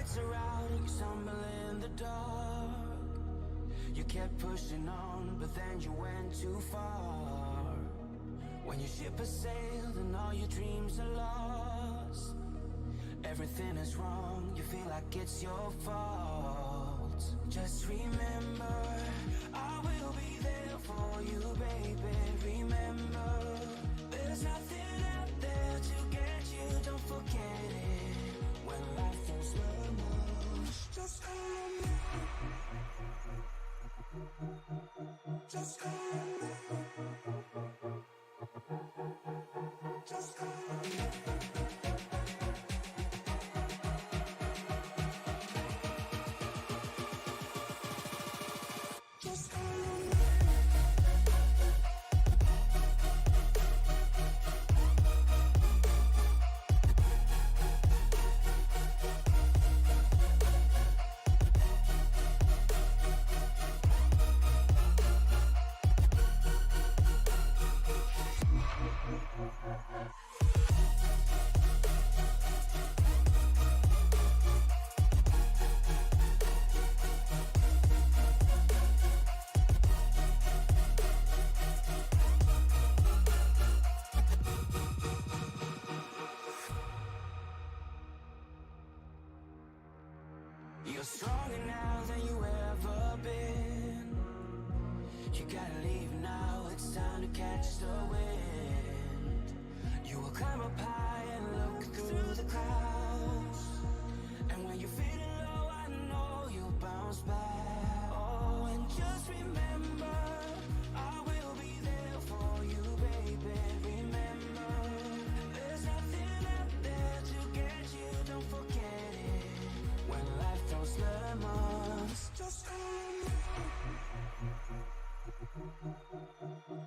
lights are out, you stumble in the dark. You kept pushing on, but then you went too far. When your ship has sailed and all your dreams are lost, everything is wrong, you feel like it's your fault. Just remember, I will be there for you, baby. Remember, there's nothing out there to get you, don't forget it. When life throws lemons, just call me. Just call me. Just call me. You're stronger now than you ever been. You gotta leave now, it's time to catch the wind. You will climb up high and look through the clouds. And when you're feeling low, I know you'll bounce back. Oh, and just remember, I will be there for you, baby. Remember, there's nothing out there to get you, don't forget it. When life throws lemons, just call me.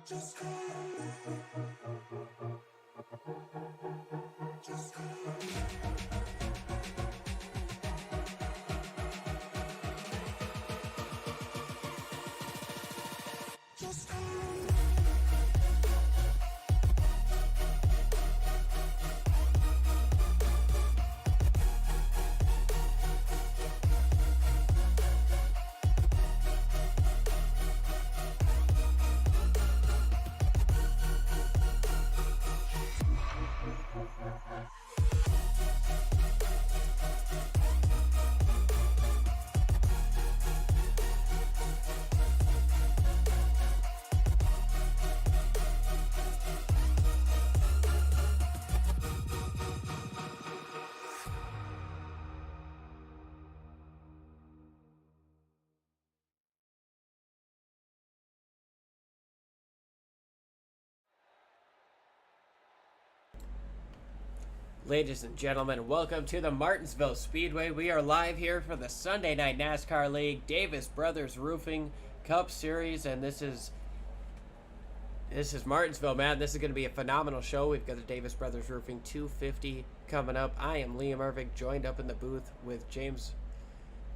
Just call me. Just call me. Just call me. Ladies and gentlemen, welcome to the Martinsville Speedway. We are live here for the Sunday Night NASCAR League Davis Brothers Roofing Cup Series, and this is Martinsville, man. This is going to be a phenomenal show. We've got the Davis Brothers Roofing 250 coming up. I am Liam Irving, joined up in the booth with James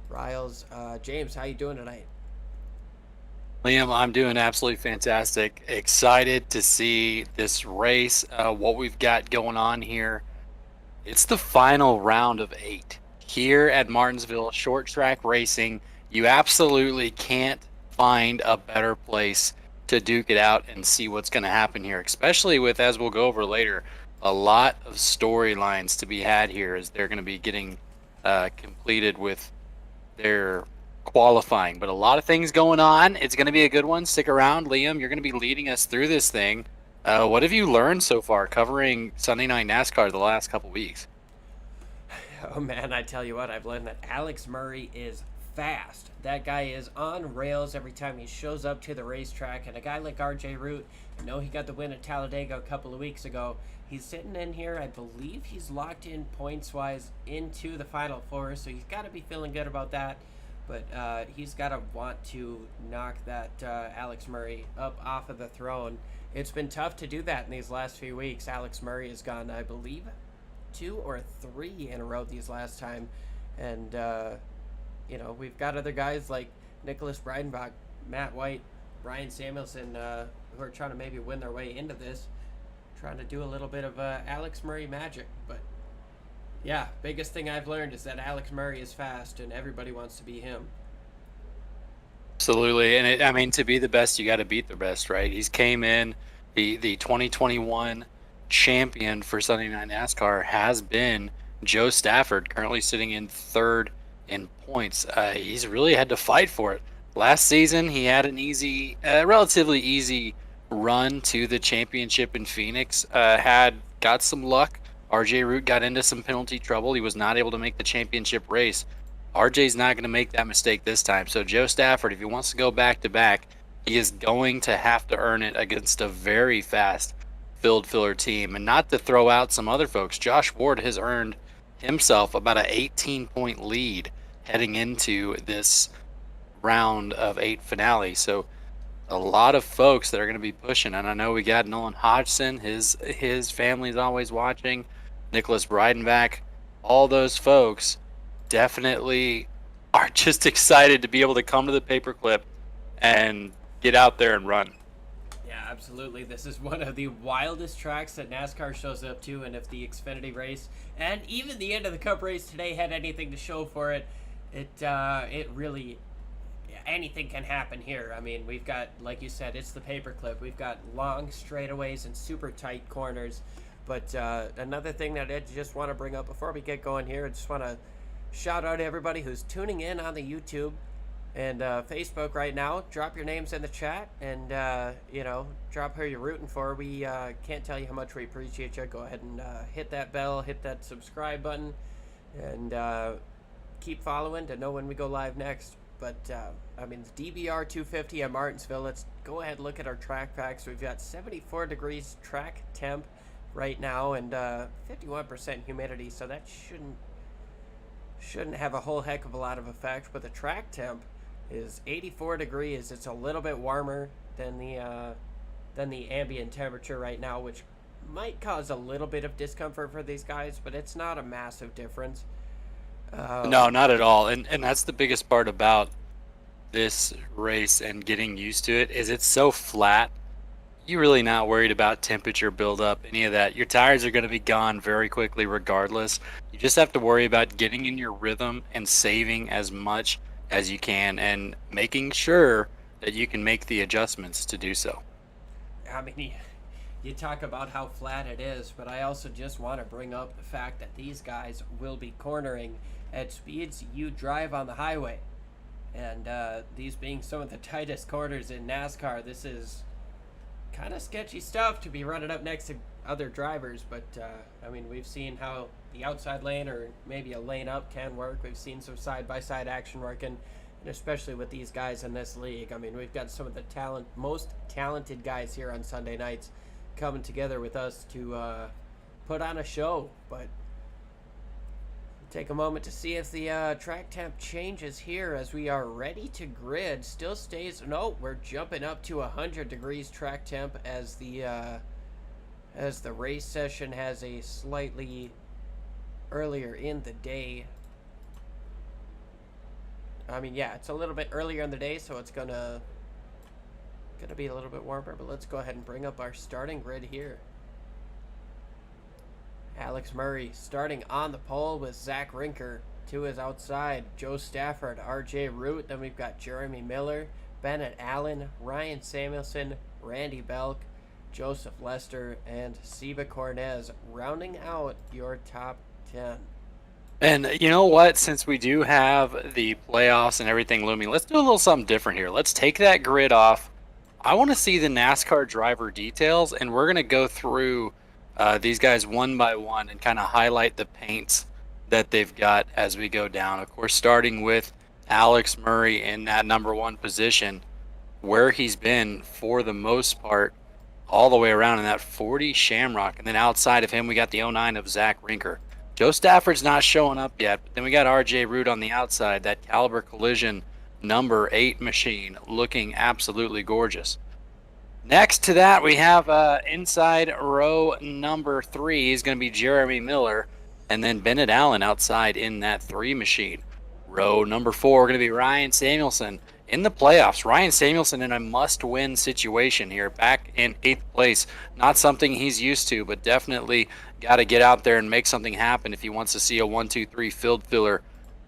Riles. James, how you doing tonight? Liam, I'm doing absolutely fantastic. Excited to see this race, what we've got going on here. It's the final round of 8 here at Martinsville Short Track Racing. You absolutely can't find a better place to duke it out and see what's going to happen here, especially with, as we'll go over later, a lot of storylines to be had here as they're going to be getting completed with their qualifying. But a lot of things going on. It's going to be a good one. Stick around, Liam. You're going to be leading us through this thing. What have you learned so far covering Sunday Night NASCAR the last couple weeks? Oh man, I tell you what, I've learned that Alex Murray is fast. That guy is on rails every time he shows up to the racetrack. And a guy like RJ Root, I know he got the win at Talladega a couple of weeks ago. He's sitting in here. I believe he's locked in points-wise into the Final Four, so he's got to be feeling good about that. But he's got to want to knock that Alex Murray up off of the throne. It's been tough to do that in these last few weeks. Alex Murray has gone, I believe, 2 or 3 in a row these last time. And, you know, we've got other guys like Nicholas Breidenbach, Matt White, Ryan Samuelson, who are trying to maybe win their way into this, trying to do a little bit of Alex Murray magic. But Yeah, biggest thing I've learned is that Alex Murray is fast and everybody wants to be him. Absolutely, and I mean, to be the best, you got to beat the best, right? He's came in the 2021 champion for Sunday Night NASCAR has been Joe Stafford, currently sitting in third in points. He's really had to fight for it. Last season, he had an relatively easy run to the championship in Phoenix. Had got some luck. RJ Root got into some penalty trouble. He was not able to make the championship race. RJ's not going to make that mistake this time. So Joe Stafford, if he wants to go back to back, he is going to have to earn it against a very fast field filler team. And not to throw out some other folks, Josh Ward has earned himself about an 18-point lead heading into this round of 8 finale. So a lot of folks that are going to be pushing. And I know we got Nolan Hodgson, his family's always watching, Nicholas Breidenbach, all those folks definitely are just excited to be able to come to the paperclip and get out there and run. Yeah, absolutely. This is one of the wildest tracks that NASCAR shows up to, and if the Xfinity race and even the end of the Cup race today had anything to show for it, it really, anything can happen here. I mean, we've got, like you said, it's the paperclip. We've got long straightaways and super tight corners. But another thing that I just want to bring up before we get going here, I just want to shout out to everybody who's tuning in on the YouTube and Facebook right now. Drop your names in the chat and, drop who you're rooting for. We can't tell you how much we appreciate you. Go ahead and hit that bell, hit that subscribe button, and keep following to know when we go live next. But, it's DBR 250 at Martinsville. Let's go ahead and look at our track facts. We've got 74 degrees track temp right now and 51% humidity, so that shouldn't have a whole heck of a lot of effect. But the track temp is 84 degrees. It's a little bit warmer than the ambient temperature right now, which might cause a little bit of discomfort for these guys, but it's not a massive difference. No, not at all. And that's the biggest part about this race and getting used to it is it's so flat. You're really not worried about temperature buildup, any of that. Your tires are going to be gone very quickly regardless. You just have to worry about getting in your rhythm and saving as much as you can and making sure that you can make the adjustments to do so. I mean, you talk about how flat it is, but I also just want to bring up the fact that these guys will be cornering at speeds you drive on the highway. And these being some of the tightest corners in NASCAR, this is kind of sketchy stuff to be running up next to other drivers. But, we've seen how the outside lane or maybe a lane up can work. We've seen some side-by-side action working, and especially with these guys in this league. I mean, we've got some of the most talented guys here on Sunday nights coming together with us to put on a show. But take a moment to see if the track temp changes here as we are ready to grid. Still stays, no, we're jumping up to 100 degrees track temp as the race session has a slightly earlier in the day. It's a little bit earlier in the day, so it's gonna be a little bit warmer. But let's go ahead and bring up our starting grid here. Alex Murray starting on the pole with Zach Rinker. To his outside, Joe Stafford, RJ Root. Then we've got Jeremy Miller, Bennett Allen, Ryan Samuelson, Randy Belk, Joseph Lester, and Seba Cornez rounding out your top 10. And you know what? Since we do have the playoffs and everything looming, let's do a little something different here. Let's take that grid off. I want to see the NASCAR driver details, and we're going to go through these guys one by one and kind of highlight the paints that they've got as we go down. Of course, starting with Alex Murray in that number 1 position, where he's been for the most part all the way around in that 40 Shamrock. And then outside of him, we got the 09 of Zach Rinker. Joe Stafford's not showing up yet, but then we got RJ Root on the outside, that Caliber Collision number 8 machine looking absolutely gorgeous. Next to that, we have inside row number 3 is going to be Jeremy Miller, and then Bennett Allen outside in that 3 machine. Row number 4 going to be Ryan Samuelson in the playoffs. Ryan Samuelson in a must-win situation here, back in 8th place. Not something he's used to, but definitely got to get out there and make something happen if he wants to see a 1-2-3 field filler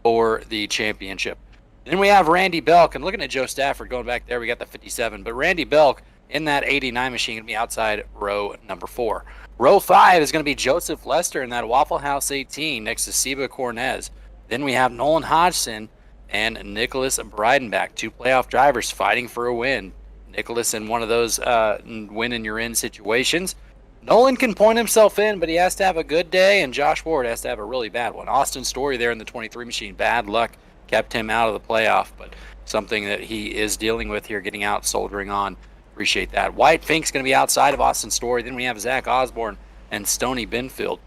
for the championship. Then we have Randy Belk, and looking at Joe Stafford going back there, we got the 57, but Randy Belk in that 89 machine going to be outside row number 4. Row 5 is going to be Joseph Lester in that Waffle House 18 next to Seba Cornez. Then we have Nolan Hodgson and Nicholas Breidenbach, 2 playoff drivers fighting for a win. Nicholas in one of those win and you're in situations. Nolan can point himself in, but he has to have a good day, and Josh Ward has to have a really bad one. Austin Story there in the 23 machine, bad luck kept him out of the playoff, but something that he is dealing with here, getting out, soldiering on. Appreciate that. Wyatt Fink's going to be outside of Austin Story. Then we have Zach Osborne and Stoney Binfield.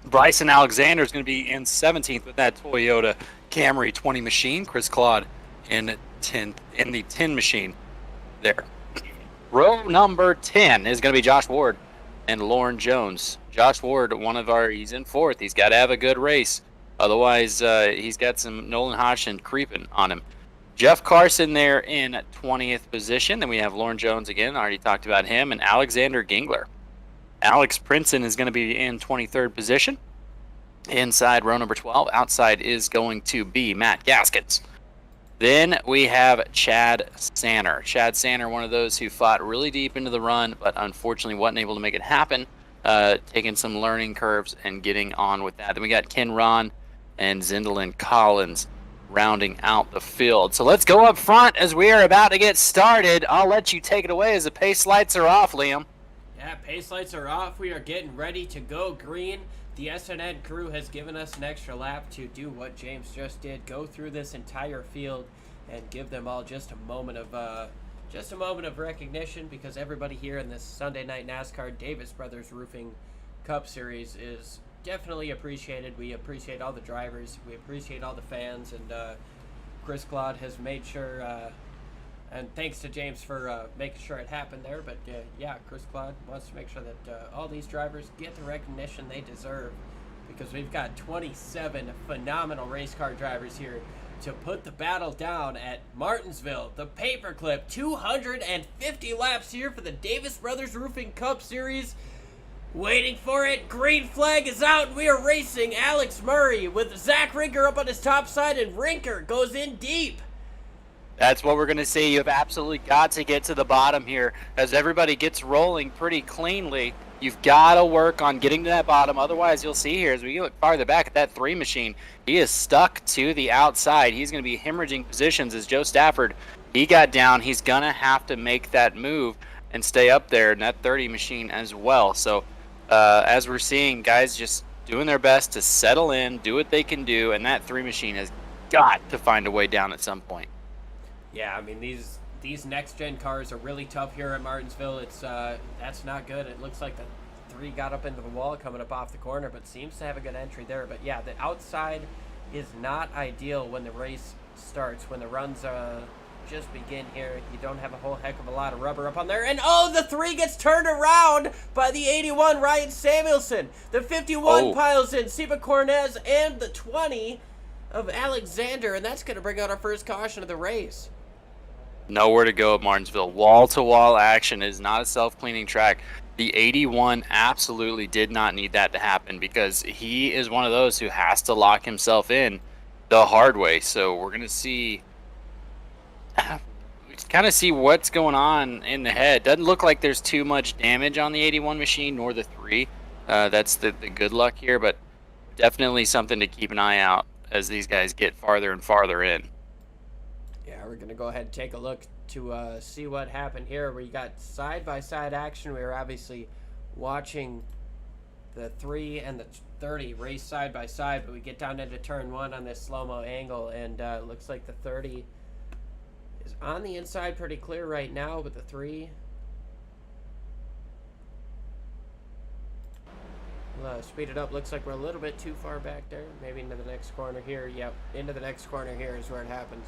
Bryson Alexander is going to be in 17th with that Toyota Camry 20 machine. Chris Claude in 10th in the 10 machine there. Row number 10 is going to be Josh Ward and Lauren Jones. Josh Ward, he's in 4th. He's got to have a good race. Otherwise, he's got some Nolan Hodgson creeping on him. Jeff Carson there in 20th position. Then we have Lauren Jones again. I already talked about him. And Alexander Gingler. Alex Princeton is going to be in 23rd position. Inside row number 12. Outside is going to be Matt Gaskins. Then we have Chad Sanner. Chad Sanner, one of those who fought really deep into the run, but unfortunately wasn't able to make it happen. Taking some learning curves and getting on with that. Then we got Ken Ron and Zindalin Collins rounding out the field. So let's go up front as we are about to get started. I'll let you take it away as the pace lights are off, Liam. Yeah, pace lights are off. We are getting ready to go green. The SNN crew has given us an extra lap to do what James just did, go through this entire field and give them all just a moment of recognition, because everybody here in this Sunday Night NASCAR Davis Brothers Roofing Cup Series is definitely appreciated. We appreciate all the drivers. We appreciate all the fans, and Chris Claude has made sure, and thanks to James for making sure it happened there, but yeah, Chris Claude wants to make sure that all these drivers get the recognition they deserve, because we've got 27 phenomenal race car drivers here to put the battle down at Martinsville. The paperclip, 250 laps here for the Davis Brothers Roofing Cup Series. Waiting for it. Green flag is out. We are racing Alex Murray with Zach Rinker up on his top side, and Rinker goes in deep. That's what we're going to see. You've absolutely got to get to the bottom here as everybody gets rolling pretty cleanly. You've got to work on getting to that bottom. Otherwise, you'll see here as we look farther back at that 3 machine, he is stuck to the outside. He's going to be hemorrhaging positions as Joe Stafford, he got down. He's going to have to make that move and stay up there in that 30 machine as well. So as we're seeing, guys just doing their best to settle in, do what they can do, and that 3 machine has got to find a way down at some point. Yeah, I mean, these next-gen cars are really tough here at Martinsville. It's that's not good. It looks like the 3 got up into the wall coming up off the corner, but seems to have a good entry there. But yeah, the outside is not ideal when the race starts, when the runs just begin here. You don't have a whole heck of a lot of rubber up on there. And oh, the 3 gets turned around by the 81 Ryan Samuelson. The 51 piles in Seba Cornez, and the 20 of Alexander, and that's going to bring out our first caution of the race. Nowhere to go at Martinsville. Wall-to-wall action is not a self-cleaning track. The 81 absolutely did not need that to happen, because he is one of those who has to lock himself in the hard way. So we're going to see what's going on in the head. Doesn't look like there's too much damage on the 81 machine, nor the 3. That's the good luck here, but definitely something to keep an eye out as these guys get farther and farther in. Yeah, we're going to go ahead and take a look to see what happened here. We got side-by-side action. We were obviously watching the 3 and the 30 race side-by-side, but we get down into turn 1 on this slow-mo angle, and it looks like the 30 is on the inside pretty clear right now, but the 3... speed it up. Looks like we're a little bit too far back there. Maybe into the next corner here. Yep, into the next corner here is where it happens.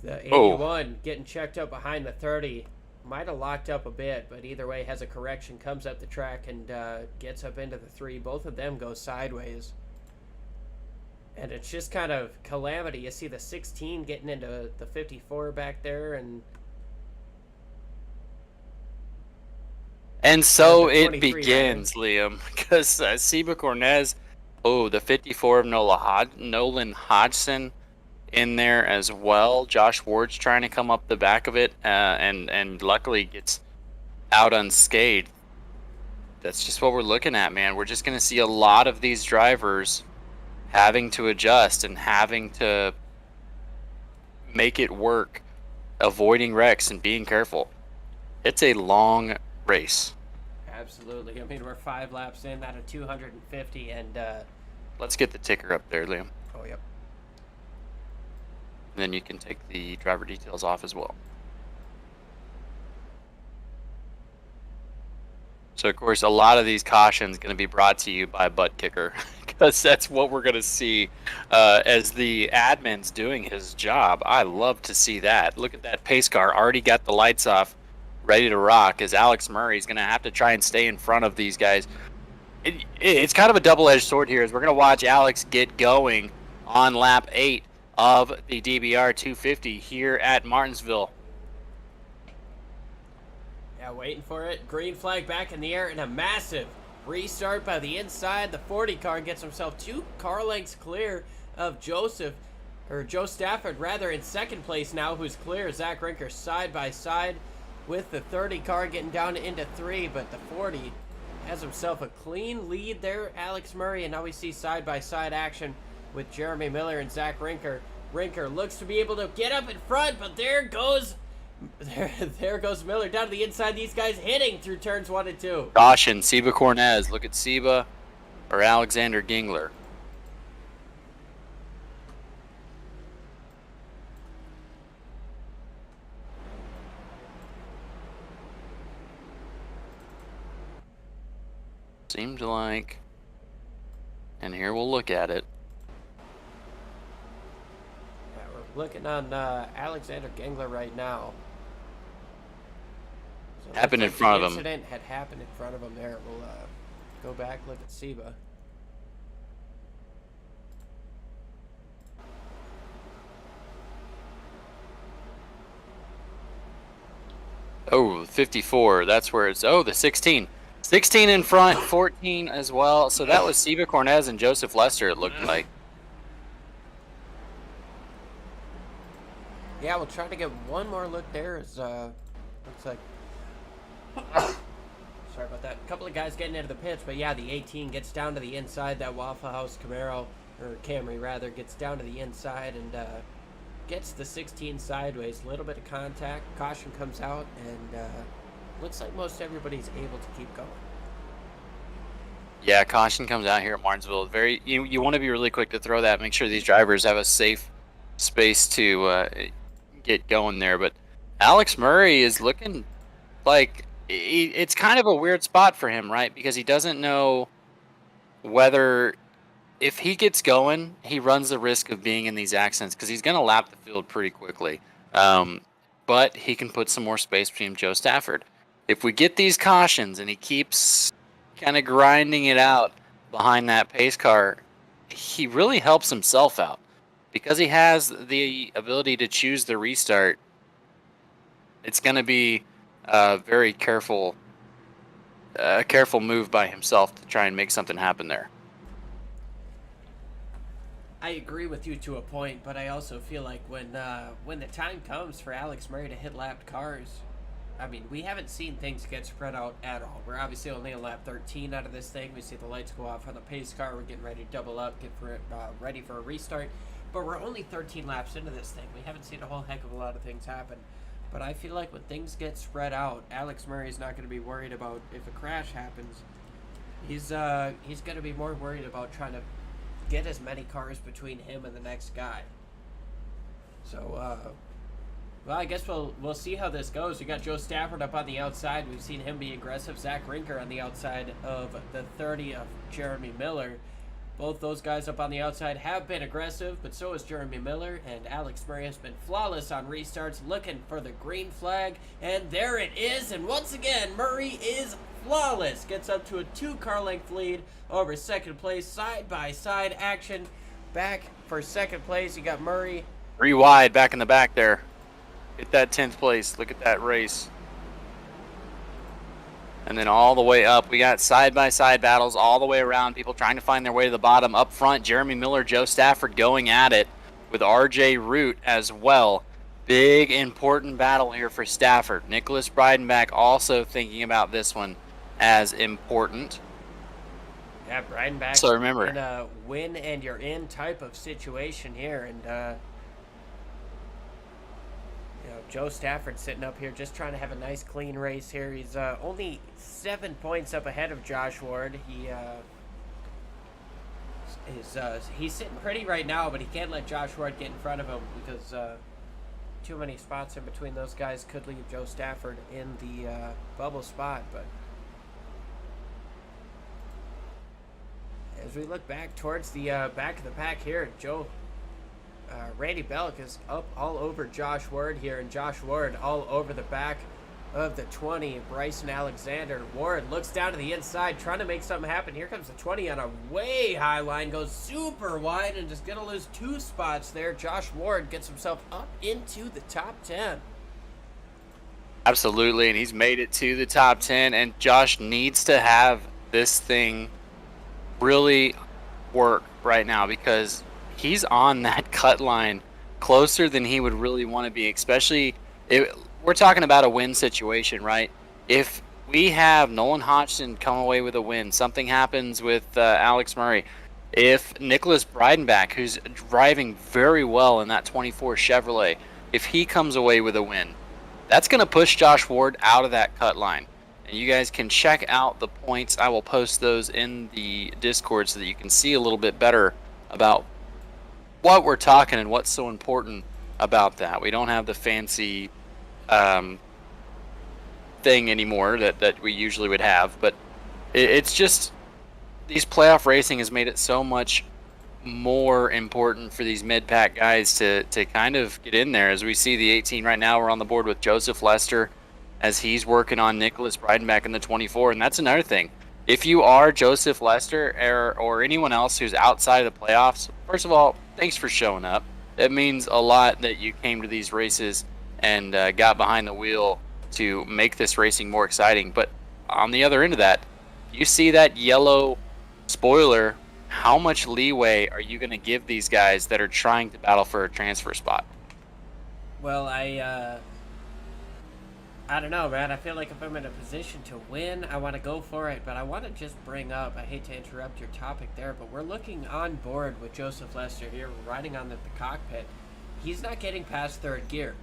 The 81 getting checked up behind the 30. Might have locked up a bit, but either way has a correction, comes up the track, and gets up into the 3. Both of them go sideways. And it's just kind of calamity. You see the 16 getting into the 54 back there, and And so the it 23 begins, Liam, because Seba Cornez, the 54 of Nolan Hodgson in there as well. Josh Ward's trying to come up the back of it, and luckily gets out unscathed. That's just what we're looking at, man. We're just going to see a lot of these drivers having to adjust and having to make it work, avoiding wrecks and being careful. It's a long race. Absolutely. I mean, we're 5 laps in out of 250, and let's get the ticker up there, Liam. oh, yep. And then you can take the driver details off as well. So, of course, a lot of these cautions going to be brought to you by Buttkicker, because that's what we're going to see as the admin's doing his job. I love to see that. Look at that pace car. Already got the lights off, ready to rock, as Alex Murray's going to have to try and stay in front of these guys. It's kind of a double-edged sword here, as we're going to watch Alex get going on lap 8 of the DBR 250 here at Martinsville. Yeah, waiting for it. Green flag back in the air, and a massive restart by the inside. The 40 car gets himself 2 car lengths clear of Joe Stafford, rather, in second place now, who's clear. Zach Rinker side by side with the 30 car getting down into 3, but the 40 has himself a clean lead there, Alex Murray, and now we see side by side action with Jeremy Miller and Zach Rinker. Rinker looks to be able to get up in front, but there goes Miller down to the inside. These guys hitting through turns 1 and 2. Caution, Seba Cornez. Look at Seba or Alexander Gingler. Seems like, and here we'll look at it. Yeah, we're looking on Alexander Gingler right now. So Happened in front of him. The incident had happened in front of him there. We'll go back, look at Seba. Oh, 54. That's where it's. Oh, the 16. 16 in front, 14 as well. So that was Seba Cornez and Joseph Lester, it looked like. Yeah, we'll try to get one more look there. As looks like. Sorry about that. A couple of guys getting into the pits, but yeah, the 18 gets down to the inside. That Waffle House Camaro, or Camry rather, gets down to the inside and gets the 16 sideways. A little bit of contact. Caution comes out, and looks like most everybody's able to keep going. Yeah, caution comes out here at Martinsville. You want to be really quick to throw that. Make sure these drivers have a safe space to get going there. But Alex Murray is looking like it's kind of a weird spot for him, right? Because he doesn't know whether, if he gets going, he runs the risk of being in these accidents because he's going to lap the field pretty quickly. But he can put some more space between Joe Stafford. If we get these cautions and he keeps kind of grinding it out behind that pace car, he really helps himself out because he has the ability to choose the restart. It's going to be a very careful move by himself to try and make something happen there. I agree with you to a point, but I also feel like when the time comes for Alex Murray to hit lapped cars, I mean, we haven't seen things get spread out at all. We're obviously only on lap 13 out of this thing. We see the lights go off on the pace car. We're getting ready to double up, ready for a restart. But we're only 13 laps into this thing. We haven't seen a whole heck of a lot of things happen. But I feel like when things get spread out, Alex Murray's not going to be worried about if a crash happens. He's going to be more worried about trying to get as many cars between him and the next guy. So, well, I guess we'll see how this goes. We got Joe Stafford up on the outside. We've seen him be aggressive. Zach Rinker on the outside of the 30 of Jeremy Miller. Both those guys up on the outside have been aggressive, but so has Jeremy Miller, and Alex Murray has been flawless on restarts, looking for the green flag, and there it is, and once again, Murray is flawless. Gets up to a 2-car length lead over second place, side-by-side action. Back for second place, you got Murray. 3 wide back in the back there. Get that 10th place. Look at that race. And then all the way up, we got side-by-side battles all the way around. People trying to find their way to the bottom. Up front, Jeremy Miller, Joe Stafford going at it with RJ Root as well. Big, important battle here for Stafford. Nicholas Breidenbach also thinking about this one as important. Yeah, Breidenbach So remember, in a win and you're in type of situation here. And, you know, Joe Stafford sitting up here just trying to have a nice, clean race here. He's only 7 points up ahead of Josh Ward. He's sitting pretty right now, but he can't let Josh Ward get in front of him because too many spots in between those guys could leave Joe Stafford in the bubble spot. But as we look back towards the back of the pack here, Randy Bellick is up all over Josh Ward here, and Josh Ward all over the back of the 20. Bryson Alexander. Ward looks down to the inside, trying to make something happen. Here comes the 20 on a way high line, goes super wide, and is going to lose 2 spots there. Josh Ward gets himself up into the top 10. absolutely, and he's made it to the top 10, and Josh needs to have this thing really work right now because he's on that cut line closer than he would really want to be, especially if we're talking about a win situation, right? If we have Nolan Hodgson come away with a win, something happens with Alex Murray, if Nicholas Breidenbach, who's driving very well in that 24 Chevrolet, if he comes away with a win, that's going to push Josh Ward out of that cut line. And you guys can check out the points. I will post those in the Discord so that you can see a little bit better about what we're talking and what's so important about that. We don't have the fancy thing anymore that we usually would have, but it's just these playoff racing has made it so much more important for these mid-pack guys to kind of get in there. As we see the 18 right now, we're on the board with Joseph Lester as he's working on Nicholas Breidenbach in the 24, and that's another thing. If you are Joseph Lester or anyone else who's outside of the playoffs, first of all, thanks for showing up. It means a lot that you came to these races and got behind the wheel to make this racing more exciting. But on the other end of that, you see that yellow spoiler, how much leeway are you going to give these guys that are trying to battle for a transfer spot? Well, I don't know, man. I feel like if I'm in a position to win, I want to go for it. But I want to just bring up, I hate to interrupt your topic there, but we're looking on board with Joseph Lester here, riding on the cockpit. He's not getting past third gear.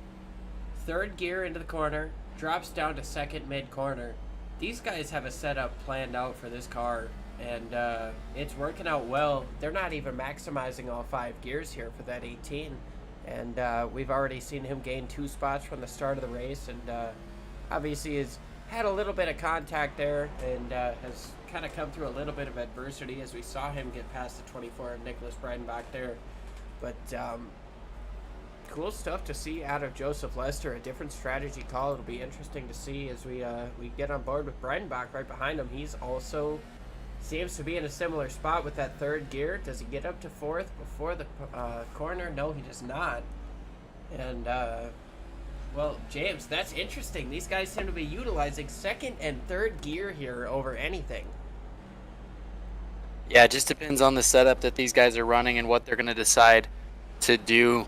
Third gear into the corner, drops down to second mid-corner. These guys have a setup planned out for this car, and it's working out well. They're not even maximizing all 5 gears here for that 18. And we've already seen him gain 2 spots from the start of the race, and obviously has had a little bit of contact there and has kind of come through a little bit of adversity as we saw him get past the 24 of Nicholas Breidenbach there. But cool stuff to see out of Joseph Lester, a different strategy call. It'll be interesting to see as we get on board with Breidenbach right behind him. He's also seems to be in a similar spot with that third gear. Does he get up to 4th before the corner? No, he does not. And well, James, that's interesting. These guys seem to be utilizing second and third gear here over anything. Yeah, it just depends on the setup that these guys are running and what they're going to decide to do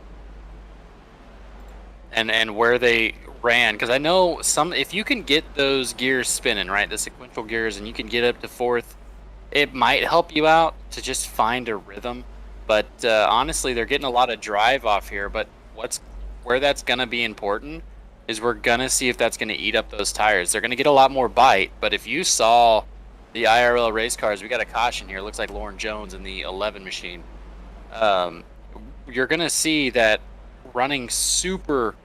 and where they ran. Because I know if you can get those gears spinning, right, the sequential gears, and you can get up to 4th, it might help you out to just find a rhythm. But honestly, they're getting a lot of drive off here. But where that's going to be important is we're going to see if that's going to eat up those tires. They're going to get a lot more bite. But if you saw the IRL race cars, we got a caution here. It looks like Lauren Jones in the 11 machine. You're going to see that running super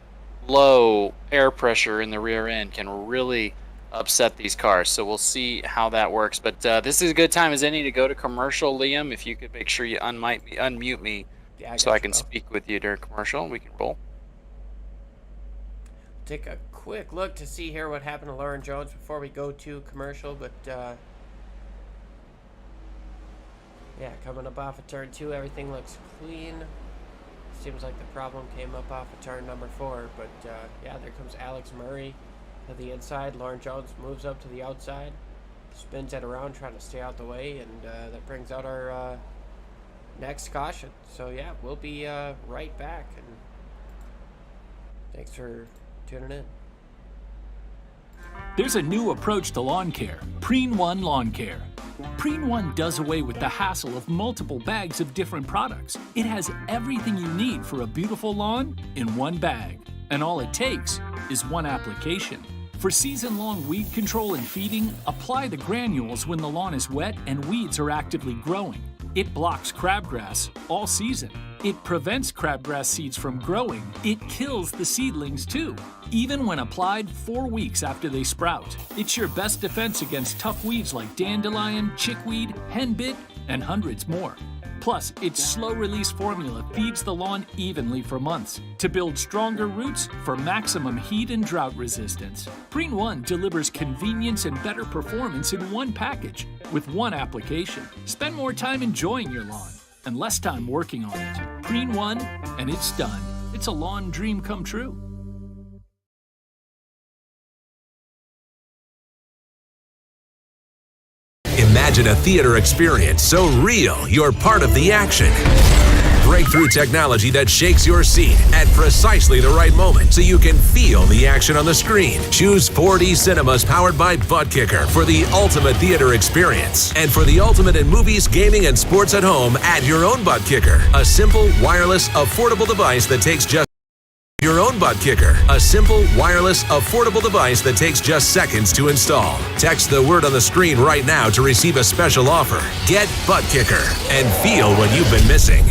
low air pressure in the rear end can really upset these cars. So we'll see how that works. But this is a good time as any to go to commercial. Liam, if you could make sure you unmute me so I can speak with you during commercial and we can roll. Take a quick look to see here what happened to Lauren Jones before we go to commercial. But yeah, coming up off of turn 2, everything looks clean. Seems like the problem came up off of turn number 4, but yeah, there comes Alex Murray to the inside. Lauren Jones moves up to the outside, spins it around, trying to stay out the way, and that brings out our next caution. So yeah, we'll be right back, and thanks for tuning in. There's a new approach to lawn care, Preen 1 Lawn Care. Preen 1 does away with the hassle of multiple bags of different products. It has everything you need for a beautiful lawn in one bag. And all it takes is one application. For season-long weed control and feeding, apply the granules when the lawn is wet and weeds are actively growing. It blocks crabgrass all season. It prevents crabgrass seeds from growing. It kills the seedlings too, even when applied 4 weeks after they sprout. It's your best defense against tough weeds like dandelion, chickweed, henbit, and hundreds more. Plus, its slow-release formula feeds the lawn evenly for months to build stronger roots for maximum heat and drought resistance. Preen 1 delivers convenience and better performance in one package with one application. Spend more time enjoying your lawn and less time working on it. Preen 1, and it's done. It's a lawn dream come true. Imagine a theater experience so real you're part of the action. Breakthrough technology that shakes your seat at precisely the right moment so you can feel the action on the screen. Choose 4D cinemas powered by Buttkicker for the ultimate theater experience. And for the ultimate in movies, gaming, and sports at home, add your own Buttkicker, a simple, wireless, affordable device that takes just your own Buttkicker, a simple, wireless, affordable device that takes just seconds to install. Text the word on the screen right now to receive a special offer. Get Buttkicker and feel what you've been missing.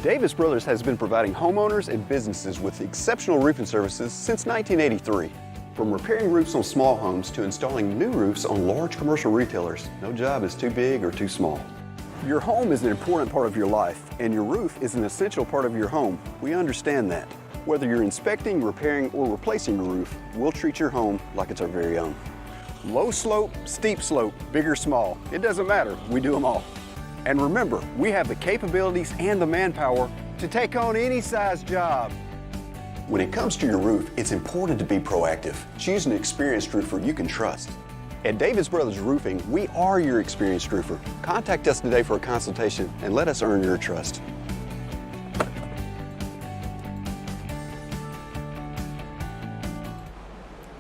Davis Brothers has been providing homeowners and businesses with exceptional roofing services since 1983. From repairing roofs on small homes to installing new roofs on large commercial retailers, no job is too big or too small. Your home is an important part of your life, and your roof is an essential part of your home. We understand that. Whether you're inspecting, repairing, or replacing your roof, we'll treat your home like it's our very own. Low slope, steep slope, big or small, it doesn't matter, we do them all. And remember, we have the capabilities and the manpower to take on any size job. When it comes to your roof, it's important to be proactive. Choose an experienced roofer you can trust. At Davis Brothers Roofing, we are your experienced roofer. Contact us today for a consultation and let us earn your trust.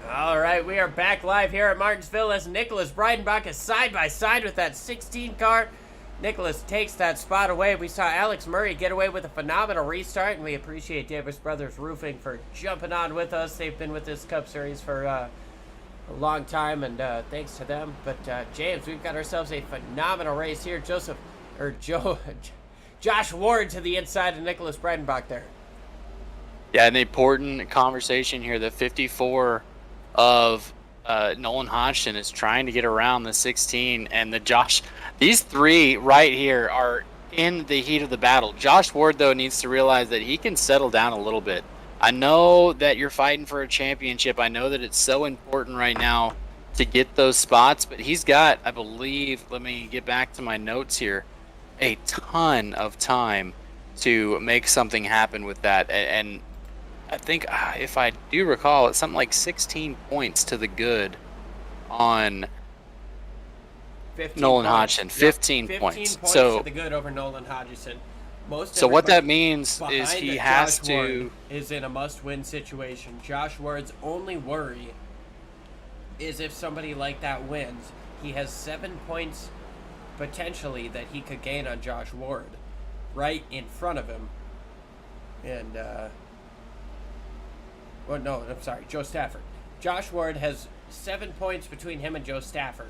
All right, we are back live here at Martinsville as Nicholas Breidenbach is side by side with that 16 car. Nicholas takes that spot away. We saw Alex Murray get away with a phenomenal restart, and we appreciate Davis Brothers Roofing for jumping on with us. They've been with this Cup Series for a long time, and thanks to them. But James, we've got ourselves a phenomenal race here. Josh Ward to the inside of Nicholas Breidenbach there. Yeah, an important conversation here. The 54 of Nolan Hodgson is trying to get around the 16, and these three right here are in the heat of the battle. Josh Ward, though, needs to realize that he can settle down a little bit. I know that you're fighting for a championship. I know that it's so important right now to get those spots, but he's got, I believe, let me get back to my notes here, a ton of time to make something happen with that. And I think, if I do recall, it's something like 16 points to the good on Nolan Hodgson. 15 points. So to the good over Nolan Hodgson. So what that means is he has Josh to Ward is in a must-win situation. Josh Ward's only worry is if somebody like that wins. He has 7 points potentially that he could gain on Josh Ward right in front of him. And well, no, I'm sorry, Joe Stafford. Josh Ward has 7 points between him and Joe Stafford.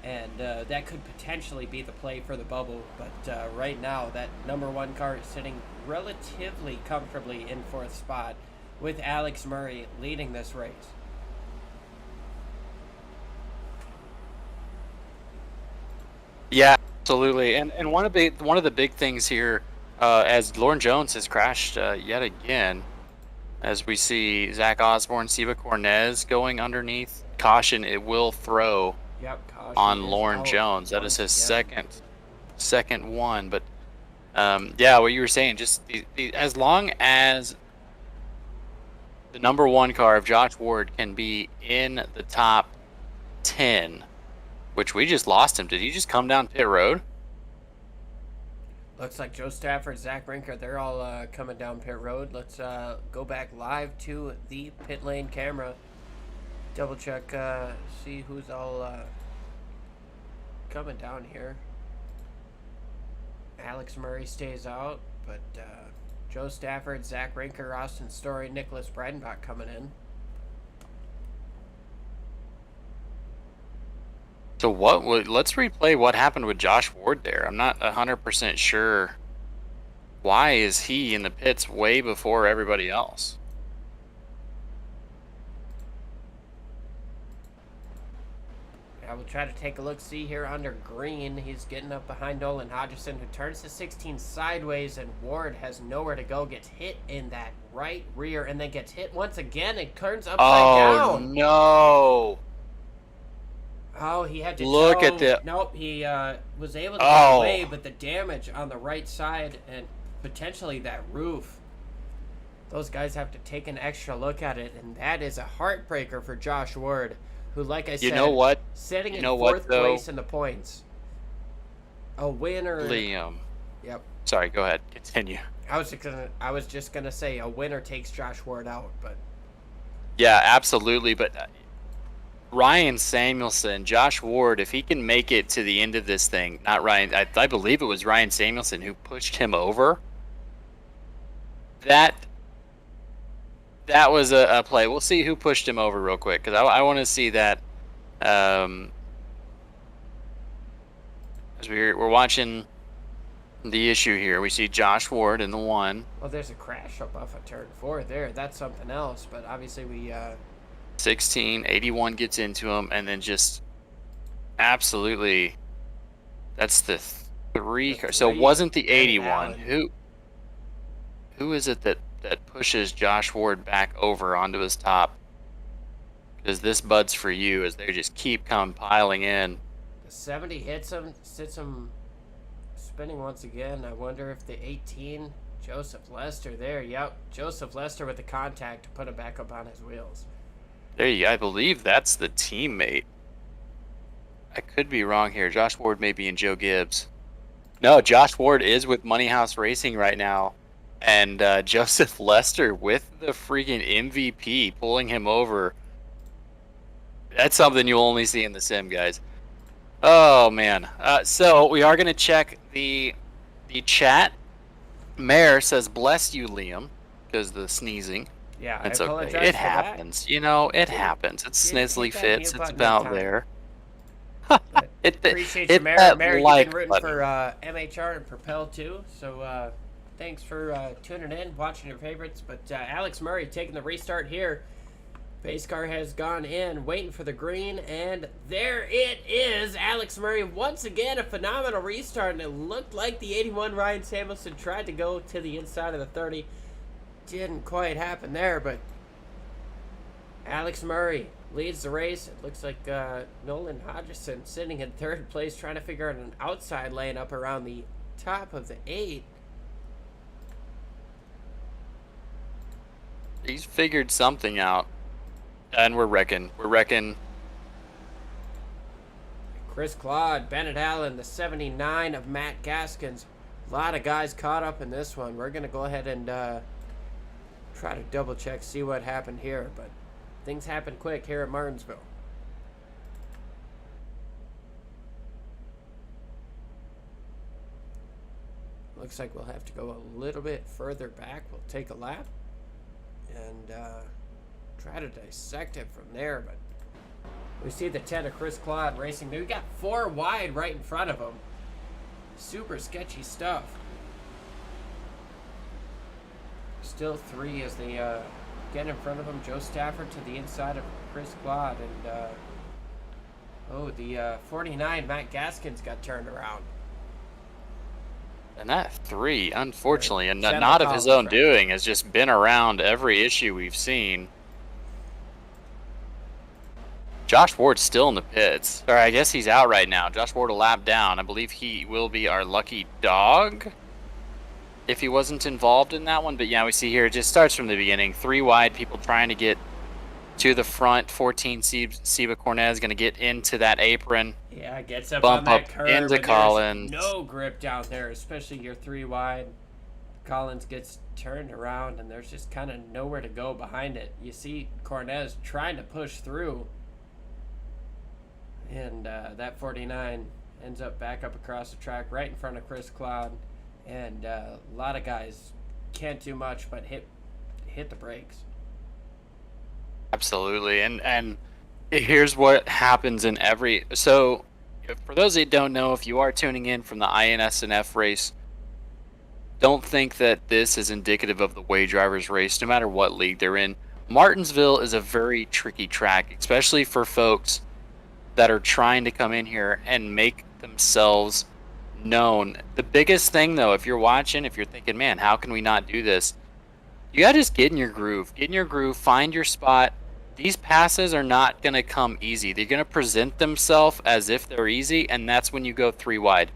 And that could potentially be the play for the bubble. But right now, that number one car is sitting relatively comfortably in fourth spot with Alex Murray leading this race. Yeah, absolutely. And one of the big things here, as Lauren Jones has crashed yet again, as we see Zach Osborne, Seba Cornez going underneath. Caution, it will throw Yep, caution on is Lauren out Jones. That once is his again. second one. But yeah, what you were saying, just as long as the number 1 car of Josh Ward can be in the top 10, which we just lost him. Did he just come down pit road? Looks like Joe Stafford, Zach Brinker, they're all coming down pit road. Let's go back live to the pit lane camera. Double check, see who's all coming down here. Alex Murray stays out, but Joe Stafford, Zach Brinker, Austin Story, Nicholas Breidenbach coming in. So let's replay what happened with Josh Ward there. I'm not 100% sure. Why is he in the pits way before everybody else? Yeah, we'll try to take a look. See here under green, he's getting up behind Nolan Hodgson, who turns to 16 sideways, and Ward has nowhere to go. Gets hit in that right rear, and then gets hit once again and turns upside down. Oh no! Oh, he had to Look at the. Nope, he was able to get away, but the damage on the right side and potentially that roof. Those guys have to take an extra look at it, and that is a heartbreaker for Josh Ward, who, like I said, You know what? sitting You in know what, fourth though? place in the points. A winner. Liam. Yep. Sorry, go ahead. Continue. I was just gonna say a winner takes Josh Ward out, but Yeah, absolutely. But Ryan Samuelson, Josh Ward, if he can make it to the end of this thing, not Ryan, I believe it was Ryan Samuelson who pushed him over. That was a play. We'll see who pushed him over real quick, because I want to see that. As we're watching the issue here, we see Josh Ward in the 1. well, there's a crash up off of turn 4 there. That's something else, but obviously we 16, 81 gets into him, and then just absolutely, that's the 3 car. So it wasn't the 81. Who is it that pushes Josh Ward back over onto his top? Because this Bud's for you, as they just keep piling in. The 70 hits him, sits him spinning once again. I wonder if the 18, Joseph Lester there. Yep, Joseph Lester with the contact to put him back up on his wheels. There you go. I believe that's the teammate. I could be wrong here. Josh Ward may be in Joe Gibbs. No, Josh Ward is with Money House Racing right now. And Joseph Lester with the freaking MVP pulling him over. That's something you'll only see in the sim, guys. Oh, man. So we are going to check the chat. Mayor says, bless you, Liam, because the sneezing. Yeah, It's I okay. apologize It for happens. You know, it happens. It's Didn't snizzly hit that fits. mute It's button about that time. there. Appreciate you, Mayor. that Mayor, like you've been rooting button. for MHR and Propel too. So thanks for tuning in, watching your favorites. But Alex Murray taking the restart here. Pace car has gone in, waiting for the green, and there it is. Alex Murray once again, a phenomenal restart, and it looked like the 81 Ryan Samuelson tried to go to the inside of the 30. Didn't quite happen there, but Alex Murray leads the race. It looks like Nolan Hodgson sitting in third place, trying to figure out an outside lane up around the top of the 8. He's figured something out. And we're wrecking. Chris Claude, Bennett Allen, the 79 of Matt Gaskins. A lot of guys caught up in this one. We're going to go ahead and try to double check, see what happened here. But things happen quick here at Martinsville. Looks like we'll have to go a little bit further back. We'll take a lap and try to dissect it from there. But we see the 10 of Chris Claude racing. We got 4 wide right in front of him. Super sketchy stuff. Still 3 as they get in front of him. Joe Stafford to the inside of Chris Claude. And the 49, Matt Gaskins, got turned around. And that 3, unfortunately, and Send not the of his Collins own right. doing, has just been around every issue we've seen. Josh Ward's still in the pits. Or I guess he's out right now. Josh Ward a lap down. I believe he will be our lucky dog if he wasn't involved in that one. But yeah, we see here, it just starts from the beginning. 3 wide, people trying to get to the front. 14 Seba Cornez going to get into that apron. Yeah, gets up Bump on that up curve. into and there's Collins. no grip down there, especially your 3 wide. Collins gets turned around, and there's just kind of nowhere to go behind it. You see Cornez trying to push through, and that 49 ends up back up across the track right in front of Chris Cloud, and a lot of guys can't do much but hit the brakes. Absolutely, and here's what happens in every. So, for those that don't know, if you are tuning in from the INSNF race, don't think that this is indicative of the way drivers race, no matter what league they're in. Martinsville is a very tricky track, especially for folks that are trying to come in here and make themselves known. The biggest thing, though, if you're watching, if you're thinking, man, how can we not do this? You gotta just get in your groove. Get in your groove, find your spot. These passes are not gonna come easy. They're gonna present themselves as if they're easy, and that's when you go 3 wide.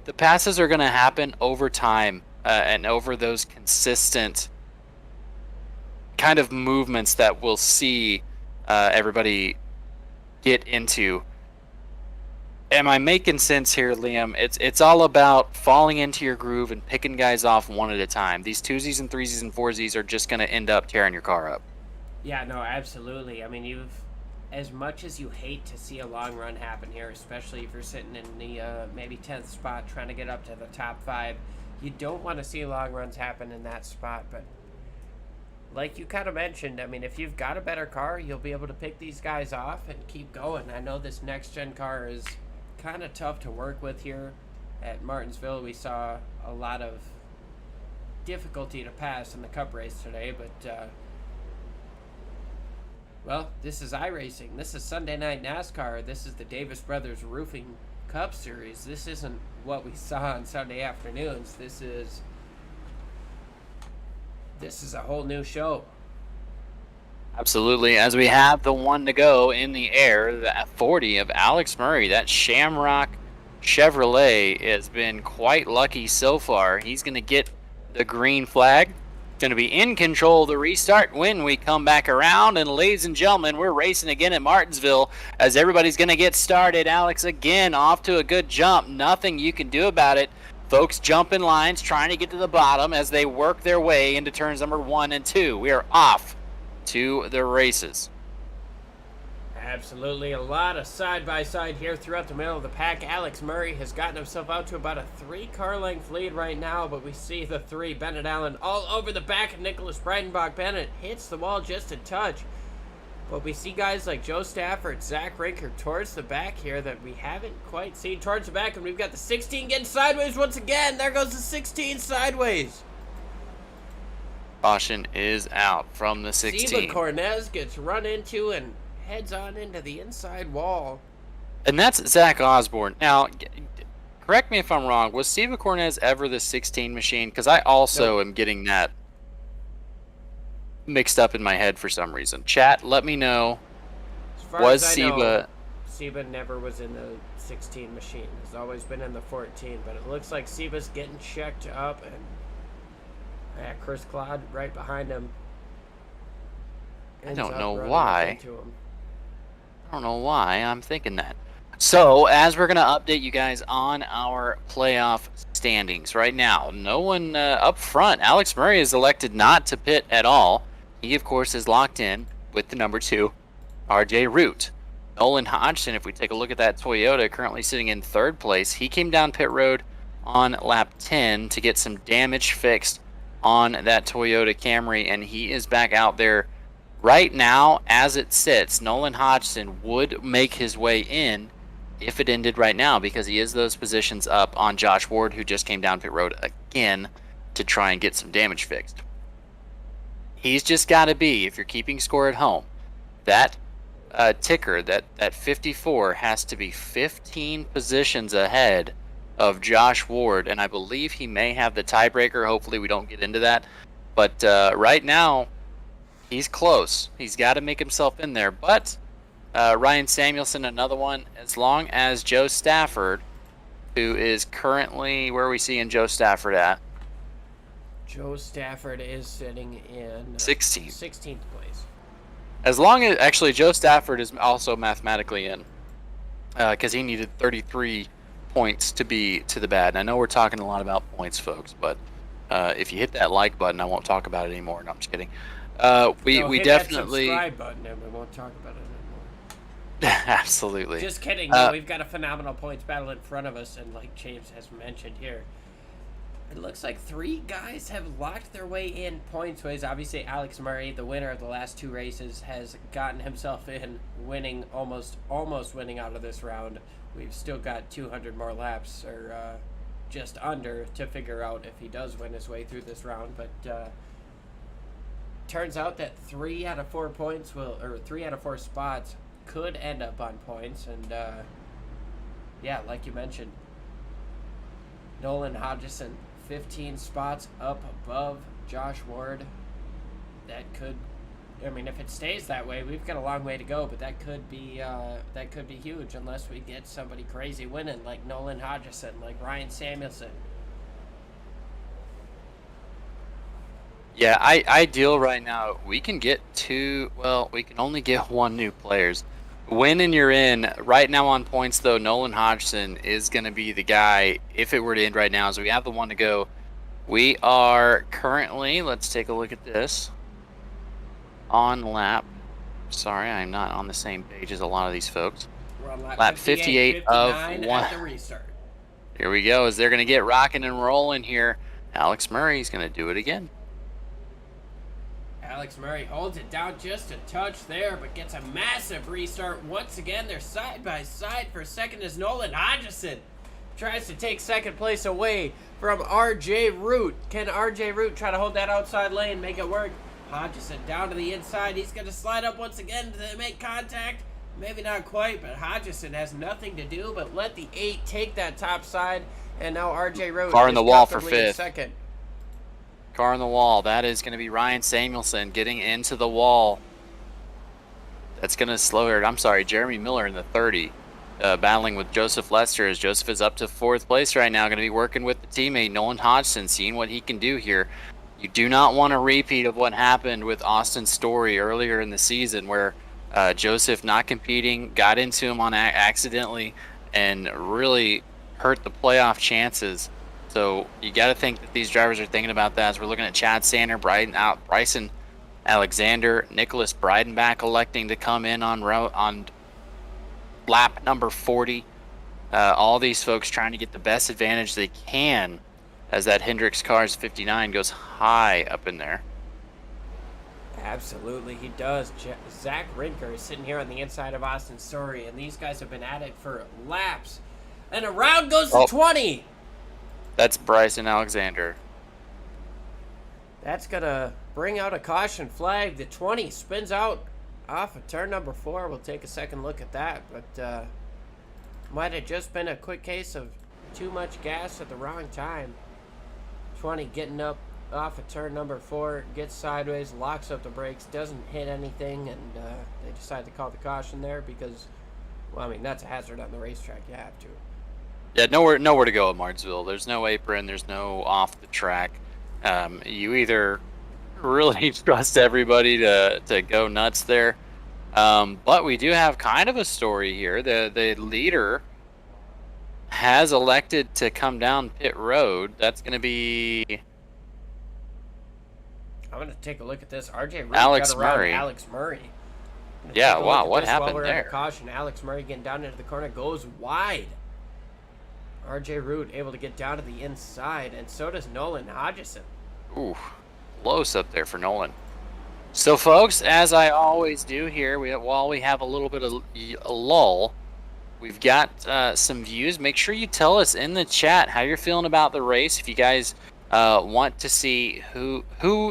The passes are gonna happen over time and over those consistent kind of movements that we'll see everybody get into. Am I making sense here, Liam? It's all about falling into your groove and picking guys off one at a time. These 2Zs and 3Zs and 4Zs are just going to end up tearing your car up. Yeah, no, absolutely. I mean, as much as you hate to see a long run happen here, especially if you're sitting in the maybe 10th spot trying to get up to the top 5, you don't want to see long runs happen in that spot. But like you kind of mentioned, I mean, if you've got a better car, you'll be able to pick these guys off and keep going. I know this next-gen car is kind of tough to work with here at Martinsville. We saw a lot of difficulty to pass in the Cup race today, but well, this is iRacing. This is Sunday Night NASCAR. This is the Davis Brothers Roofing Cup Series. This isn't what we saw on Sunday afternoons. This is a whole new show. Absolutely. As we have the 1 to go in the air, the 40 of Alex Murray, that Shamrock Chevrolet has been quite lucky so far. He's going to get the green flag. Going to be in control of the restart when we come back around. And ladies and gentlemen, we're racing again at Martinsville as everybody's going to get started. Alex again off to a good jump. Nothing you can do about it. Folks jumping lines, trying to get to the bottom as they work their way into turns number 1 and 2. We are off to the races. Absolutely. A lot of side-by-side here throughout the middle of the pack. Alex Murray has gotten himself out to about a 3-car length lead right now, but we see the 3, Bennett Allen, all over the back of Nicholas Breitenbach. Bennett hits the wall just a touch, but we see guys like Joe Stafford, Zach Rinker towards the back here that we haven't quite seen towards the back, and we've got the 16 getting sideways once again. There goes the 16 sideways. Caution is out from the 16. Seba Cornez gets run into and heads on into the inside wall. And that's Zach Osborne. Now, correct me if I'm wrong. Was Seba Cornez ever the 16 machine? Because I also am getting that mixed up in my head for some reason. Chat, let me know. As far Was as I know, Seba... Seba never was in the 16 machine. He's always been in the 14, but it looks like Seba's getting checked up, and Chris Cloud right behind him. I don't know running why. into him. I don't know why I'm thinking that. So, as we're going to update you guys on our playoff standings right now, no one up front. Alex Murray is elected not to pit at all. He, of course, is locked in with the number 2, RJ Root. Nolan Hodgson, if we take a look at that Toyota, currently sitting in 3rd place. He came down pit road on lap 10 to get some damage fixed on that Toyota Camry, and he is back out there. Right now, as it sits, Nolan Hodgson would make his way in if it ended right now, because he is those positions up on Josh Ward, who just came down pit road again to try and get some damage fixed. He's just got to be, if you're keeping score at home, that ticker, that 54 has to be 15 positions ahead of Josh Ward, and I believe he may have the tiebreaker. Hopefully we don't get into that. But right now, he's close. He's got to make himself in there. But Ryan Samuelson, another one, as long as Joe Stafford, who is currently, where are we seeing Joe Stafford at? Joe Stafford is sitting in 16th place. As long as, actually, Joe Stafford is also mathematically in, because he needed 33 points to be to the bad. And I know we're talking a lot about points, folks, but if you hit that like button, I won't talk about it anymore. No, I'm just kidding. We hit definitely that subscribe button and we won't talk about it anymore. Absolutely. Just kidding. No, we've got a phenomenal points battle in front of us, and like James has mentioned here, it looks like 3 guys have locked their way in points-wise. Obviously, Alex Murray, the winner of the last 2 races, has gotten himself in, winning almost winning out of this round. We've still got 200 more laps, or just under, to figure out if he does win his way through this round. But turns out that 3 out of 4 points will, or 3 out of 4 spots could end up on points. And yeah, like you mentioned, Nolan Hodgson, 15 spots up above Josh Ward. That could, I mean, if it stays that way, we've got a long way to go, but that could be huge unless we get somebody crazy winning, like Nolan Hodgson, like Ryan Samuelson. Yeah, ideal right now, we can get 2, well, we can only get 1 new players. Win and you're in. Right now on points, though, Nolan Hodgson is going to be the guy if it were to end right now. So we have the 1 to go. We are currently, let's take a look at this, on lap. Sorry, I'm not on the same page as a lot of these folks. We're on lap 58 of 1. At the restart. Here we go. As they're going to get rocking and rolling here. Alex Murray's going to do it again. Alex Murray holds it down just a touch there, but gets a massive restart. Once again, they're side by side for second as Nolan Hodgson tries to take second place away from RJ Root. Can RJ Root try to hold that outside lane, make it work? Hodgson down to the inside. He's going to slide up once again to make contact. Maybe not quite, but Hodgson has nothing to do but let the 8 take that top side. And now RJ Root Car in the wall for comfortably in 5th. second. Car on the wall. That is going to be Ryan Samuelson getting into the wall. That's going to slow her. I'm sorry, Jeremy Miller in the 30. Battling with Joseph Lester, as Joseph is up to 4th place right now. Going to be working with the teammate Nolan Hodgson, seeing what he can do here. You do not want a repeat of what happened with Austin Story earlier in the season, where Joseph, not competing, got into him on accidentally and really hurt the playoff chances. So you got to think that these drivers are thinking about that. As we're looking at Chad Sander, Bryson Alexander, Nicholas Breidenbach electing to come in on lap number 40. All these folks trying to get the best advantage they can as that Hendricks Cars 59 goes high up in there. Absolutely, he does. Zach Rinker is sitting here on the inside of Austin Story, and these guys have been at it for laps. And a round goes to 20. That's Bryson Alexander. That's going to bring out a caution flag. The 20 spins out off of turn number 4. We'll take a second look at that, but might have just been a quick case of too much gas at the wrong time. 20 getting up off of turn number 4, gets sideways, locks up the brakes, doesn't hit anything, and they decide to call the caution there because, well, I mean, that's a hazard on the racetrack. You have to. Yeah, nowhere to go at Martinsville. There's no apron. There's no off the track. You either really trust everybody to go nuts there, but we do have kind of a story here. The leader has elected to come down pit road. That's going to be I'm going to take a look at this. RJ Root Alex got around Murray. Alex Murray. Yeah, wow, what happened there? Caution. Alex Murray getting down into the corner, goes wide. RJ Root able to get down to the inside, and so does Nolan Hodgson. Ooh, close up there for Nolan. So, folks, as I always do here, while we have a little bit of a lull, we've got some views. Make sure you tell us in the chat how you're feeling about the race. If you guys want to see who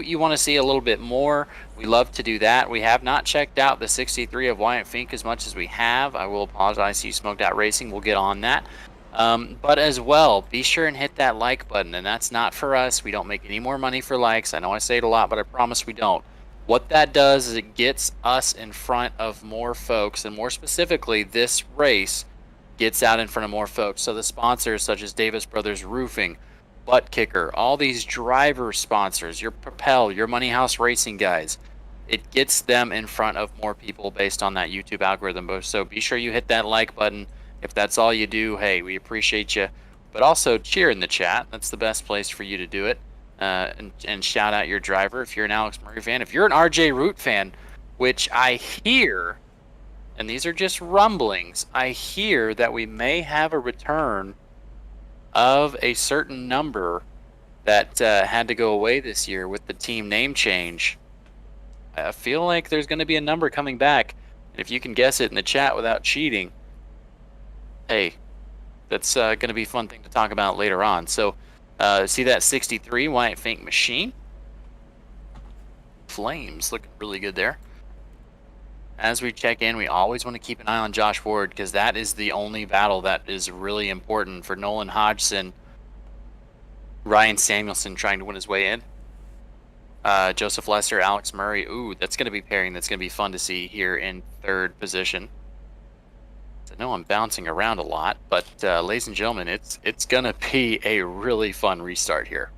you want to see a little bit more, we love to do that. We have not checked out the 63 of Wyatt Fink as much as we have. I will apologize to you, Smoked Out Racing. We'll get on that. But as well, be sure and hit that like button. And that's not for us. We don't make any more money for likes. I know I say it a lot, but I promise we don't. What that does is it gets us in front of more folks, and more specifically, this race gets out in front of more folks. So the sponsors such as Davis Brothers Roofing, Buttkicker, all these driver sponsors, your Propel, your Money House Racing guys, it gets them in front of more people based on that YouTube algorithm. So be sure you hit that like button. If that's all you do, hey, we appreciate you. But also cheer in the chat. That's the best place for you to do it. And shout out your driver if you're an Alex Murray fan. If you're an RJ Root fan, which I hear, and these are just rumblings, I hear that we may have a return of a certain number that had to go away this year with the team name change. I feel like there's going to be a number coming back. And if you can guess it in the chat without cheating, hey, that's going to be a fun thing to talk about later on. So, see that 63 White Fink machine? Flames looking really good there. As we check in, we always want to keep an eye on Josh Ward, because that is the only battle that is really important for Nolan Hodgson. Ryan Samuelson trying to win his way in. Joseph Lester, Alex Murray. Ooh, that's going to be pairing. That's going to be fun to see here in third position. I know I'm bouncing around a lot, but ladies and gentlemen, it's going to be a really fun restart here.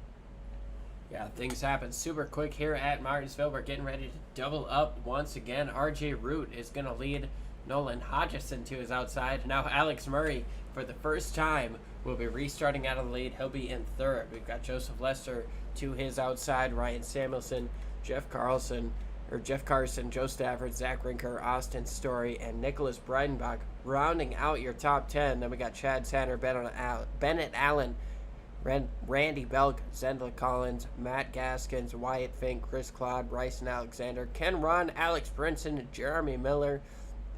Yeah, things happen super quick here at Martinsville. We're getting ready to double up once again. RJ Root is going to lead Nolan Hodgson to his outside. Now Alex Murray, for the first time, will be restarting out of the lead. He'll be in third. We've got Joseph Lester to his outside, Ryan Samuelson, Jeff Carson, Joe Stafford, Zach Rinker, Austin Story, and Nicholas Breidenbach rounding out your top 10. Then we got Chad Sander, Bennett Allen, Randy Belk, Zendla Collins, Matt Gaskins, Wyatt Fink, Chris Claude, Bryson Alexander, Ken Ron, Alex Brinson, Jeremy Miller,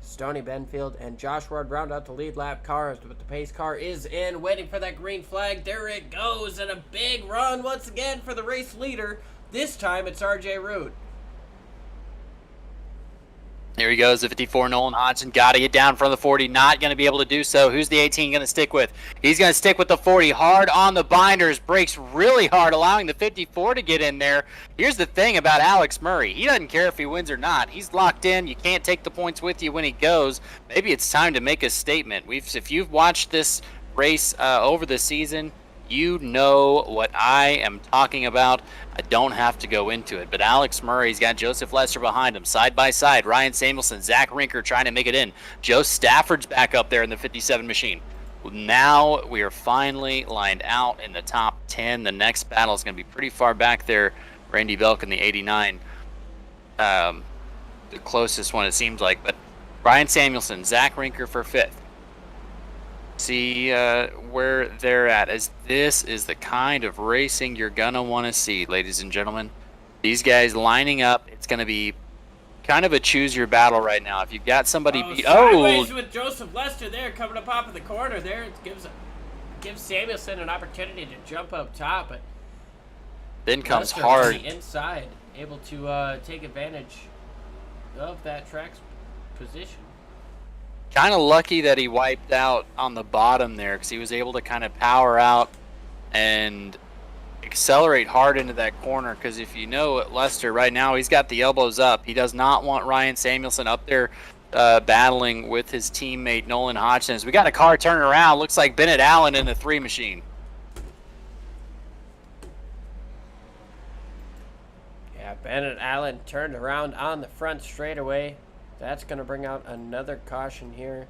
Stoney Benfield, and Josh Ward round out the lead lap cars. But the pace car is in, waiting for that green flag. There it goes, and a big run once again for the race leader. This time it's RJ Root. Here he goes, the 54, Nolan Hodgson. Got to get down in front of the 40. Not going to be able to do so. Who's the 18 going to stick with? He's going to stick with the 40. Hard on the binders. Brakes really hard, allowing the 54 to get in there. Here's the thing about Alex Murray. He doesn't care if he wins or not. He's locked in. You can't take the points with you when he goes. Maybe it's time to make a statement. If you've watched this race over the season, you know what I am talking about. I don't have to go into it. But Alex Murray's got Joseph Lester behind him, side by side. Ryan Samuelson, Zach Rinker trying to make it in. Joe Stafford's back up there in the 57 machine. Now we are finally lined out in the top 10. The next battle is going to be pretty far back there. Randy Belk in the 89. The closest one, it seems like. But Ryan Samuelson, Zach Rinker for 5th. See where they're at, as this is the kind of racing you're gonna want to see, ladies and gentlemen. These guys lining up. It's gonna be kind of a choose your battle right now. If you've got somebody sideways with Joseph Lester there coming up off of the corner there. It gives Samuelson an opportunity to jump up top, but then comes Lester hard on the inside, able to take advantage of that track's position. Kind of lucky that he wiped out on the bottom there, because he was able to kind of power out and accelerate hard into that corner. Because if you know Lester right now, he's got the elbows up. He does not want Ryan Samuelson up there battling with his teammate Nolan Hodgson. As we got a car turning around, looks like Bennett Allen in the 3 machine. Yeah, Bennett Allen turned around on the front straightaway. That's going to bring out another caution here.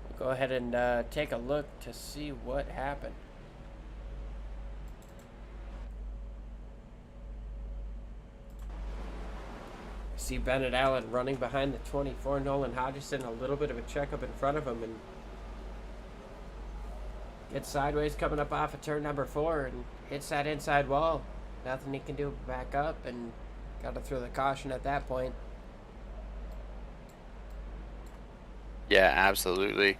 We'll go ahead and take a look to see what happened. See Bennett Allen running behind the 24. Nolan Hodgson, a little bit of a checkup in front of him, and gets sideways coming up off of turn number 4 and hits that inside wall. Nothing he can do but back up, and got to throw the caution at that point. Yeah, absolutely.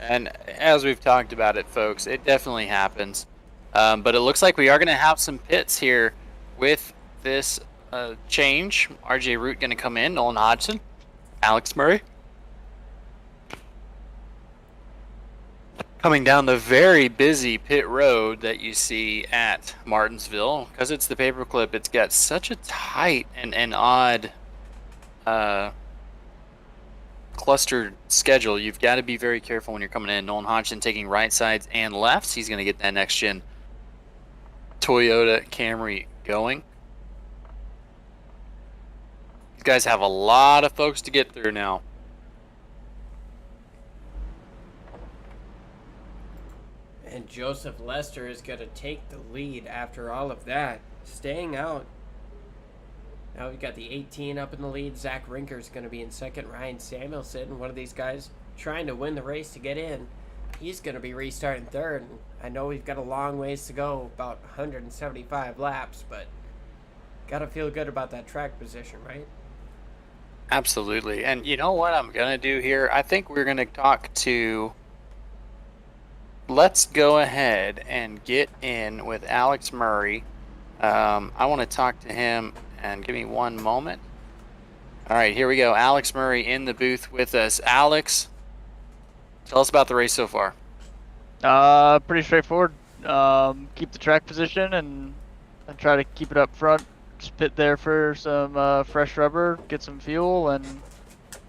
And as we've talked about it, folks, it definitely happens. But it looks like we are going to have some pits here with this change. RJ Root going to come in, Nolan Hodgson, Alex Murray. coming down the very busy pit road that you see at Martinsville. Because it's the paperclip, it's got such a tight and odd clustered schedule. You've got to be very careful when you're coming in. Nolan Hodgson taking right sides and lefts. He's going to get that next gen Toyota Camry going. These guys have a lot of folks to get through now. And Joseph Lester is going to take the lead after all of that, staying out. Now we've got the 18 up in the lead. Zach Rinker is going to be in second. Ryan Samuelson, one of these guys, trying to win the race to get in. He's going to be restarting third. And I know we've got a long ways to go, about 175 laps, but got to feel good about that track position, right? Absolutely. And you know what I'm going to do here? I think we're going to talk to... Let's go ahead and get in with Alex Murray. I want to talk to him, and give me one moment. All right, here we go. Alex Murray in the booth with us. Alex, tell us about the race so far. Pretty straightforward. Keep the track position and try to keep it up front. Just pit there for some fresh rubber, get some fuel, and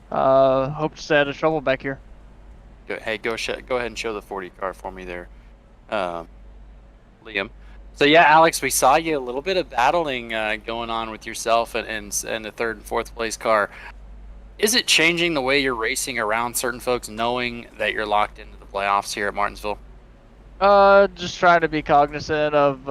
hope to stay out of trouble back here. Hey, go ahead and show the 40 car for me there, Liam. So yeah, Alex, we saw you a little bit of battling going on with yourself and the third and fourth place car. Is it changing the way you're racing around certain folks, knowing that you're locked into the playoffs here at Martinsville? Just trying to be cognizant of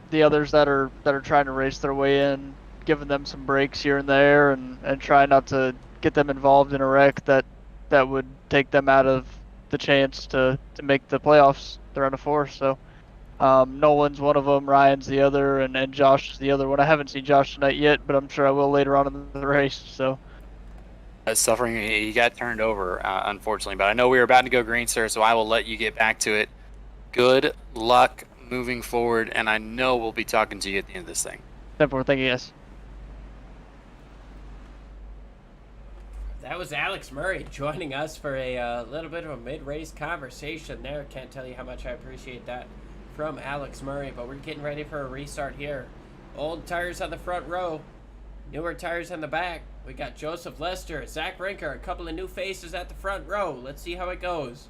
the others that are trying to race their way in, giving them some breaks here and there, and try not to get them involved in a wreck that would take them out of the chance to make the playoffs. They're on a 4, so Nolan's one of them, Ryan's the other, and Josh is the other one. I haven't seen Josh tonight yet, but I'm sure I will later on in the race. So suffering, he got turned over, unfortunately, but I know we were about to go green, sir, so I will let you get back to it. Good luck moving forward, and I know we'll be talking to you at the end of this thing. 10-4, thank you, guys. That was Alex Murray joining us for a little bit of a mid-race conversation there. Can't tell you how much I appreciate that from Alex Murray, but we're getting ready for a restart here. Old tires on the front row, newer tires on the back. We got Joseph Lester, Zach Rinker, a couple of new faces at the front row. Let's see how it goes.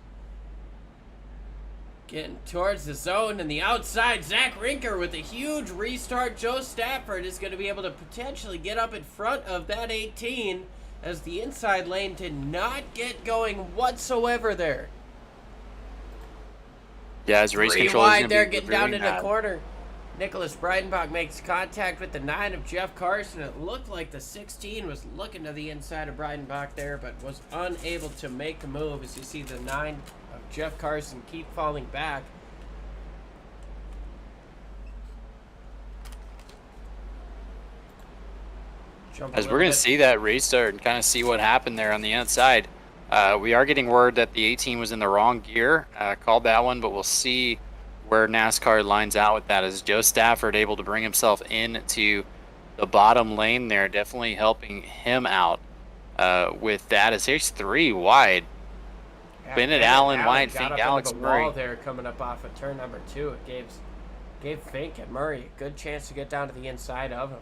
Getting towards the zone and the outside, Zach Rinker with a huge restart. Joe Stafford is going to be able to potentially get up in front of that 18 as the inside lane did not get going whatsoever there. Yeah, his race control is wide going there, to be getting really down into the bad. corner. Nicholas Breidenbach makes contact with the 9 of Jeff Carson. It looked like the 16 was looking to the inside of Breidenbach there, but was unable to make a move. As you see the 9 of Jeff Carson keep falling back. As we're going to see that restart and kind of see what happened there on the outside. We are getting word that the 18 was in the wrong gear. Called that one, but we'll see where NASCAR lines out with that. Is Joe Stafford able to bring himself into the bottom lane there? Definitely helping him out with that. As here's 3 wide. Yeah, Bennett Allen, Wyatt got Fink, up Alex into the Murray. wall there coming up off of turn number 2. It gave Fink and Murray a good chance to get down to the inside of him.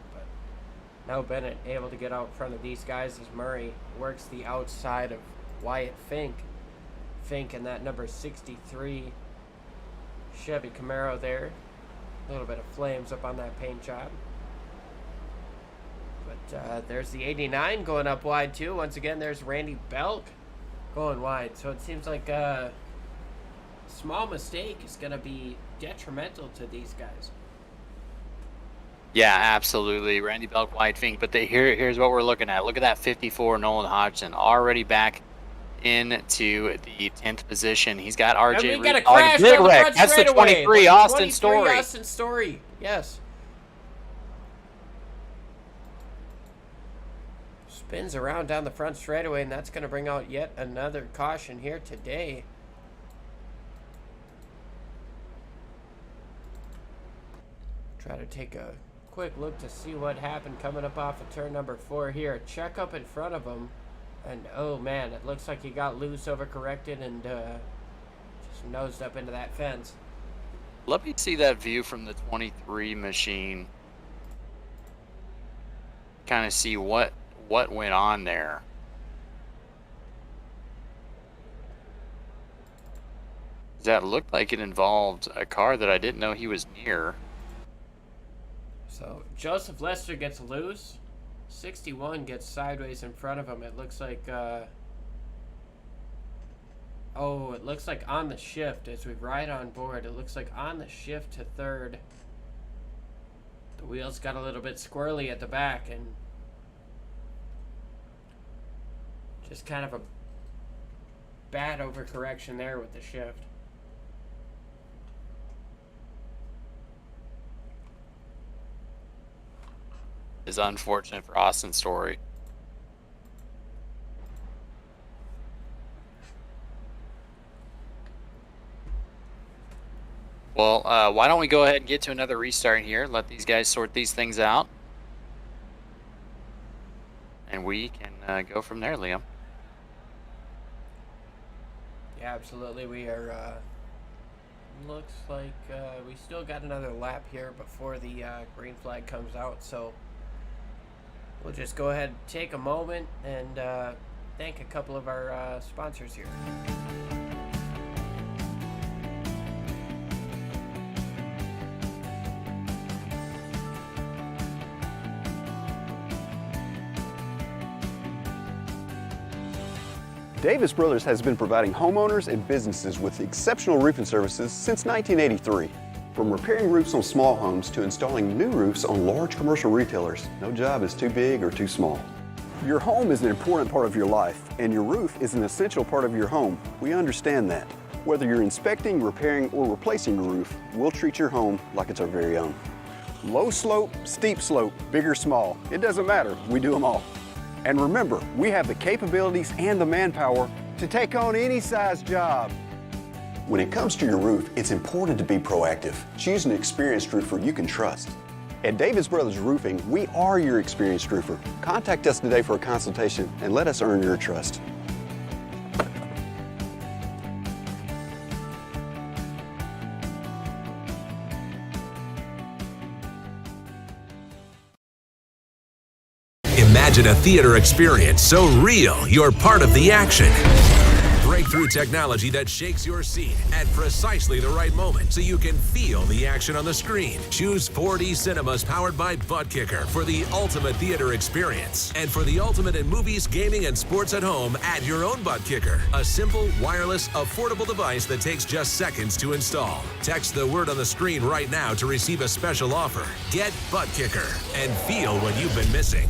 Now Bennett able to get out in front of these guys as Murray works the outside of Wyatt Fink. Fink in that number 63 Chevy Camaro there. A little bit of flames up on that paint job. But there's the 89 going up wide too. Once again, there's Randy Belk going wide. So it seems like a small mistake is going to be detrimental to these guys. Yeah, absolutely. Randy Belk, Wyatt Fink. But here's what we're looking at. Look at that 54 Nolan Hodgson already back into the 10th position. He's got RJ. And we got a crash on the front That's the straightaway. 23 Austin Story. Austin Story, yes. Spins around down the front straightaway, and that's going to bring out yet another caution here today. Try to take a quick look to see what happened coming up off of turn number 4 here. Check up in front of him. And oh man, it looks like he got loose, overcorrected, and just nosed up into that fence. Let me see that view from the 23 machine. Kind of see what went on there. That looked like it involved a car that I didn't know he was near. So Joseph Lester gets loose. 61 gets sideways in front of him. It looks like oh, it looks like on the shift as we ride on board. It looks like on the shift to third. The wheels got a little bit squirrely at the back and just kind of a bad overcorrection there with the shift. Is unfortunate for Austin's story. Well, why don't we go ahead and get to another restart here, let these guys sort these things out, and we can go from there, Liam. Yeah, absolutely. We are looks like we still got another lap here before the green flag comes out, so we'll just go ahead and take a moment and thank a couple of our sponsors here. Davis Brothers has been providing homeowners and businesses with exceptional roofing services since 1983. From repairing roofs on small homes to installing new roofs on large commercial retailers, no job is too big or too small. Your home is an important part of your life, and your roof is an essential part of your home. We understand that. Whether you're inspecting, repairing, or replacing a roof, we'll treat your home like it's our very own. Low slope, steep slope, big or small, it doesn't matter, we do them all. And remember, we have the capabilities and the manpower to take on any size job. When it comes to your roof, it's important to be proactive. Choose an experienced roofer you can trust. At Davis Brothers Roofing, we are your experienced roofer. Contact us today for a consultation and let us earn your trust. Imagine a theater experience so real you're part of the action. Breakthrough technology that shakes your seat at precisely the right moment so you can feel the action on the screen. Choose 4D cinemas powered by Buttkicker for the ultimate theater experience. And for the ultimate in movies, gaming, and sports at home, add your own Buttkicker. A simple, wireless, affordable device that takes just seconds to install. Text the word on the screen right now to receive a special offer. Get Buttkicker and feel what you've been missing.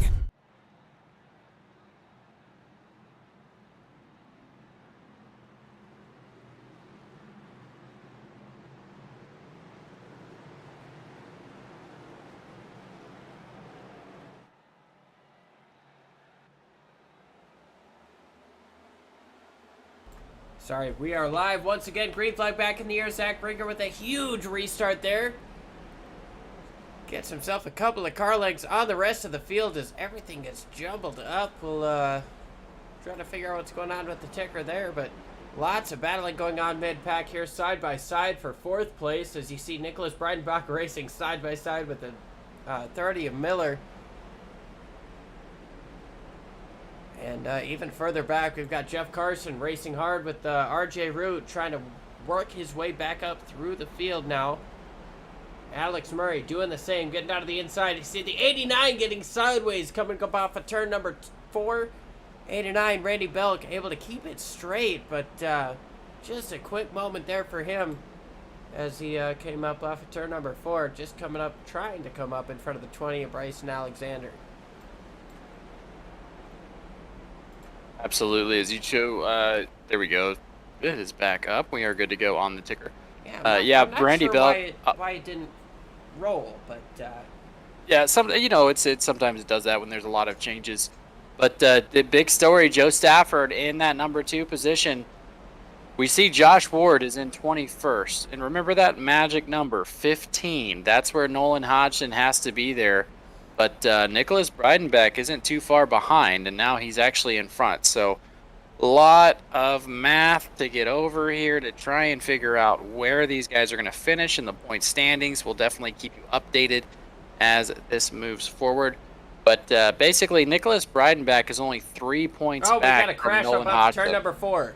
Sorry, we are live once again. Green flag back in the air. Zach Brinker with a huge restart there. Gets himself a couple of car legs on the rest of the field as everything gets jumbled up. We'll try to figure out what's going on with the ticker there, but lots of battling going on mid-pack here, side by side for fourth place, as you see Nicholas Breidenbach racing side by side with the 30 of Miller. And even further back, we've got Jeff Carson racing hard with RJ Root, trying to work his way back up through the field now. Alex Murray doing the same, getting out of the inside. You see the 89 getting sideways, coming up off of turn number 4. 89, Randy Belk able to keep it straight, but just a quick moment there for him as he came up off of turn number 4, just coming up, trying to come up in front of the 20 of Bryson Alexander. Absolutely. As you show, there we go. It is back up. We are good to go on the ticker. Yeah, I'm not Randy sure Belk. why it didn't roll, but Yeah, it sometimes it does that when there's a lot of changes. But the big story, Joe Stafford in that number 2 position. We see Josh Ward is in 21st, and remember that magic number 15. That's where Nolan Hodgson has to be there. But Nicholas Breidenbach isn't too far behind, and now he's actually in front. So lot of math to get over here to try and figure out where these guys are going to finish in the point standings. We'll definitely keep you updated as this moves forward. But basically, Nicholas Breidenbach is only 3 points Oh, we back got a from crash Nolan up Hodgson. turn number 4.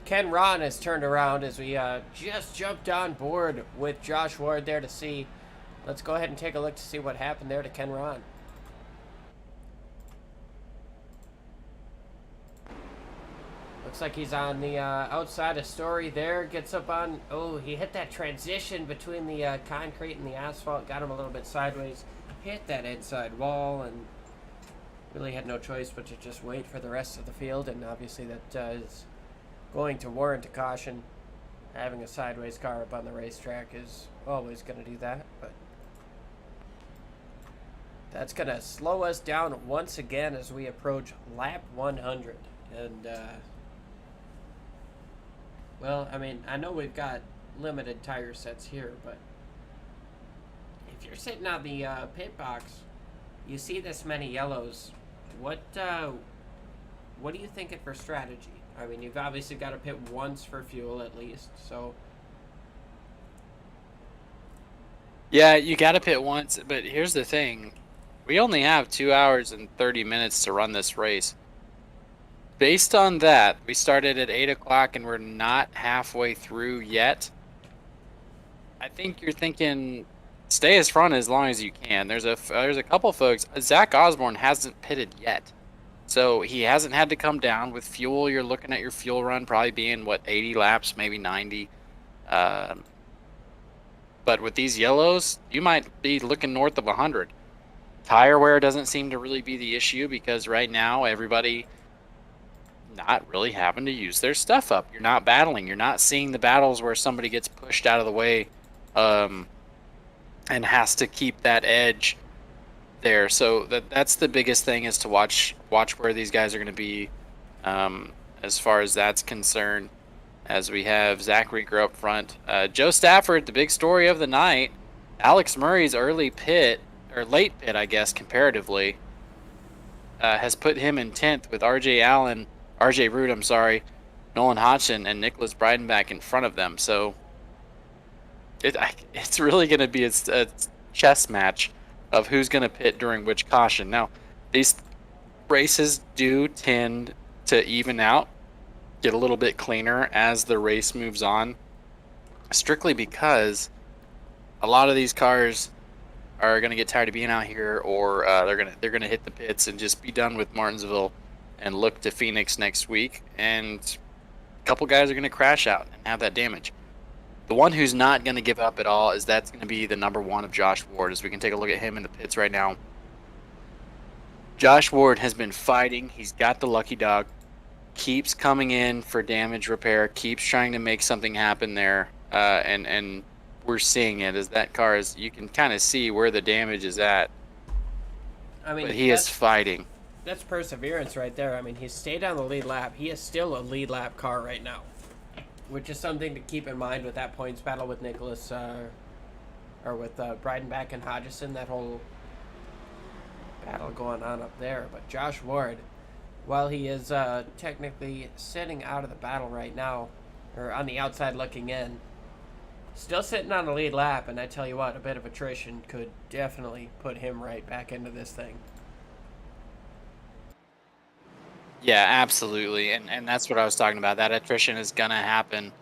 Ken Ron has turned around as we just jumped on board with Josh Ward there to see. Let's go ahead and take a look to see what happened there to Ken Ron. Looks like he's on the outside of Story there. Gets up on... Oh, he hit that transition between the concrete and the asphalt. Got him a little bit sideways. Hit that inside wall and really had no choice but to just wait for the rest of the field. And obviously that is going to warrant a caution. Having a sideways car up on the racetrack is always going to do that. But that's going to slow us down once again as we approach lap 100. And... well, I mean, I know we've got limited tire sets here, but if you're sitting on the pit box, you see this many yellows. What are you thinking for strategy? I mean, you've obviously got to pit once for fuel at least, so... Yeah, you got to pit once, but here's the thing. We only have 2 hours and 30 minutes to run this race. Based on that, we started at 8 o'clock and we're not halfway through yet. I think you're thinking stay as front as long as you can. There's a couple folks. Zach Osborne hasn't pitted yet, so he hasn't had to come down with fuel. You're looking at your fuel run probably being 80 laps, maybe 90. But with these yellows, you might be looking north of 100. Tire wear doesn't seem to really be the issue because right now everybody not really having to use their stuff up. You're not battling. You're not seeing the battles where somebody gets pushed out of the way and has to keep that edge there. So that's the biggest thing, is to watch where these guys are going to be as far as that's concerned. As we have Zach Rinker up front. Joe Stafford, the big story of the night. Alex Murray's early pit, or late pit, I guess, comparatively, has put him in 10th with RJ Root, Nolan Hodgson, and Nicholas Breidenbach in front of them. So it's really going to be a chess match of who's going to pit during which caution. Now, these races do tend to even out, get a little bit cleaner as the race moves on, strictly because a lot of these cars are going to get tired of being out here, or they're going to hit the pits and just be done with Martinsville and look to Phoenix next week, and a couple guys are going to crash out and have that damage. The one who's not going to give up at all that's going to be the number 1 of Josh Ward, as we can take a look at him in the pits right now. Josh Ward has been fighting. He's got the lucky dog, keeps coming in for damage repair, keeps trying to make something happen there, and we're seeing it as that car is, you can kind of see where the damage is at. I mean, but he is fighting. That's perseverance right there. I mean, he stayed on the lead lap. He is still a lead lap car right now, which is something to keep in mind with that points battle with Nicholas, or with Breidenbach and Hodgson, that whole battle going on up there. But Josh Ward, while he is technically sitting out of the battle right now, or on the outside looking in, still sitting on the lead lap, and I tell you what, a bit of attrition could definitely put him right back into this thing. Yeah, absolutely, and that's what I was talking about. That attrition is going to happen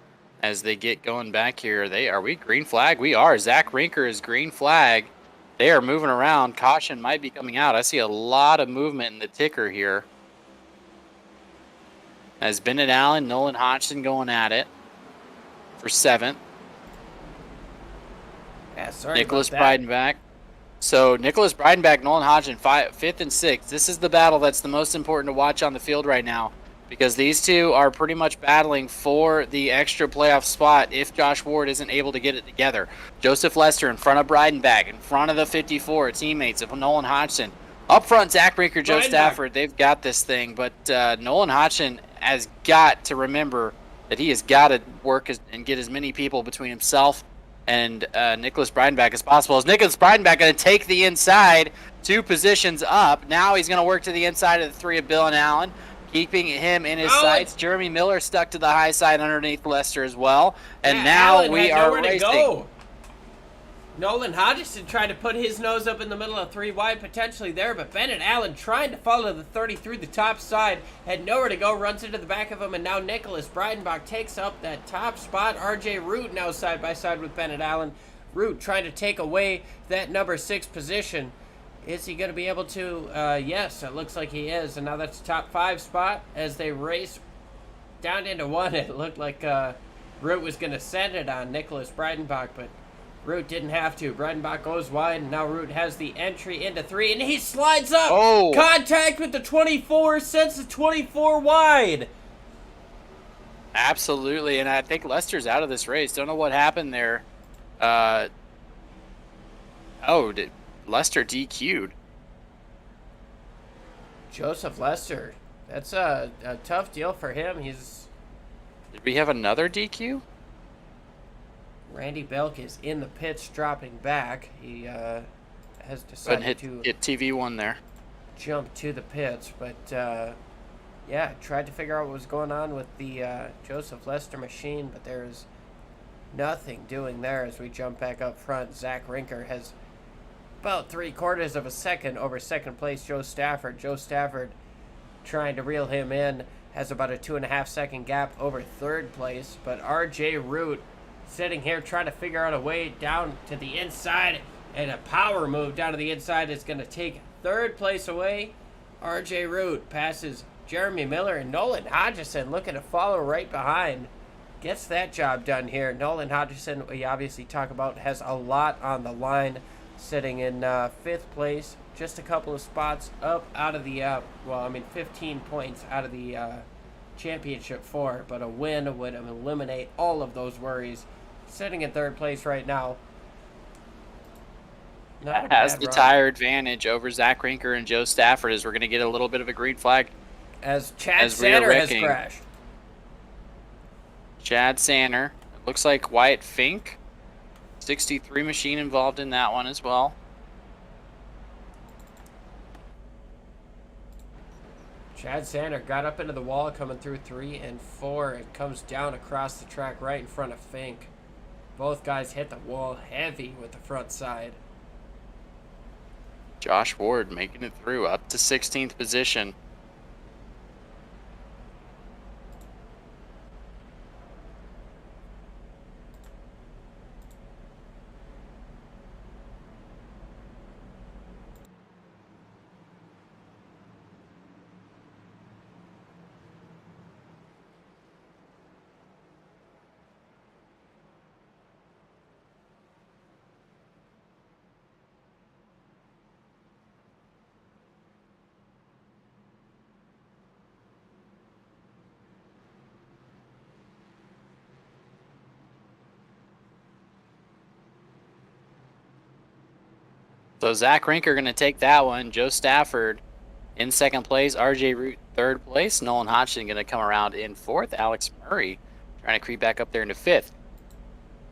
as they get going back here. Are we green flag? We are. Zach Rinker is green flag. They are moving around. Caution might be coming out. I see a lot of movement in the ticker here. As Bennett Allen, Nolan Hodgson going at it for 7th. Yeah, sorry Nicholas about that. Breidenbach. So Nicholas Breidenbach, Nolan Hodgson, 5th and 6th. This is the battle that's the most important to watch on the field right now, because these two are pretty much battling for the extra playoff spot if Josh Ward isn't able to get it together. Joseph Lester in front of Breidenbach, in front of the 54 teammates of Nolan Hodgson. Up front, Zach Rinker, Joe Stafford, they've got this thing, but Nolan Hodgson has got to remember that he has got to work and get as many people between himself and Nicholas Breidenbach as possible. Is Nicholas Breidenbach going to take the inside 2 positions up? Now he's going to work to the inside of the 3 of Bill and Allen. keeping him in his Oh, sights. Jeremy Miller stuck to the high side underneath Lester as well. And Yeah, now Allen we had are nowhere to racing. go. Nolan Hodgson tried to put his nose up in the middle of 3 wide, potentially there, but Bennett Allen trying to follow the 30 through the top side, had nowhere to go, runs into the back of him, and now Nicholas Breidenbach takes up that top spot. RJ Root now side by side with Bennett Allen. Root trying to take away that number 6 position. Is he going to be able to? Yes, it looks like he is, and now that's the top 5 spot as they race down into 1. It looked like Root was going to send it on Nicholas Breidenbach, but Root didn't have to. Breidenbach goes wide, and now Root has the entry into 3, and he slides up. Oh. Contact with the 24, sends the 24 wide. Absolutely, and I think Lester's out of this race. Don't know what happened there. Did Lester DQ'd? Joseph Lester. That's a tough deal for him. Did we have another DQ? Randy Belk is in the pits dropping back. He has But decided hit TV1 there. jump to the pits, but yeah, tried to figure out what was going on with the Joseph Lester machine, but there's nothing doing there as we jump back up front. Zach Rinker has about 3/4 of a second over second place Joe Stafford. Joe Stafford trying to reel him in, has about a 2.5 second gap over third place, but RJ Root sitting here trying to figure out a way down to the inside, and a power move down to the inside is going to take third place away. RJ Root passes Jeremy Miller, and Nolan Hodgson looking to follow right behind. Gets that job done here. Nolan Hodgson, we obviously talk about, has a lot on the line, sitting in 5th place, just a couple of spots up out of the 15 points out of the championship 4, but a win would eliminate all of those worries. Sitting in 3rd place right now. Not a Has bad the run. tire advantage over Zach Rinker and Joe Stafford, as we're going to get a little bit of a green flag. As Chad as we are Sander has wrecking. crashed. Chad Sander. It looks like Wyatt Fink. 63 machine involved in that one as well. Chad Sander got up into the wall coming through 3 and 4 and comes down across the track right in front of Fink. Both guys hit the wall heavy with the front side. Josh Ward making it through up to 16th position. So Zach Rinker going to take that one. Joe Stafford in 2nd place. RJ Root 3rd place. Nolan Hodgson going to come around in 4th. Alex Murray trying to creep back up there into 5th.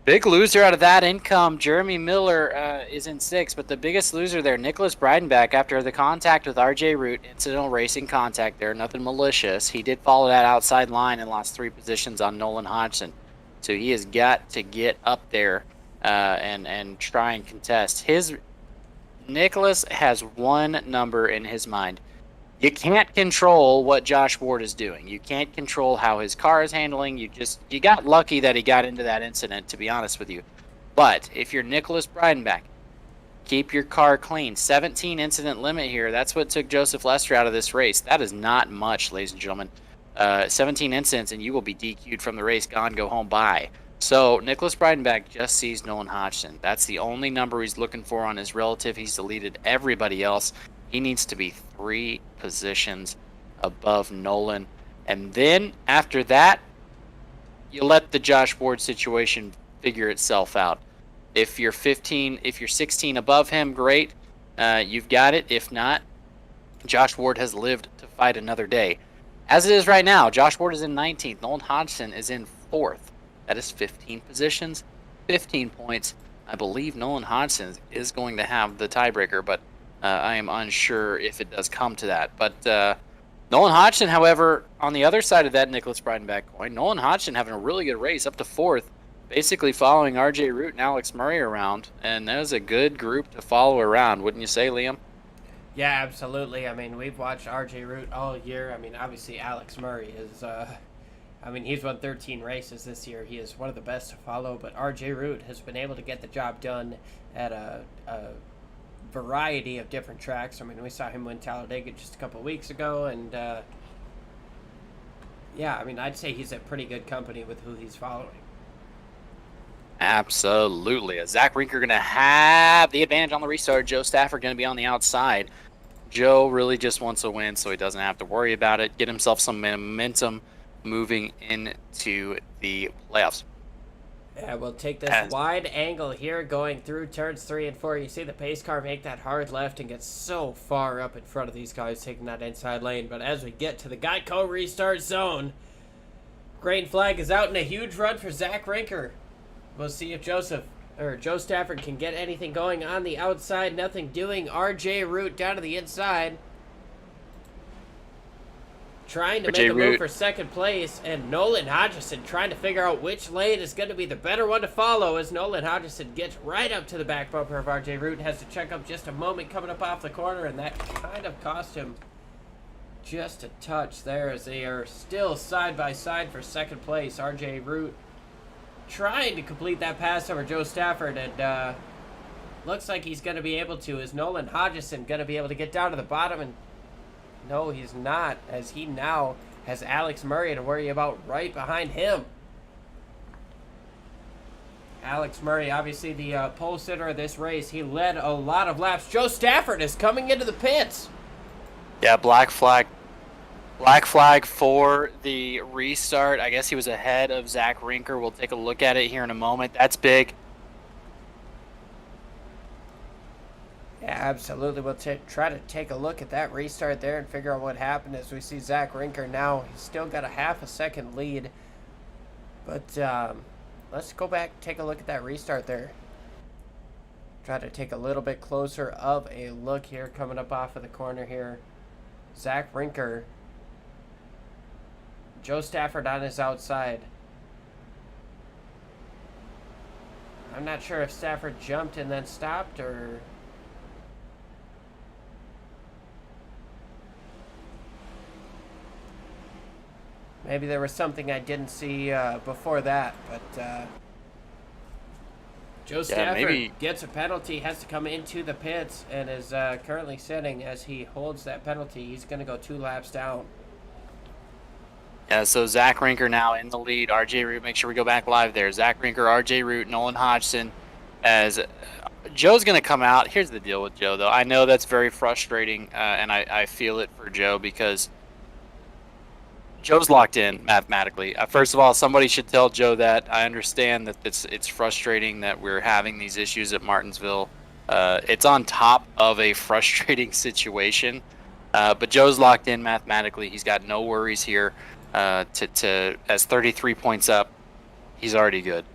Big loser out of that income. Jeremy Miller is in 6th, but the biggest loser there, Nicholas Breidenbach, after the contact with RJ Root, incidental racing contact there, nothing malicious. He did follow that outside line and lost 3 positions on Nolan Hodgson. So he has got to get up there and try and contest. Nicholas has one number in his mind. You can't control what Josh Ward is doing. You can't control how his car is handling. You got lucky that he got into that incident, to be honest with you. But if you're Nicholas Breidenbach, keep your car clean. 17 incident limit here. That's what took Joseph Lester out of this race. That is not much, ladies and gentlemen. 17 incidents and you will be DQ'd from the race. Gone, go home, bye. So Nicholas Breidenbach just sees Nolan Hodgson. That's the only number he's looking for on his relative. He's deleted everybody else. He needs to be 3 positions above Nolan. And then after that, you let the Josh Ward situation figure itself out. If you're 16 above him, great. You've got it. If not, Josh Ward has lived to fight another day. As it is right now, Josh Ward is in 19th. Nolan Hodgson is in 4th. That is 15 positions, 15 points. I believe Nolan Hodgson is going to have the tiebreaker, but I am unsure if it does come to that. But Nolan Hodgson, however, on the other side of that Nicholas Breidenbach coin, Nolan Hodgson having a really good race up to 4th, basically following RJ Root and Alex Murray around, and that was a good group to follow around, wouldn't you say, Liam? Yeah, absolutely. I mean, we've watched RJ Root all year. I mean, obviously Alex Murray is, he's won 13 races this year. He is one of the best to follow, but RJ Root has been able to get the job done at a variety of different tracks. I mean, we saw him win Talladega just a couple of weeks ago, and yeah, I mean, I'd say he's at pretty good company with who he's following. Absolutely. Zach Rinker going to have the advantage on the restart. Joe Stafford going to be on the outside. Joe really just wants a win, so he doesn't have to worry about it. Get himself some momentum moving into the playoffs. Yeah, we'll take this wide angle here going through turns 3 and 4. You see the pace car make that hard left and get so far up in front of these guys taking that inside lane. But as we get to the Geico restart zone, green flag is out and a huge run for Zach Rinker. We'll see if Joe Stafford can get anything going on the outside. Nothing doing. RJ Root down to the inside, trying to make a move for second place, and Nolan Hodgson trying to figure out which lane is going to be the better one to follow as Nolan Hodgson gets right up to the back bumper of RJ Root. Has to check up just a moment coming up off the corner, and that kind of cost him just a touch there as they are still side by side for second place. RJ Root trying to complete that pass over Joe Stafford, and looks like he's going to be able to. Is Nolan Hodgson going to be able to get down to the bottom? And no, he's not, as he now has Alex Murray to worry about right behind him. Alex Murray, obviously the pole sitter of this race. He led a lot of laps. Joe Stafford is coming into the pits. Yeah, black flag. Black flag for the restart. I guess he was ahead of Zach Rinker. We'll take a look at it here in a moment. That's big. Yeah, absolutely. We'll try to take a look at that restart there and figure out what happened as we see Zach Rinker now. He's still got a half a second lead. But let's go back and take a look at that restart there. Try to take a little bit closer of a look here coming up off of the corner here. Zach Rinker. Joe Stafford on his outside. I'm not sure if Stafford jumped and then stopped, or maybe there was something I didn't see before that, but Joe Stafford gets a penalty, has to come into the pits, and is currently sitting as he holds that penalty. He's going to go 2 laps down. Yeah, so Zach Rinker now in the lead. RJ Root, make sure we go back live there. Zach Rinker, RJ Root, Nolan Hodgson. As Joe's going to come out. Here's the deal with Joe, though. I know that's very frustrating, and I feel it for Joe because Joe's locked in mathematically. First of all, somebody should tell Joe that. I understand that it's frustrating that we're having these issues at Martinsville. It's on top of a frustrating situation, but Joe's locked in mathematically. He's got no worries here. As 33 points up, he's already good.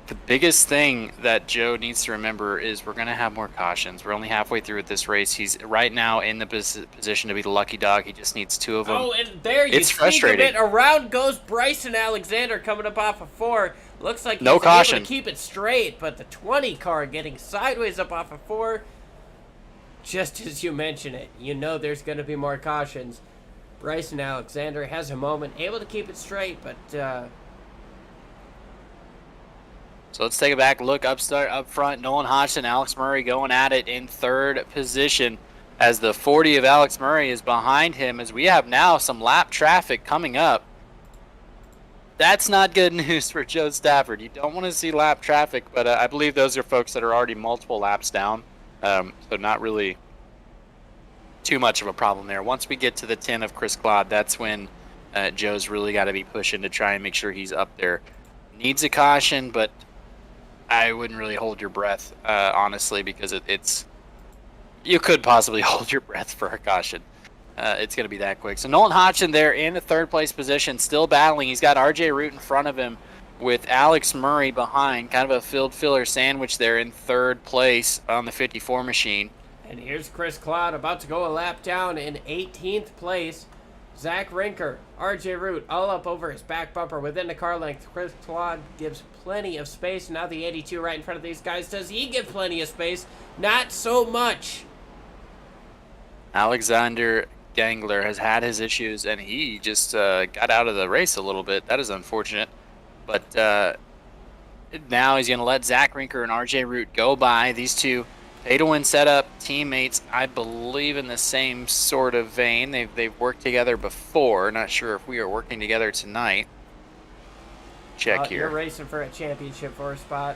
The biggest thing that Joe needs to remember is we're going to have more cautions. We're only halfway through with this race. He's right now in the position to be the lucky dog. He just needs 2 of them. Oh, and there you see it. Around goes Bryson Alexander coming up off of 4. Looks like he's able to keep it straight, but the 20 car getting sideways up off of 4. Just as you mention it, you know there's going to be more cautions. Bryson Alexander has a moment, able to keep it straight, but so let's take a back look up front. Nolan Hodgson, Alex Murray going at it in 3rd position as the 40 of Alex Murray is behind him as we have now some lap traffic coming up. That's not good news for Joe Stafford. You don't want to see lap traffic, but I believe those are folks that are already multiple laps down, so not really too much of a problem there. Once we get to the 10 of Chris Claude, that's when Joe's really got to be pushing to try and make sure he's up there. Needs a caution, but I wouldn't really hold your breath, honestly, because it's you could possibly hold your breath for a caution. It's going to be that quick. So Nolan Hodgson there in the 3rd place position, still battling. He's got RJ Root in front of him with Alex Murray behind. Kind of a filler sandwich there in 3rd place on the 54 machine. And here's Chris Cloud about to go a lap down in 18th place. Zach Rinker, RJ Root, all up over his back bumper within the car length. Chris Cloud gives plenty of space. Now the 82 right in front of these guys. Does he give plenty of space? Not so much. Alexander Gangler has had his issues, and he just got out of the race a little bit. That is unfortunate. But now he's going to let Zach Rinker and RJ Root go by. These two pay-to-win setup teammates, I believe, in the same sort of vein. They've worked together before. Not sure if we are working together tonight. Check here. You're racing for a championship for a spot.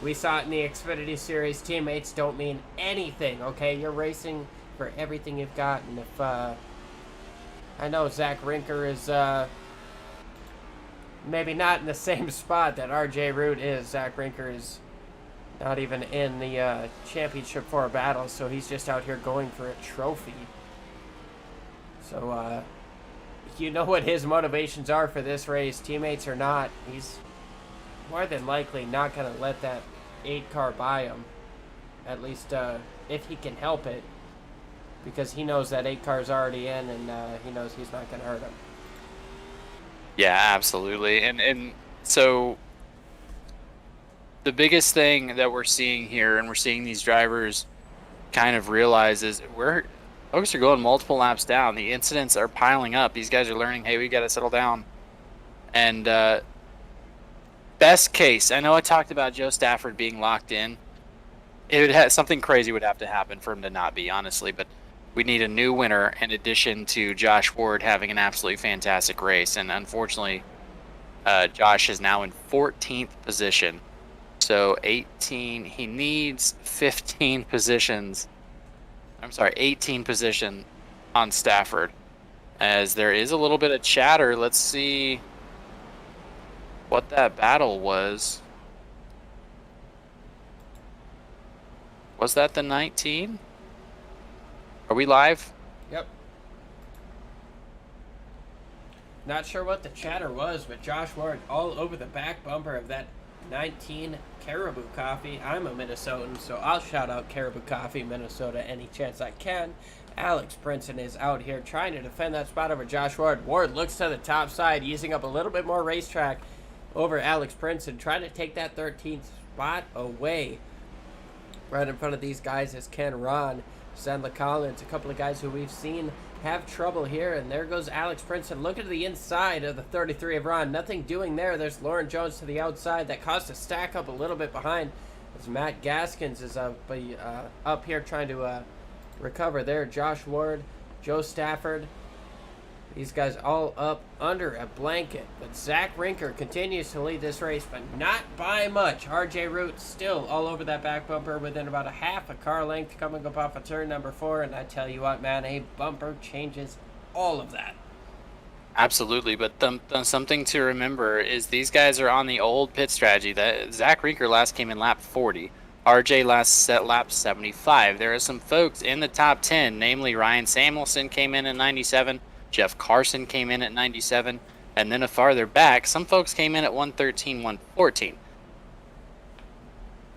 We saw it in the Xfinity Series. Teammates don't mean anything, okay? You're racing for everything you've got. And if, I know Zach Rinker is maybe not in the same spot that RJ Root is. Zach Rinker is not even in the championship for a battle, so he's just out here going for a trophy. So, you know what his motivations are for this race. Teammates or not, he's more than likely not going to let that 8 car by him. At least if he can help it. Because he knows that 8 car's already in, and he knows he's not going to hurt him. Yeah, absolutely. And so the biggest thing that we're seeing here, and we're seeing these drivers kind of realize, is folks are going multiple laps down. The incidents are piling up. These guys are learning, hey, we got to settle down. And best case, I know I talked about Joe Stafford being locked in. Something crazy would have to happen for him to not be, honestly. But we need a new winner in addition to Josh Ward having an absolutely fantastic race. And unfortunately, Josh is now in 14th position. So 18, he needs 15 positions. I'm sorry, 18 position on Stafford. As there is a little bit of chatter. Let's see what that battle was. Was that the 19? Are we live? Yep. Not sure what the chatter was, but Josh Ward all over the back bumper of that 19 Caribou Coffee. I'm a Minnesotan, so I'll shout out Caribou Coffee, Minnesota, any chance I can. Alex Brinson is out here trying to defend that spot over Josh Ward. Ward looks to the top side, using up a little bit more racetrack over Alex Brinson, trying to take that 13th spot away. Right in front of these guys is Ken Ron, Sandla Collins, a couple of guys who we've seen have trouble here. And there goes Alex Brinson looking to the inside of the 33 of Ron. Nothing doing there. There's Lauren Jones to the outside. That caused a stack up a little bit behind as Matt Gaskins is up here trying to recover there. Josh Ward, Joe Stafford. These guys all up under a blanket. But Zach Rinker continues to lead this race, but not by much. RJ Root still all over that back bumper within about a half a car length coming up off of turn number 4. And I tell you what, man, a bumper changes all of that. Absolutely, but something to remember is these guys are on the old pit strategy. That Zach Rinker last came in lap 40. RJ last set lap 75. There are some folks in the top 10, namely Ryan Samuelson came in at 97. Jeff Carson came in at 97, and then a farther back, some folks came in at 113, 114.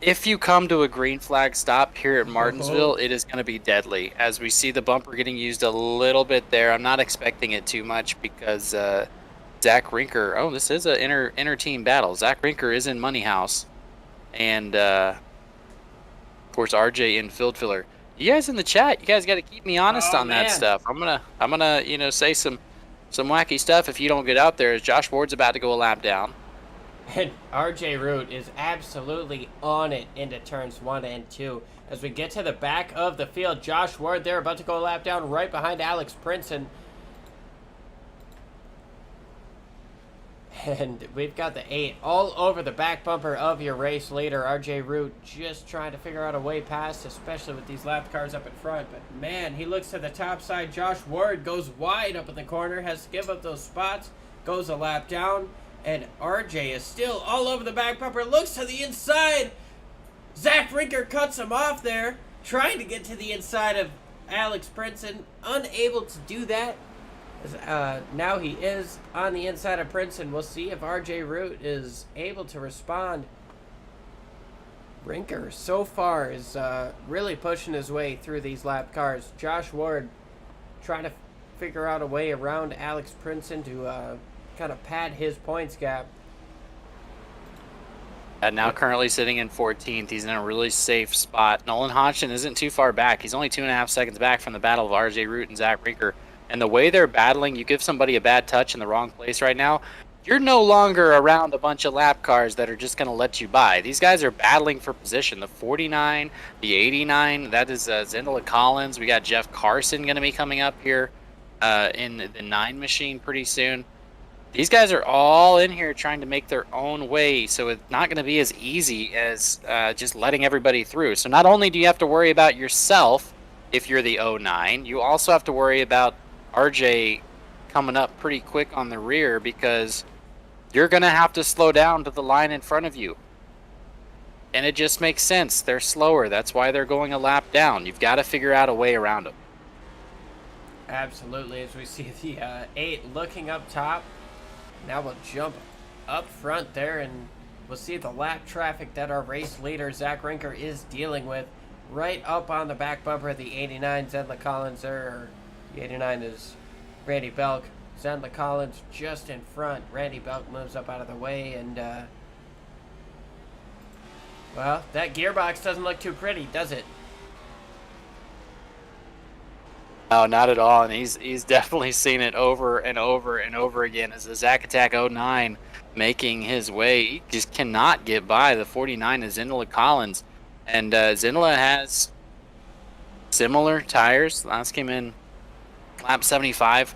If you come to a green flag stop here at Martinsville, it is going to be deadly. As we see the bumper getting used a little bit there, I'm not expecting it too much because Zach Rinker, this is an inter-team battle. Zach Rinker is in Money House, and of course RJ in Field Filler. You guys in the chat, you guys got to keep me honest on that stuff. I'm gonna say some wacky stuff if you don't get out there. As Josh Ward's about to go a lap down, and RJ Root is absolutely on it into turns 1 and 2. As we get to the back of the field, Josh Ward there about to go a lap down right behind Alex Brinson. And we've got the 8 all over the back bumper of your race leader, RJ Root, just trying to figure out a way past, especially with these lap cars up in front. But man, he looks to the top side. Josh Ward goes wide up in the corner, has to give up those spots, goes a lap down, and RJ is still all over the back bumper, looks to the inside. Zach Rinker cuts him off there, trying to get to the inside of Alex Brinson, unable to do that. Now he is on the inside of Princeton. We'll see if RJ Root is able to respond. Rinker so far is really pushing his way through these lap cars. Josh Ward trying to figure out a way around Alex Princeton to kind of pad his points gap. Now currently sitting in 14th. He's in a really safe spot. Nolan Hodgson isn't too far back. He's only 2.5 seconds back from the battle of RJ Root and Zach Rinker. And the way they're battling, you give somebody a bad touch in the wrong place right now, you're no longer around a bunch of lap cars that are just going to let you by. These guys are battling for position. The 49, the 89, that is Zendela Collins. We got Jeff Carson going to be coming up here in the 9 machine pretty soon. These guys are all in here trying to make their own way, so it's not going to be as easy as just letting everybody through. So not only do you have to worry about yourself if you're the 09, you also have to worry about RJ coming up pretty quick on the rear, because you're going to have to slow down to the line in front of you. And it just makes sense. They're slower. That's why they're going a lap down. You've got to figure out a way around them. Absolutely. As we see the 8 looking up top. Now we'll jump up front there, and we'll see the lap traffic that our race leader, Zach Rinker, is dealing with. Right up on the back bumper of the 89, Zendela Collins there. Or the 89 is Randy Belk. Zendela Collins just in front. Randy Belk moves up out of the way, and, well, that gearbox doesn't look too pretty, does it? No, not at all, and he's definitely seen it over and over and over again as the Zack Attack 09 making his way. He just cannot get by the 49 is Zendela Collins, and Zendela has similar tires. Last came in lap 75.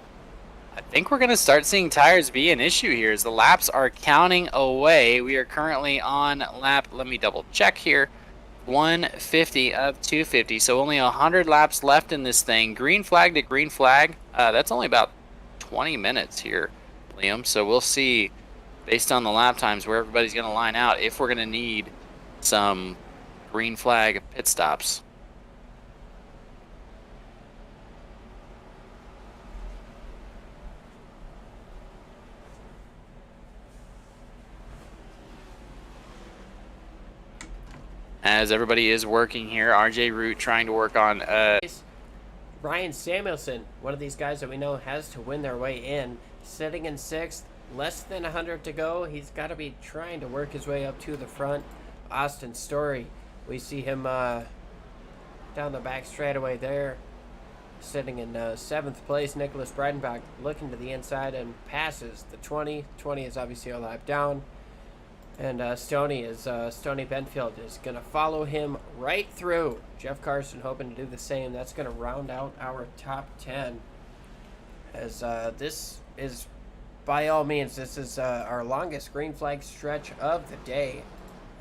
I think we're going to start seeing tires be an issue here as the laps are counting away. We are currently on lap, let me double check here, 150 of 250, so only 100 laps left in this thing. Green flag to green flag, that's only about 20 minutes here, Liam, so we'll see based on the lap times where everybody's going to line out if we're going to need some green flag pit stops. As everybody is working here, RJ Root trying to work on Ryan Samuelson, one of these guys that we know has to win their way in, sitting in 6th, less than 100 to go. He's got to be trying to work his way up to the front. Austin Story, we see him down the back straightaway there, sitting in 7th place. Nicholas Breidenbach looking to the inside and passes the 20. 20 is obviously a lap down. And Stoney Benfield is going to follow him right through. Jeff Carson hoping to do the same. That's going to round out our top 10. As this is, by all means, this is our longest green flag stretch of the day.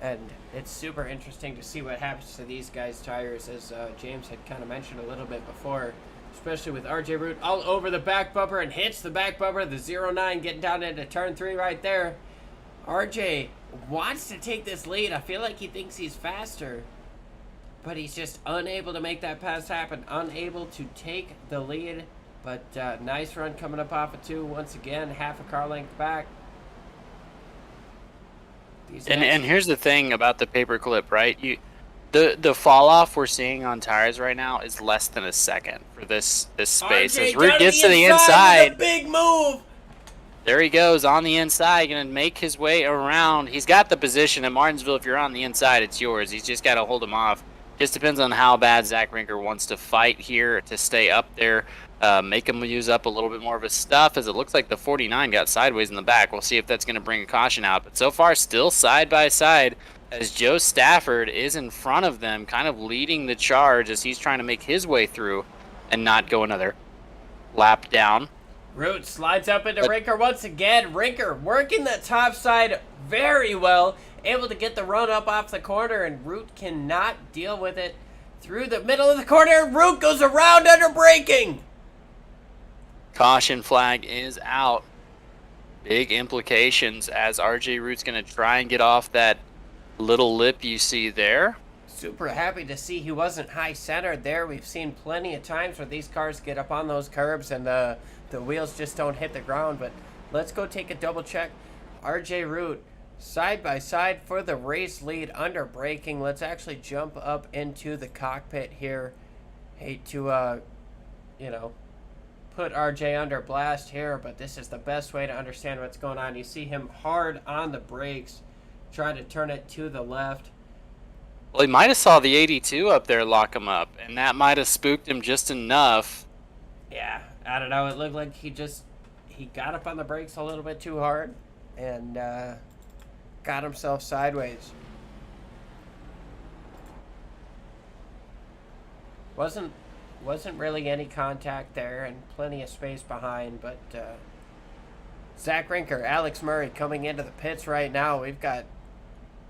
And it's super interesting to see what happens to these guys' tires, as James had kind of mentioned a little bit before. Especially with RJ Root all over the back bumper and hits the back bumper. The 09 getting down into turn 3 right there. RJ wants to take this lead. I feel like he thinks he's faster, but he's just unable to make that pass happen, unable to take the lead. But nice run coming up off of 2 once again, half a car length back. And here's the thing about the paperclip, right? The fall off we're seeing on tires right now is less than a second for this space. RJ As Root gets to the inside, with a big move. There he goes on the inside, going to make his way around. He's got the position in Martinsville. If you're on the inside, it's yours. He's just got to hold him off. Just depends on how bad Zach Rinker wants to fight here to stay up there, make him use up a little bit more of his stuff, as it looks like the 49 got sideways in the back. We'll see if that's going to bring a caution out. But so far, still side by side, as Joe Stafford is in front of them, kind of leading the charge as he's trying to make his way through and not go another lap down. Root slides up into Rinker once again. Rinker working the top side very well. Able to get the run up off the corner, and Root cannot deal with it through the middle of the corner. Root goes around under braking. Caution flag is out. Big implications as RJ Root's going to try and get off that little lip you see there. Super happy to see he wasn't high centered there. We've seen plenty of times where these cars get up on those curbs and the wheels just don't hit the ground. But let's go take a double check. RJ Root Side by side for the race lead under braking. Let's actually jump up into the cockpit here. Hate to, you know, put RJ under blast here, but this is the best way to understand what's going on. You see him hard on the brakes, trying to turn it to the left. Well, he might have saw the 82 up there lock him up, and that might have spooked him just enough. Yeah, I don't know. It looked like he got up on the brakes a little bit too hard and got himself sideways. Wasn't really any contact there and plenty of space behind, but Zach Rinker, Alex Murray coming into the pits right now. We've got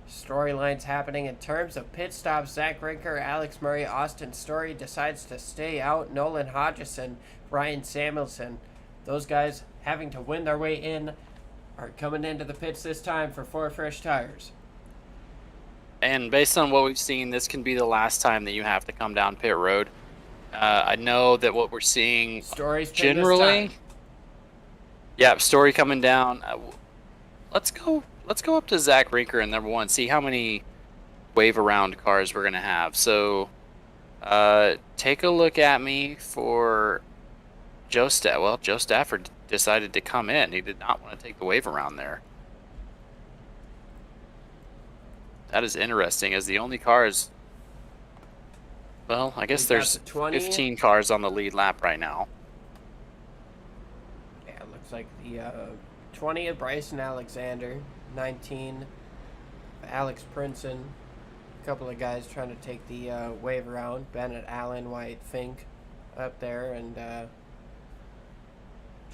storylines happening in terms of pit stops. Zach Rinker, Alex Murray, Austin Story decides to stay out. Nolan Hodgson, Ryan Samuelson, those guys having to win their way in, are coming into the pits this time for 4 fresh tires. And based on what we've seen, this can be the last time that you have to come down pit road. I know that what we're seeing Story's generally, yeah, Story coming down. Let's go up to Zach Rinker in number 1. See how many wave around cars we're gonna have. So, take a look at me for Joe Stafford. Well, Joe Stafford decided to come in. He did not want to take the wave around there. That is interesting, as the only cars... Well, I guess there's 15 cars on the lead lap right now. Yeah, it looks like the 20 of Bryson Alexander, 19 Alex Princeton, a couple of guys trying to take the wave around. Bennett, Allen, White, Fink up there, and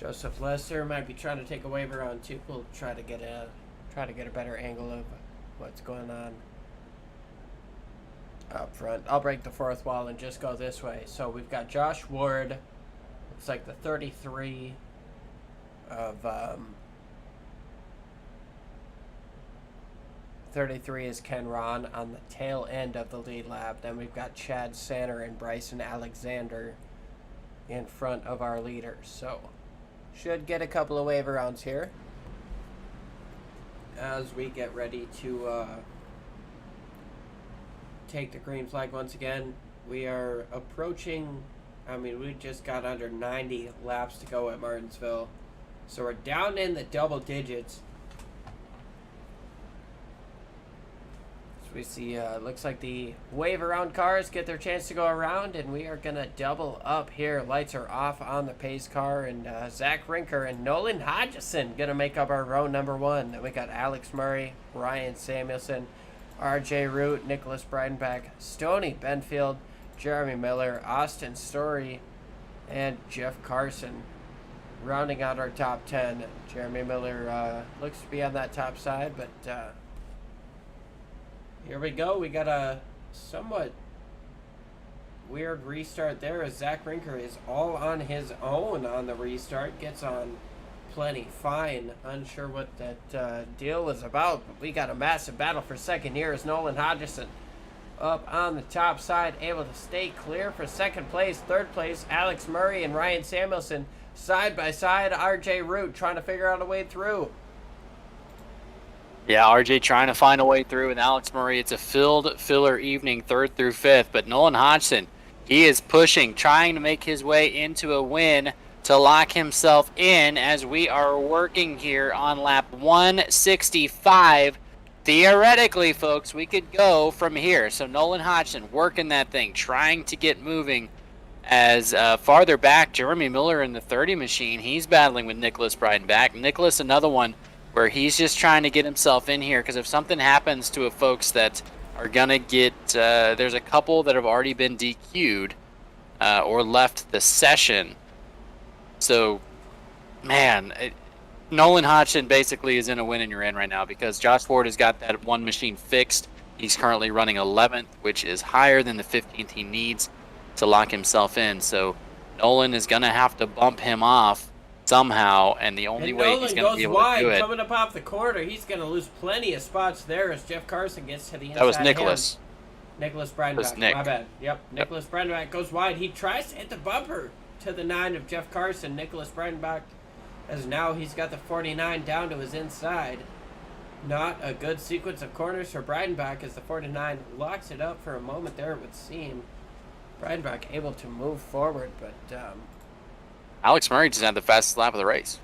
Joseph Lester might be trying to take a wave around too. We'll try to get a better angle of what's going on up front. I'll break the fourth wall and just go this way. So we've got Josh Ward. It's like the 33 of 33 is Ken Ron on the tail end of the lead lap. Then we've got Chad Sanner and Bryson Alexander in front of our leaders. So should get a couple of wave rounds here as we get ready to take the green flag once again. We are approaching, I mean, we just got under 90 laps to go at Martinsville. So we're down in the double digits. So we see, looks like the wave around cars get their chance to go around, and we are going to double up here. Lights are off on the pace car, and Zach Rinker and Nolan Hodgson going to make up our row number 1. Then we got Alex Murray, Ryan Samuelson, RJ Root, Nicholas Breidenbach, Stoney Benfield, Jeremy Miller, Austin Story, and Jeff Carson rounding out our top 10. Jeremy Miller looks to be on that top side, but here we go. We got a somewhat weird restart there as Zach Rinker is all on his own on the restart. Gets on plenty fine. Unsure what that deal was about, but we got a massive battle for second here as Nolan Hodgson up on the top side, able to stay clear for second place. Third place, Alex Murray and Ryan Samuelson side by side. RJ Root trying to figure out a way through. Yeah, RJ trying to find a way through, and Alex Murray, it's a filler evening, 3rd through 5th, but Nolan Hodgson, he is pushing, trying to make his way into a win to lock himself in as we are working here on lap 165. Theoretically, folks, we could go from here. So Nolan Hodgson working that thing, trying to get moving. As farther back, Jeremy Miller in the 30 machine, he's battling with Nicholas Breidenbach. Nicholas, another one where he's just trying to get himself in here, because if something happens to a folks that are going to get, there's a couple that have already been DQ'd or left the session. So, man, Nolan Hodgson basically is in a win and you're in right now, because Josh Ford has got that one machine fixed. He's currently running 11th, which is higher than the 15th he needs to lock himself in. So Nolan is going to have to bump him off somehow, and the only way he's going to be able to do it... coming up off the corner. He's going to lose plenty of spots there as Jeff Carson gets to the inside. That was Nicholas. Nicholas Breidenbach, my bad. Yep, Nicholas Breidenbach goes wide. He tries to hit the bumper to the 9 of Jeff Carson. Nicholas Breidenbach, as now he's got the 49 down to his inside. Not a good sequence of corners for Breidenbach as the 49 locks it up for a moment there, it would seem. Breidenbach able to move forward, but Alex Murray just had the fastest lap of the race.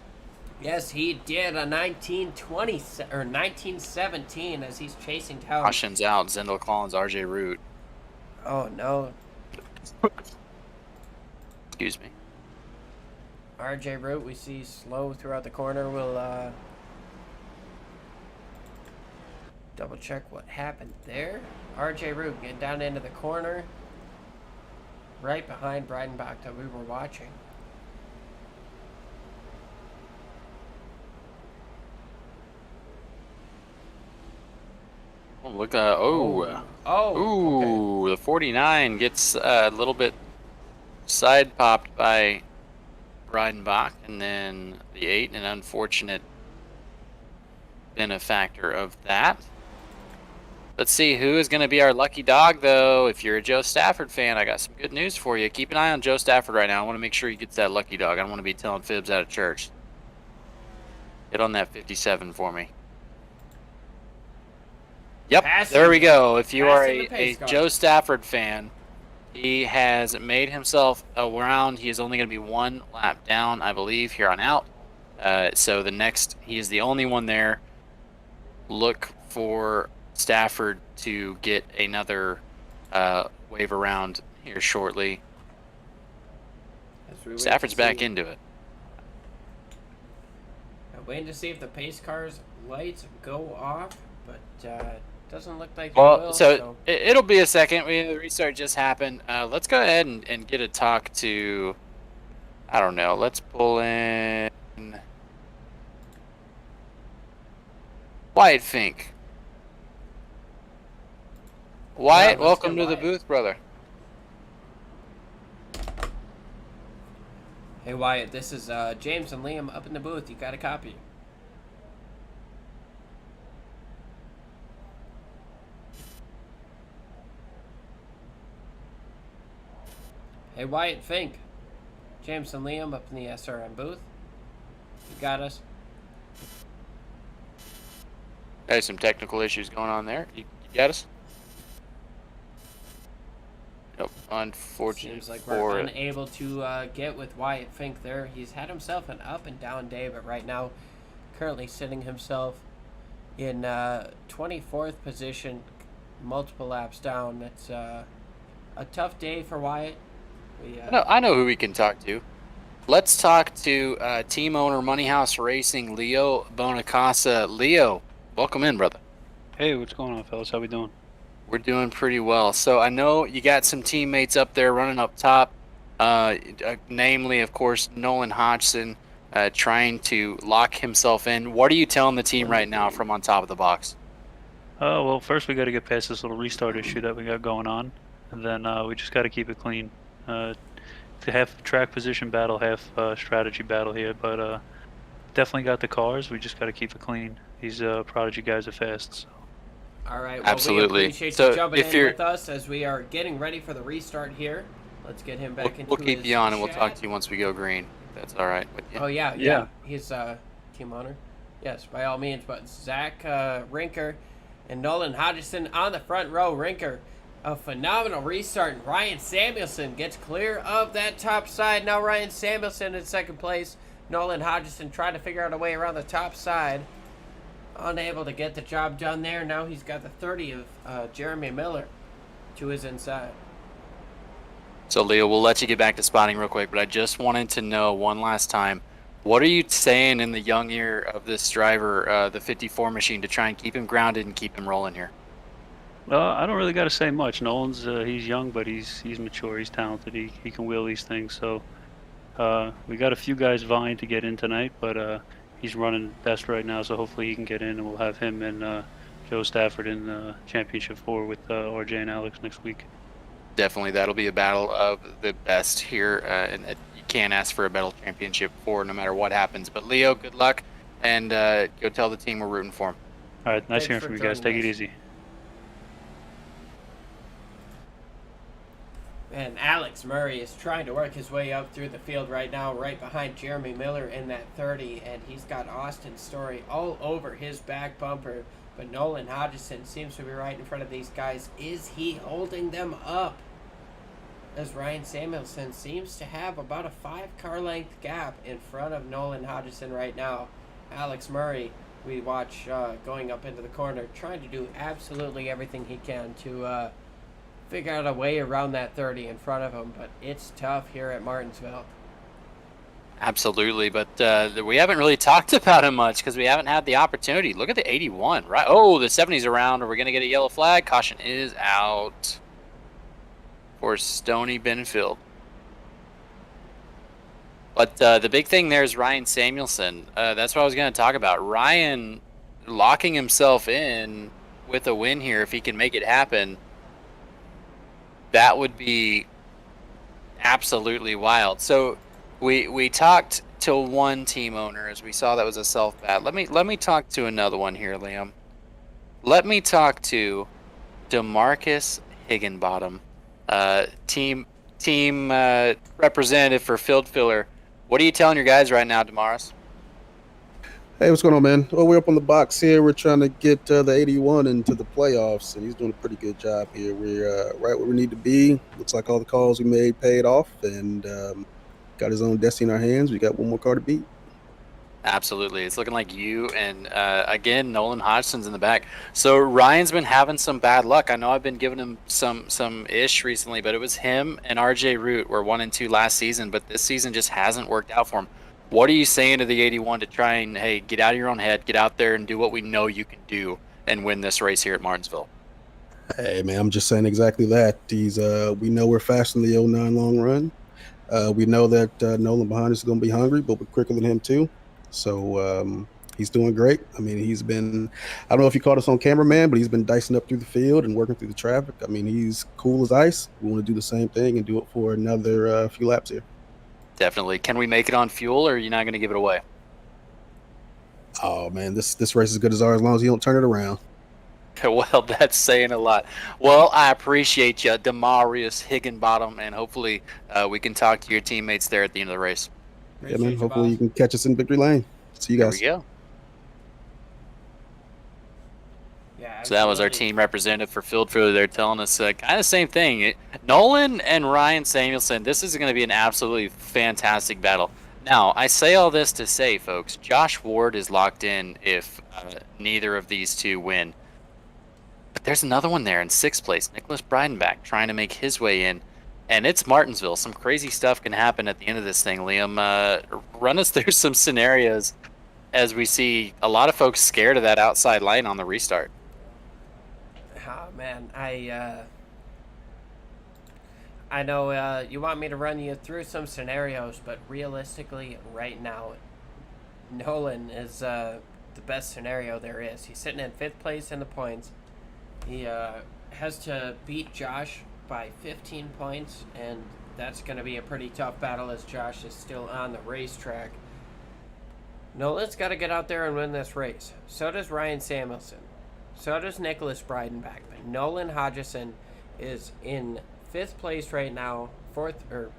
yes, he did a 1920 or 1917 as he's chasing down. Cautions out. Zendel Collins, RJ Root. Oh no, Excuse me. RJ Root we see slow throughout the corner. We'll double check what happened there. RJ Root getting down into the corner, right behind Breidenbach that we were watching. Oh, look. Okay. The 49 gets a little bit side popped by Breidenbach, and then the 8, an unfortunate benefactor of that. Let's see who is going to be our lucky dog, though. If you're a Joe Stafford fan, I got some good news for you. Keep an eye on Joe Stafford right now. I want to make sure he gets that lucky dog. I don't want to be telling fibs out of church. Get on that 57 for me. Yep, there we go. If you are a Joe Stafford fan, he has made himself around. He is only going to be 1 lap down, I believe, here on out. So the next, he is the only one there. Look for Stafford to get another wave around here shortly. Stafford's back into it. I'm waiting to see if the pace car's lights go off, but doesn't look like Well, it will. so it'll be a second. The restart just happened. Let's go ahead and get a talk to, I don't know, let's pull in Wyatt Fink. Wyatt, welcome to the booth, brother. Hey Wyatt, this is James and Liam up in the booth. You got a copy? Hey Wyatt Fink, James and Liam up in the SRM booth. You got us? There's some technical issues going on there. You got us? Nope, unfortunate. Seems like we're unable to get with Wyatt Fink there. He's had himself an up and down day, but right now, currently sitting himself in 24th position, multiple laps down. It's a tough day for Wyatt. I know who we can talk to. Let's talk to team owner Money House Racing, Leo Bonacasa. Leo, welcome in, brother. Hey, what's going on, fellas? How we doing? We're doing pretty well. So I know you got some teammates up there running up top, namely, of course, Nolan Hodgson, trying to lock himself in. What are you telling the team right now from on top of the box? Well, first we got to get past this little restart issue that we got going on, and then we just got to keep it clean. It's a half track position battle, half strategy battle here, but definitely got the cars. We just got to keep it clean. These Prodigy guys are fast. So. All right. Well, Absolutely. We appreciate you jumping in with us as we are getting ready for the restart here. Let's get him back into We'll keep you on, and we'll chat. talk to you once we go green. That's all right with you. Oh yeah. He's team owner. Yes, by all means. But Zach Rinker and Nolan Hodgson on the front row. Rinker, a phenomenal restart. And Ryan Samuelson gets clear of that top side. Now Ryan Samuelson in second place. Nolan Hodgson trying to figure out a way around the top side. Unable to get the job done there. Now he's got the 30 of Jeremy Miller to his inside. So, Leo, we'll let you get back to spotting real quick, but I just wanted to know one last time, what are you saying in the young ear of this driver, the 54 machine, to try and keep him grounded and keep him rolling here? I don't really got to say much. Nolan's he's young, but he's mature. He's talented. He can wheel these things. So we got a few guys vying to get in tonight, but he's running best right now. So hopefully he can get in, and we'll have him and Joe Stafford in Championship 4 with RJ and Alex next week. Definitely, that'll be a battle of the best here, and you can't ask for a battle Championship 4 no matter what happens. But Leo, good luck, and go tell the team we're rooting for him. All right, nice hearing from you guys. Take it easy. And Alex Murray is trying to work his way up through the field right now, right behind Jeremy Miller in that 30, and he's got Austin Story all over his back bumper. But Nolan Hodgson seems to be right in front of these guys. Is he holding them up? As Ryan Samuelson seems to have about a 5-car length gap in front of Nolan Hodgson right now. Alex Murray, we watch going up into the corner, trying to do absolutely everything he can to figure out a way around that 30 in front of him, but it's tough here at Martinsville. Absolutely, but we haven't really talked about him much because we haven't had the opportunity. Look at the 81, right? Oh, the 70's around. Are we going to get a yellow flag? Caution is out for Stony Benfield. But the big thing there is Ryan Samuelson. That's what I was going to talk about. Ryan locking himself in with a win here. If he can make it happen, that would be absolutely wild. So we talked to one team owner as we saw that was a self-bat. Let me talk to another one here, Liam. Let me talk to DeMarcus Higginbottom, team representative for Field Filler. What are you telling your guys right now, Damaris? Hey, what's going on, man? Well, we're up on the box here. We're trying to get the 81 into the playoffs, and he's doing a pretty good job here. We're right where we need to be. Looks like all the calls we made paid off, and got his own destiny in our hands. We got one more car to beat. Absolutely. It's looking like you and, again, Nolan Hodgson's in the back. So Ryan's been having some bad luck. I know I've been giving him some ish recently, but it was him and RJ Root were 1 and 2 last season, but this season just hasn't worked out for him. What are you saying to the 81 to try and, hey, get out of your own head, get out there and do what we know you can do and win this race here at Martinsville? Hey, man, I'm just saying exactly that. We know we're faster than the 09 long run. We know that Nolan behind us is going to be hungry, but we're quicker than him too. So he's doing great. I mean, he's been, I don't know if you caught us on camera, man, but he's been dicing up through the field and working through the traffic. I mean, he's cool as ice. We want to do the same thing and do it for another few laps here. Definitely. Can we make it on fuel, or are you not going to give it away? Oh, man, this race is good as ours as long as you don't turn it around. Well, that's saying a lot. Well, I appreciate you, Demarius Higginbottom, and hopefully we can talk to your teammates there at the end of the race. Yeah, man. Hopefully you can catch us in victory lane. See you guys. There we go. Yeah, so that was our team representative for Field Filler. They're telling us kind of the same thing. Nolan and Ryan Samuelson, this is going to be an absolutely fantastic battle. Now, I say all this to say, folks, Josh Ward is locked in if neither of these two win. But there's another one there in 6th place, Nicholas Breidenbach, trying to make his way in. And it's Martinsville. Some crazy stuff can happen at the end of this thing. Liam, run us through some scenarios as we see a lot of folks scared of that outside line on the restart. Oh, man, I know you want me to run you through some scenarios, but realistically, right now, Nolan is the best scenario there is. He's sitting in 5th place in the points. He has to beat Josh by 15 points, and that's going to be a pretty tough battle as Josh is still on the racetrack. Nolan's got to get out there and win this race. So does Ryan Samuelson. So does Nicholas Breidenbach. But Nolan Hodgson is in 5th place right now, 3rd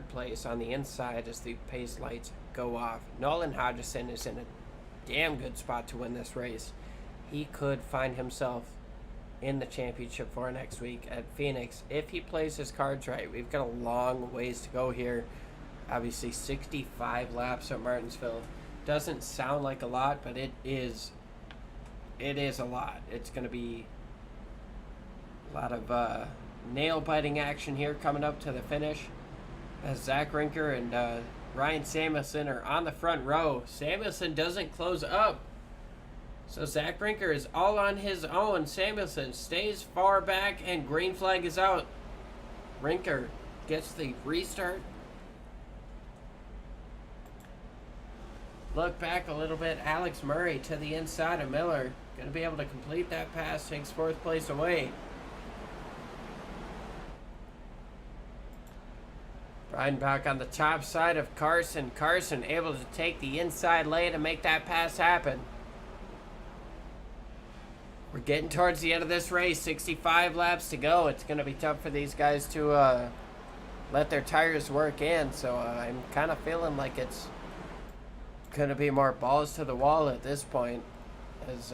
place on the inside as the pace lights go off. Nolan Hodgson is in a damn good spot to win this race. He could find himself in the championship for next week at Phoenix if he plays his cards right. We've got a long ways to go here. Obviously 65 laps at Martinsville doesn't sound like a lot, but it is a lot. It's going to be a lot of nail biting action here coming up to the finish as Zach Rinker and Ryan Samuelson are on the front row. Samuelson doesn't close up, so Zach Rinker is all on his own. Samuelson stays far back, and green flag is out. Rinker gets the restart. Look back a little bit. Alex Murray to the inside of Miller. Going to be able to complete that pass. Takes 4th place away. Breidenbach on the top side of Carson. Carson able to take the inside lane and make that pass happen. We're getting towards the end of this race. 65 laps to go. It's going to be tough for these guys to let their tires work in. So I'm kind of feeling like it's going to be more balls to the wall at this point. As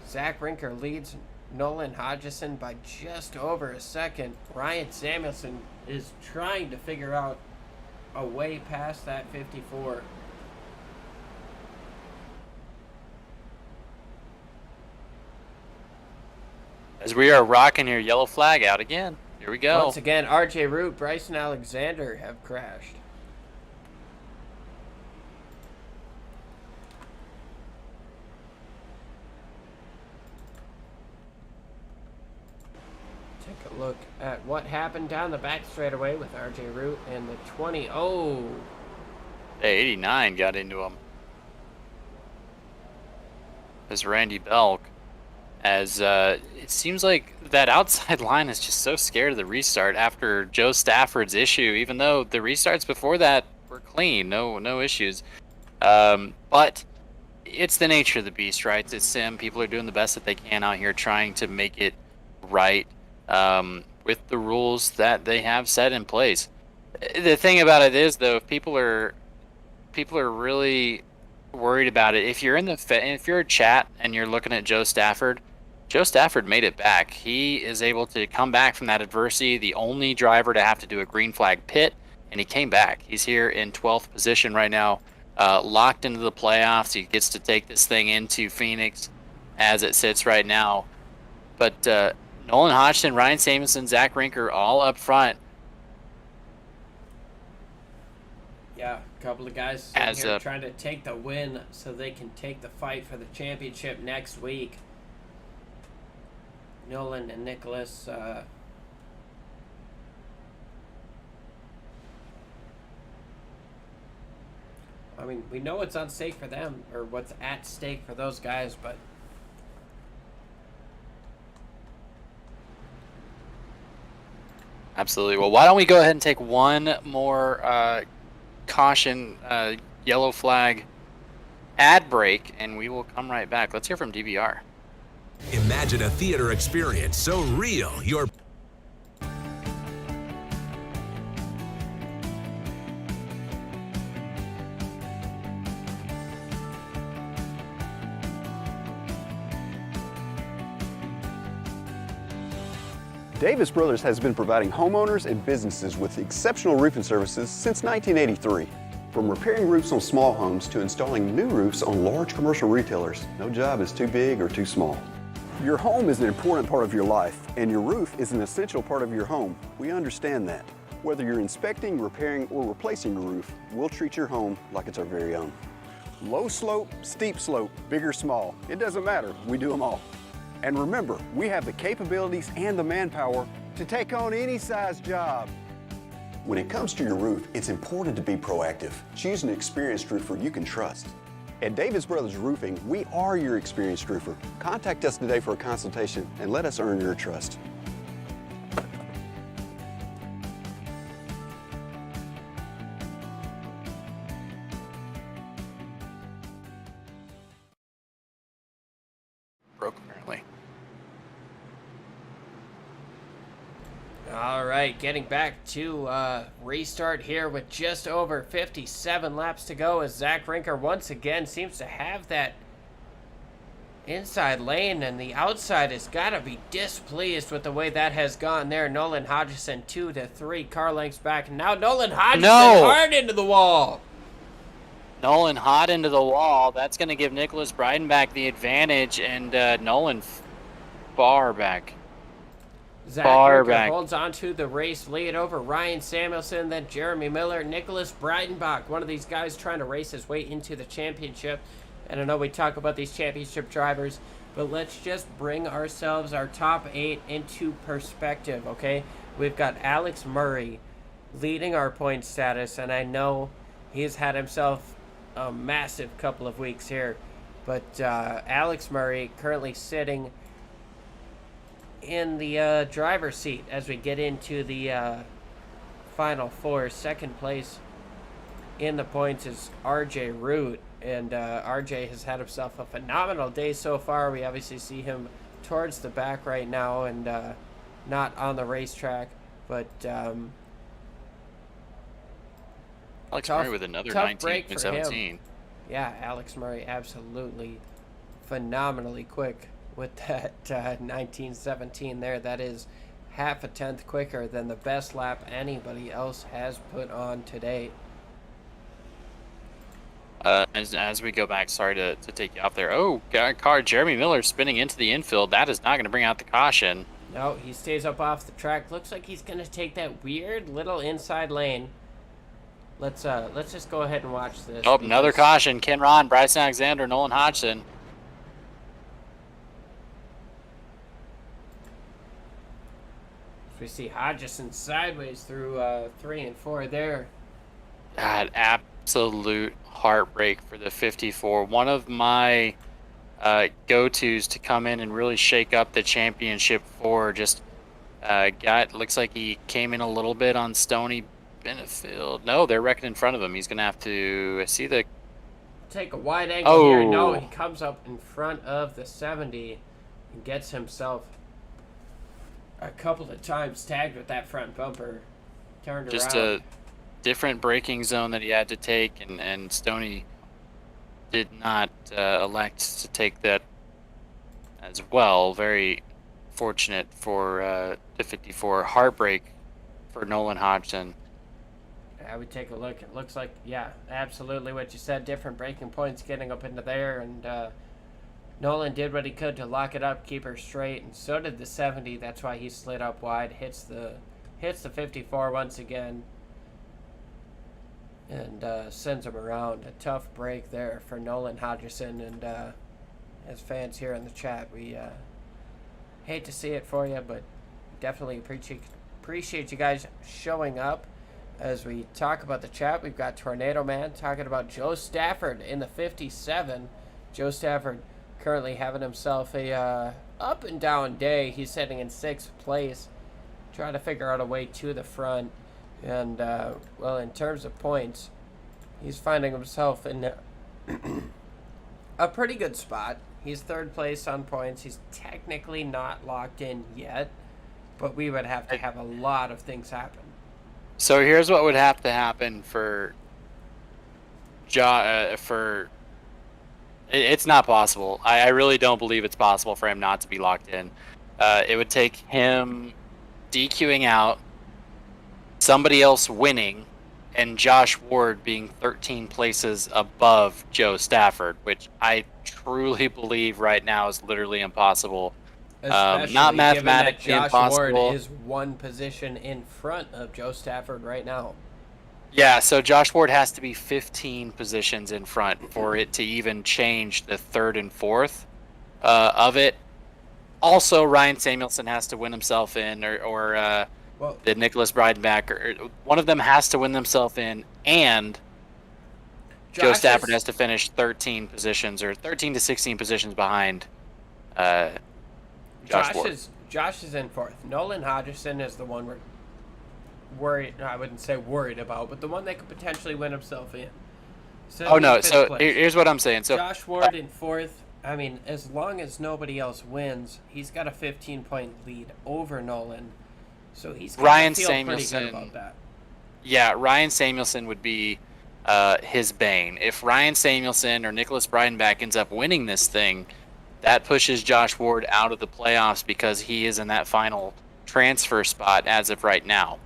Zach Rinker leads Nolan Hodgson by just over a second. Ryan Samuelson is trying to figure out a way past that 54. As we are rocking here, yellow flag out again. Here we go. Once again, RJ Root, Bryson Alexander have crashed. Take a look at what happened down the back straightaway with RJ Root and the 20. Oh, Hey, 89 got into him. As Randy Belk. As it seems like that outside line is just so scared of the restart after Joe Stafford's issue, even though the restarts before that were clean, no issues. But it's the nature of the beast, right? It's sim. People are doing the best that they can out here trying to make it right with the rules that they have set in place. The thing about it is, though, if people are really worried about it, if you're in if you're a chat and you're looking at Joe Stafford made it back. He is able to come back from that adversity, the only driver to have to do a green flag pit, and he came back. He's here in 12th position right now, locked into the playoffs. He gets to take this thing into Phoenix as it sits right now. But Nolan Hodgson, Ryan Samuelson, Zach Rinker all up front. yeah, a couple of guys sitting here trying to take the win so they can take the fight for the championship next week. Nolan and Nicholas. I mean, we know what's on stake for them, or what's at stake for those guys, but Absolutely. Well, why don't we go ahead and take one more caution yellow flag ad break, and we will come right back. Let's hear from DBR. Imagine a theater experience so real, your Davis Brothers has been providing homeowners and businesses with exceptional roofing services since 1983. From repairing roofs on small homes to installing new roofs on large commercial retailers, no job is too big or too small. Your home is an important part of your life, and your roof is an essential part of your home. We understand that. Whether you're inspecting, repairing, or replacing your roof, we'll treat your home like it's our very own. Low slope, steep slope, big or small, it doesn't matter, we do them all. And remember, we have the capabilities and the manpower to take on any size job. When it comes to your roof, it's important to be proactive. Choose an experienced roofer you can trust. At Davis Brothers Roofing, we are your experienced roofer. Contact us today for a consultation and let us earn your trust. Broke apparently. all right, getting back to restart here with just over 57 laps to go as Zach Rinker once again seems to have that inside lane, and the outside has got to be displeased with the way that has gone there. Nolan Hodgson 2 to 3 car lengths back. Now Nolan Hodgson hard into the wall. Nolan hot into the wall. That's going to give Nicholas Breidenbach the advantage, and Nolan far back. Zach Rinker holds on to the race lead over Ryan Samuelson, then Jeremy Miller, Nicholas Breidenbach, one of these guys trying to race his way into the championship. And I know we talk about these championship drivers, but let's just bring ourselves, our top 8, into perspective, okay? We've got Alex Murray leading our point status, and I know he's had himself a massive couple of weeks here, but Alex Murray currently sitting in the driver's seat as we get into the Final Four. Second place in the points is RJ Root. And RJ has had himself a phenomenal day so far. We obviously see him towards the back right now and not on the racetrack. But Alex Murray with another 19.17. Yeah, Alex Murray absolutely phenomenally quick with that 19.17 there. That is half a tenth quicker than the best lap anybody else has put on today. As we go back, sorry to take you off there. Oh, car Jeremy Miller spinning into the infield. That is not going to bring out the caution. No, he stays up off the track. Looks like he's going to take that weird little inside lane. Let's just go ahead and watch this. Oh, another caution. Ken Ron, Bryson Alexander, Nolan Hodgson. We see Hodgson sideways through 3 and 4 there. God, absolute heartbreak for the 54. One of my go-tos to come in and really shake up the championship for. Just looks like he came in a little bit on Stony Benefield. No, they're wrecking in front of him. He's gonna have to see the. Take a wide angle here. No, he comes up in front of the 70 and gets himself a couple of times tagged with that front bumper. Turned just around. A different braking zone that he had to take, and Stoney did not elect to take that as well. Very fortunate for the 54. Heartbreak for Nolan Hodgson. I would take a look. It looks like, yeah, absolutely what you said. Different braking points getting up into there, and Nolan did what he could to lock it up, keep her straight, and so did the 70. That's why he slid up wide, hits the 54 once again, and sends him around. A tough break there for Nolan Hodgson, and as fans here in the chat, we hate to see it for you, but definitely appreciate you guys showing up. As we talk about the chat, we've got Tornado Man talking about Joe Stafford in the 57. Joe Stafford currently having himself a up and down day. He's sitting in 6th place, trying to figure out a way to the front. And, well, in terms of points, he's finding himself in a pretty good spot. He's 3rd place on points. He's technically not locked in yet, but we would have to have a lot of things happen. So here's what would have to happen for it's not possible. I really don't believe it's possible for him not to be locked in. It would take him DQing out, somebody else winning, and Josh Ward being 13 places above Joe Stafford, which I truly believe right now is literally impossible. Not mathematically impossible. Josh Ward is 1 position in front of Joe Stafford right now. Yeah, so Josh Ward has to be 15 positions in front for it to even change the 3rd and 4th of it. Also, Ryan Samuelson has to win himself in, or the Nicholas Breidenbach, or one of them has to win themselves in, and Joe Stafford has to finish 13 positions, or 13 to 16 positions behind Josh is in 4th. Nolan Hodgson is the one we're worried. No, I wouldn't say worried about, but the one that could potentially win himself in. So here's what I'm saying. So Josh Ward in 4th. I mean, as long as nobody else wins, he's got a 15-point lead over Nolan. So he's going to feel pretty good about that. Yeah, Ryan Samuelson would be his bane. If Ryan Samuelson or Nicholas Breidenbach ends up winning this thing, that pushes Josh Ward out of the playoffs because he is in that final transfer spot as of right now.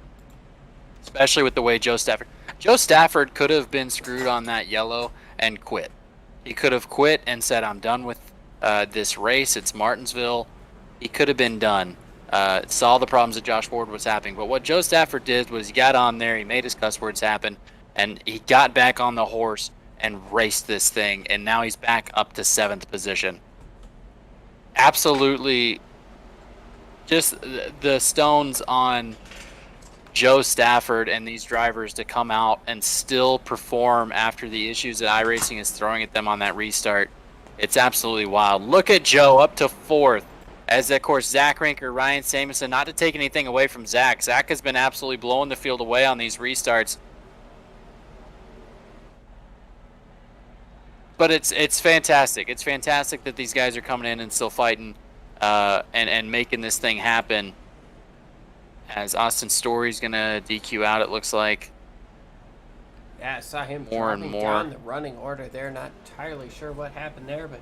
Especially with the way Joe Stafford could have been screwed on that yellow and quit. He could have quit and said, I'm done with this race. It's Martinsville. He could have been done. Saw the problems that Josh Ward was having. But what Joe Stafford did was he got on there, he made his cuss words happen, and he got back on the horse and raced this thing, and now he's back up to 7th position. Absolutely, just the stones on Joe Stafford and these drivers to come out and still perform after the issues that iRacing is throwing at them on that restart. It's absolutely wild. Look at Joe up to 4th. As, of course, Zach Rinker, Ryan Samuelson, not to take anything away from Zach. Zach has been absolutely blowing the field away on these restarts. but it's fantastic. It's fantastic that these guys are coming in and still fighting, and making this thing happen. As Austin Story's gonna DQ out, it looks like. Yeah, I saw him More and dropping more. down the running order there. Not entirely sure what happened there, but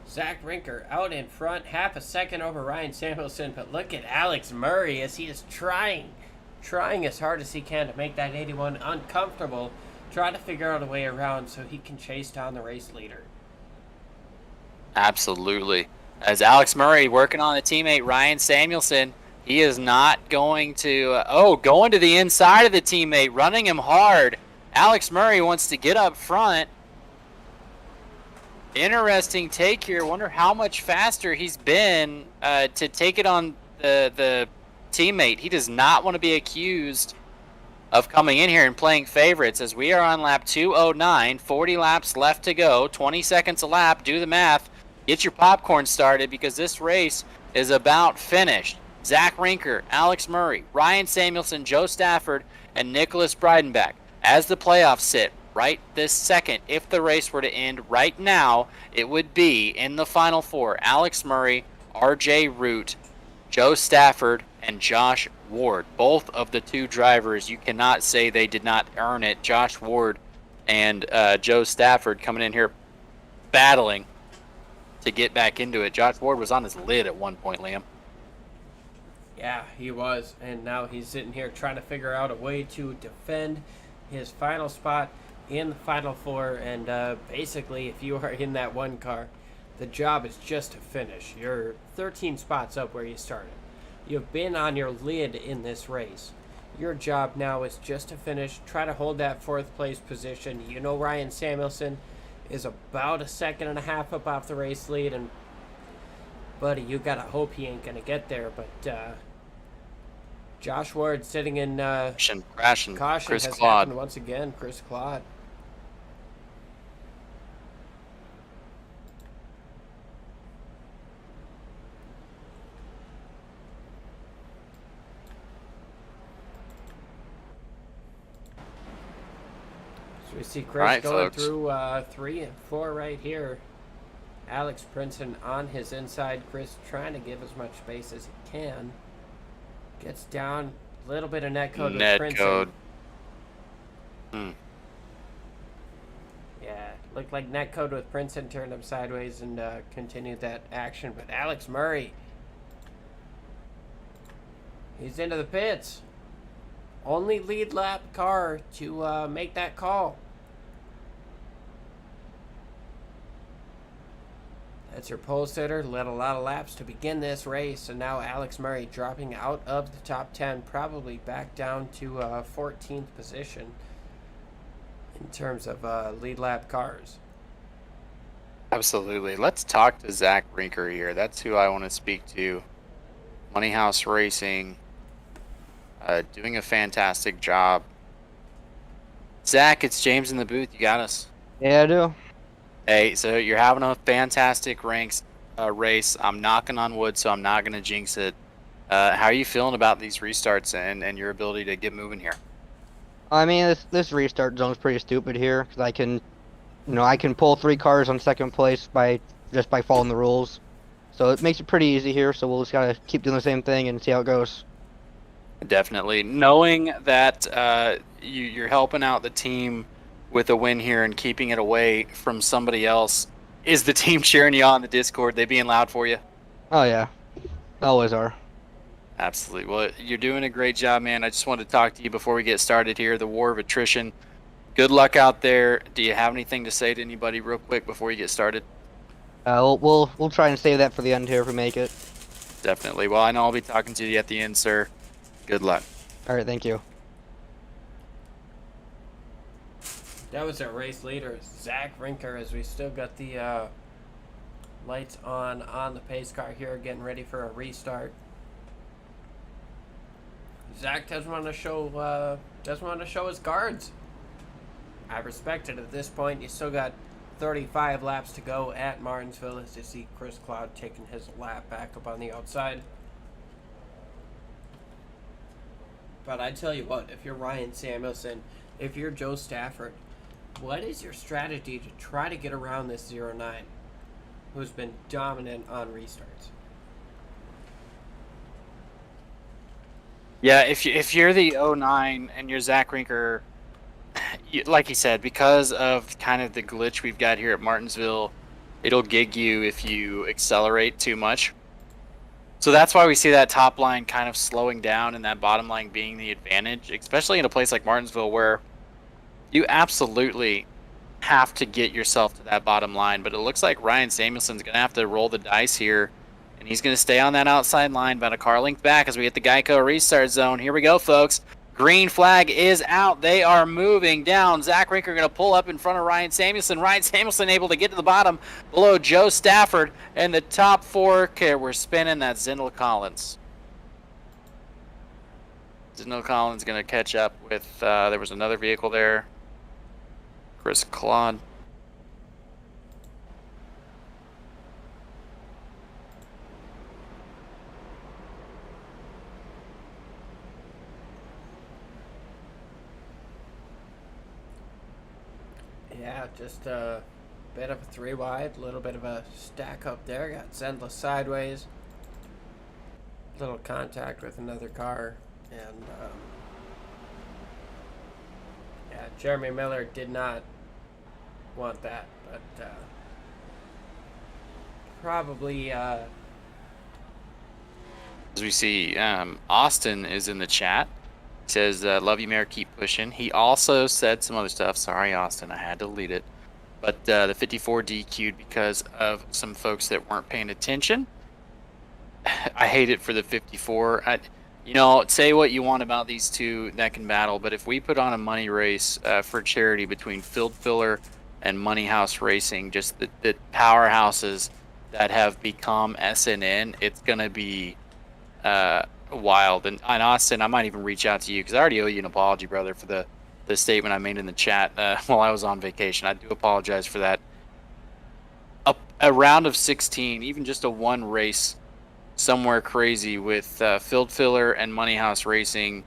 Zach Rinker out in front, half a second over Ryan Samuelson. But look at Alex Murray as he is trying as hard as he can to make that 81 uncomfortable, trying to figure out a way around so he can chase down the race leader. Absolutely. As Alex Murray working on a teammate, Ryan Samuelson, he is not going to, going to the inside of the teammate, running him hard. Alex Murray wants to get up front. Interesting take here. Wonder how much faster he's been to take it on the teammate. He does not want to be accused of coming in here and playing favorites, as we are on lap 209, 40 laps left to go, 20 seconds a lap. Do the math. Get your popcorn started, because this race is about finished. Zach Rinker, Alex Murray, Ryan Samuelson, Joe Stafford, and Nicholas Breidenbach as the playoffs sit right this second. If the race were to end right now, it would be in the final four: Alex Murray, RJ Root, Joe Stafford, and Josh Ward. Both of the two drivers, you cannot say they did not earn it. Josh Ward and Joe Stafford coming in here battling to get back into it. Josh Ward was on his lid at one point, Liam. Yeah, he was, and now he's sitting here trying to figure out a way to defend his final spot in the final four. And basically, if you are in that one car, the job is just to finish. You're 13 spots up where you started. You've been on your lid in this race. Your job now is just to finish, try to hold that fourth place position. You know Ryan Samuelson is about a second and a half up off the race lead, and buddy, you gotta hope he ain't gonna get there. But Josh Ward sitting in Crashing. caution Chris has Claude. happened once again. Chris Claude. So we see Chris Right, going folks. through 3 and 4 right here. Alex Princeton on his inside. Chris trying to give as much space as he can. Gets down. A little bit of net code with Princeton. Yeah, looked like net code with Princeton, turned him sideways and continued that action. But Alex Murray, he's into the pits. Only lead lap car to make that call. That's your pole sitter. Led a lot of laps to begin this race. And now Alex Murray dropping out of the top 10, probably back down to 14th position in terms of lead lap cars. Absolutely. Let's talk to Zach Rinker here. That's who I want to speak to. Money House Racing, doing a fantastic job. Zach, it's James in the booth. You got us. Yeah, I do. Hey, so you're having a fantastic race. I'm knocking on wood, so I'm not going to jinx it. How are you feeling about these restarts and your ability to get moving here? I mean, this restart zone's pretty stupid here, because I can pull 3 cars on second place by following the rules. So it makes it pretty easy here, so we'll just gotta keep doing the same thing and see how it goes. Definitely. Knowing that you're helping out the team with a win here and keeping it away from somebody else, is the team cheering you on in the Discord? They being loud for you? Oh yeah, always are. Absolutely. Well, you're doing a great job, man. I just wanted to talk to you before we get started here. The war of attrition. Good luck out there. Do you have anything to say to anybody real quick before you get started? We'll try and save that for the end here if we make it. Definitely. Well, I know I'll be talking to you at the end, sir. Good luck. All right, thank you. That was our race leader, Zach Rinker, as we still got the lights on the pace car here, getting ready for a restart. Zach doesn't want to show his guards. I respect it at this point. You still got 35 laps to go at Martinsville, as you see Chris Cloud taking his lap back up on the outside. But I tell you what, if you're Ryan Samuelson, if you're Joe Stafford, what is your strategy to try to get around this 09, who's been dominant on restarts? Yeah, if you're the 09 and you're Zach Rinker, like you said, because of kind of the glitch we've got here at Martinsville, it'll gig you if you accelerate too much. So that's why we see that top line kind of slowing down and that bottom line being the advantage, especially in a place like Martinsville where you absolutely have to get yourself to that bottom line. But it looks like Ryan Samuelson's going to have to roll the dice here, and he's going to stay on that outside line about a car length back as we hit the Geico restart zone. Here we go, folks. Green flag is out. They are moving down. Zach Rinker going to pull up in front of Ryan Samuelson. Ryan Samuelson able to get to the bottom below Joe Stafford. And the top four, okay, we're spinning. That's Zindel Collins. Zindel Collins going to catch up with, there was another vehicle there. Chris Claude. Yeah, just a bit of a 3 wide, a little bit of a stack up there. Got Zendla sideways. Little contact with another car. And, yeah, Jeremy Miller did not want that. But, probably, As we see, Austin is in the chat. Says, love you, Mayor, keep pushing. He also said some other stuff. Sorry, Austin, I had to delete it. But the 54 DQ'd because of some folks that weren't paying attention. I hate it for the 54. You know, say what you want about these two that can battle, but if we put on a money race for charity between Field Filler and Money House Racing, just the powerhouses that have become SNN, it's going to be... wild. And Austin, I might even reach out to you because I already owe you an apology, brother, for the statement I made in the chat while I was on vacation. I do apologize for that. A round of 16, even just a one race somewhere crazy with Field Filler and Money House Racing.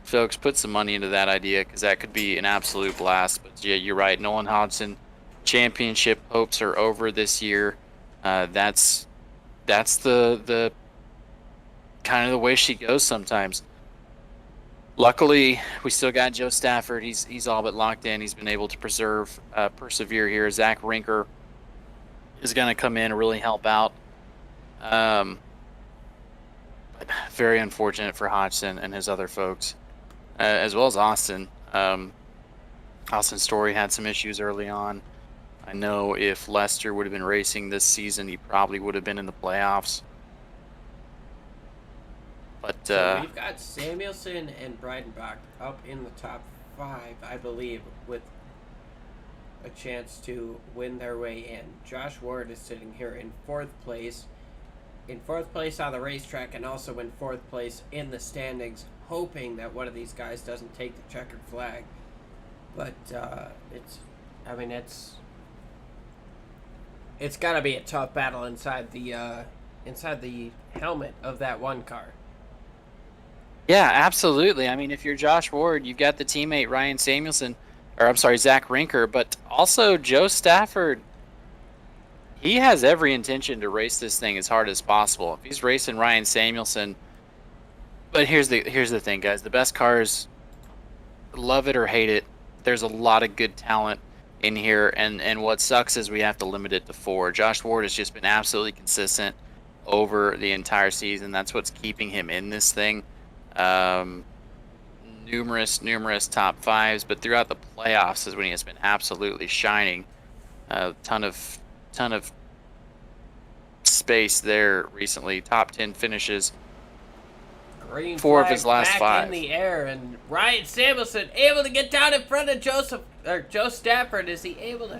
Folks, put some money into that idea because that could be an absolute blast. But yeah, you're right. Nolan Hodgson championship hopes are over this year. That's the kind of the way she goes sometimes. Luckily, we still got Joe Stafford. He's all but locked in. He's been able to persevere here. Zach Rinker is going to come in and really help out. But very unfortunate for Hodgson and his other folks, as well as Austin. Austin Story had some issues early on. I know if Lester would have been racing this season, he probably would have been in the playoffs. But so we've got Samuelson and Breidenbach up in the top 5, I believe, with a chance to win their way in. Josh Ward is sitting here in 4th place. In 4th place on the racetrack and also in 4th place in the standings, hoping that one of these guys doesn't take the checkered flag. But it's got to be a tough battle inside the helmet of that one car. yeah, absolutely. I mean, if you're Josh Ward, you've got the teammate Ryan Samuelson, or I'm sorry, Zach Rinker, but also Joe Stafford. He has every intention to race this thing as hard as possible. If he's racing Ryan Samuelson, but here's the thing, guys. The best cars, love it or hate it, there's a lot of good talent in here, and what sucks is we have to limit it to 4. Josh Ward has just been absolutely consistent over the entire season. That's what's keeping him in this thing. Numerous top 5s, but throughout the playoffs is when he has been absolutely shining. A ton of space there recently. Top 10 finishes. Green 4 of flag his last back 5. in the air, and Ryan Samuelson able to get down in front of Joe Stafford. Is he able to?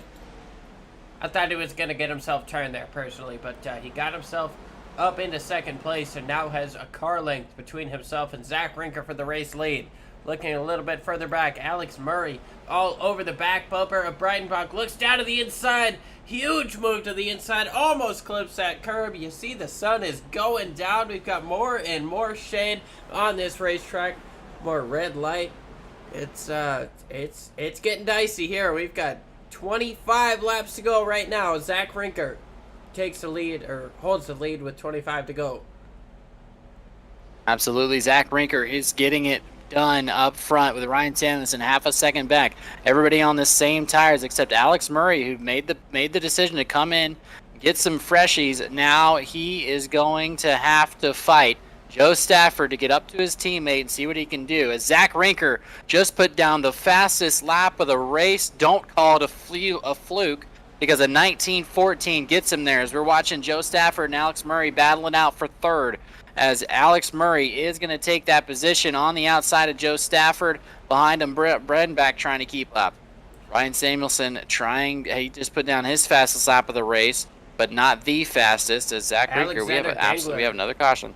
I thought he was going to get himself turned there personally, but he got himself up into 2nd place and now has a car length between himself and Zach Rinker for the race lead. Looking a little bit further back, Alex Murray all over the back bumper of Breidenbach. Looks down to the inside. Huge move to the inside. Almost clips that curb. You see the sun is going down. We've got more and more shade on this racetrack. More red light. It's getting dicey here. We've got 25 laps to go right now. Zach Rinker takes the lead, or holds the lead with 25 to go. Absolutely. Zach Rinker is getting it done up front with Ryan Samuelson half a second back. Everybody on the same tires except Alex Murray, who made the decision to come in, get some freshies. Now he is going to have to fight Joe Stafford to get up to his teammate and see what he can do. As Zach Rinker just put down the fastest lap of the race. Don't call it a fluke, because a 19:14 gets him there. As we're watching Joe Stafford and Alex Murray battling out for third, as Alex Murray is going to take that position on the outside of Joe Stafford. Behind him, Bredenbach trying to keep up. Ryan Samuelson he just put down his fastest lap of the race, but not the fastest. As Zach Rinker, we have another caution.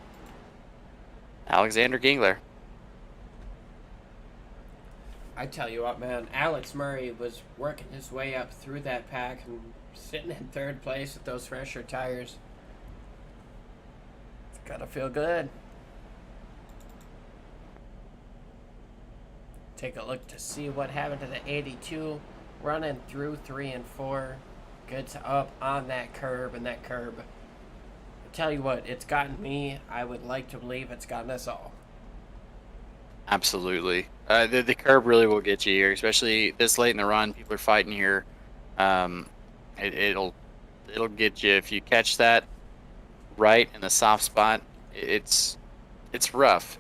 Alexander Gingler. I tell you what, man, Alex Murray was working his way up through that pack and sitting in third place with those fresher tires. It's gotta feel good. Take a look to see what happened to the 82 running through 3 and 4. Gets up on that curb, and that curb, I tell you what, it's gotten me. I would like to believe it's gotten us all. Absolutely. The curb really will get you here, especially this late in the run. People are fighting here. It'll get you if you catch that right in the soft spot. It's rough.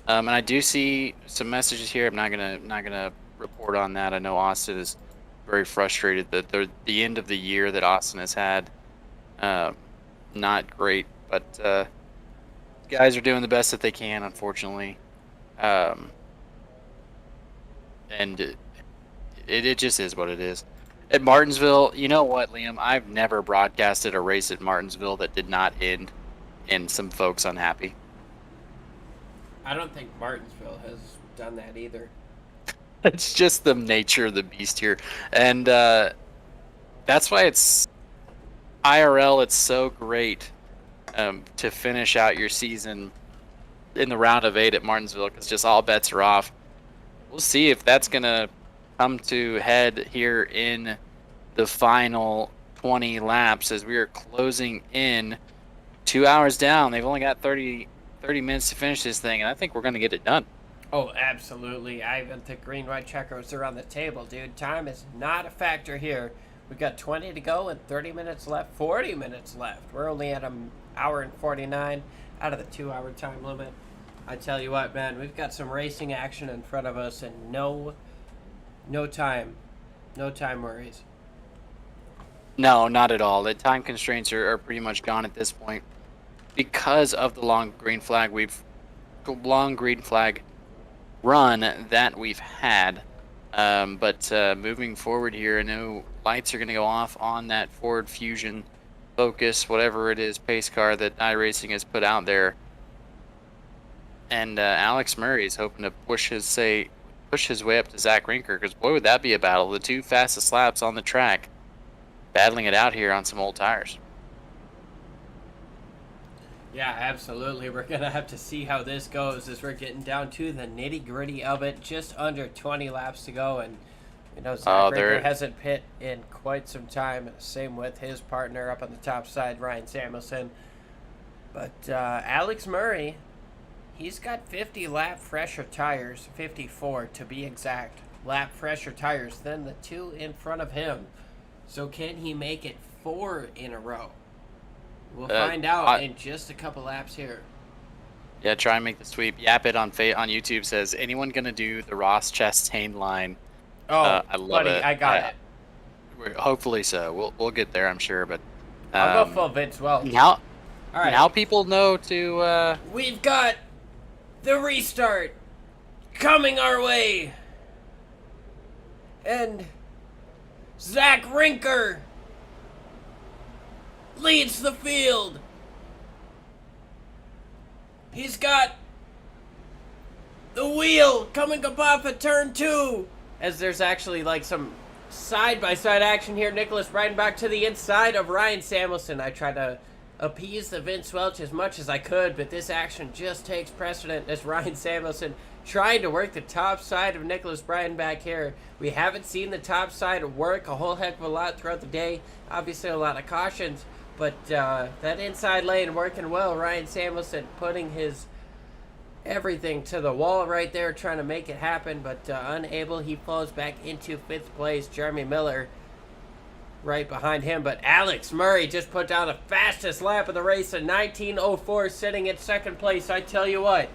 And I do see some messages here. I'm not gonna report on that. I know Austin is very frustrated that the end of the year that Austin has had, not great. But guys are doing the best that they can, unfortunately. And it just is what it is. At Martinsville, you know what, Liam? I've never broadcasted a race at Martinsville that did not end in some folks unhappy. I don't think Martinsville has done that either. It's just the nature of the beast here. And that's why it's IRL, it's so great to finish out your season in the round of 8 at Martinsville, because just all bets are off. We'll see if that's going to come to head here in the final 20 laps as we are closing in 2 hours down. They've only got 30 minutes to finish this thing, and I think we're going to get it done. Oh, absolutely. I even think green, white checkers are on the table, dude. Time is not a factor here. We've got 20 to go and 30 minutes left, 40 minutes left. We're only at an hour and 49 out of the 2-hour time limit. I tell you what, man, we've got some racing action in front of us and no time worries. No, not at all. The time constraints are pretty much gone at this point because of the long green flag run that we've had. But moving forward here, I know lights are going to go off on that Ford Fusion Focus, whatever it is, pace car that iRacing has put out there. And Alex Murray is hoping to push his way up to Zach Rinker, because boy, would that be a battle. The two fastest laps on the track, battling it out here on some old tires. Yeah, absolutely. We're going to have to see how this goes as we're getting down to the nitty-gritty of it. Just under 20 laps to go, and Zach Rinker hasn't pit in quite some time. Same with his partner up on the top side, Ryan Samuelson. But Alex Murray, he's got 50 lap fresher tires, 54 to be exact, lap fresher tires than the two in front of him. So can he make it 4 in a row? We'll find out in just a couple laps here. Yeah, try and make the sweep. Yapit on YouTube says, anyone going to do the Ross Chastain line? Oh, I love buddy, it. I got it. Hopefully so. We'll get there, I'm sure. But I'll go full Vince Welch. Now, all right. Now people know to... We've got the restart coming our way. And Zach Rinker leads the field. He's got the wheel coming up off of turn 2. As there's actually like some side-by-side action here. Nicholas Bredenbach to the inside of Ryan Samuelson. I tried to appease the Vince Welch as much as I could, but this action just takes precedent as Ryan Samuelson trying to work the top side of Nicholas Bryan back here. We haven't seen the top side work a whole heck of a lot throughout the day. Obviously a lot of cautions, but that inside lane working well. Ryan Samuelson putting his everything to the wall right there, trying to make it happen, but unable. He falls back into 5th place. Jeremy Miller right behind him, but Alex Murray just put down the fastest lap of the race in 19:04, sitting in 2nd place. I tell you what,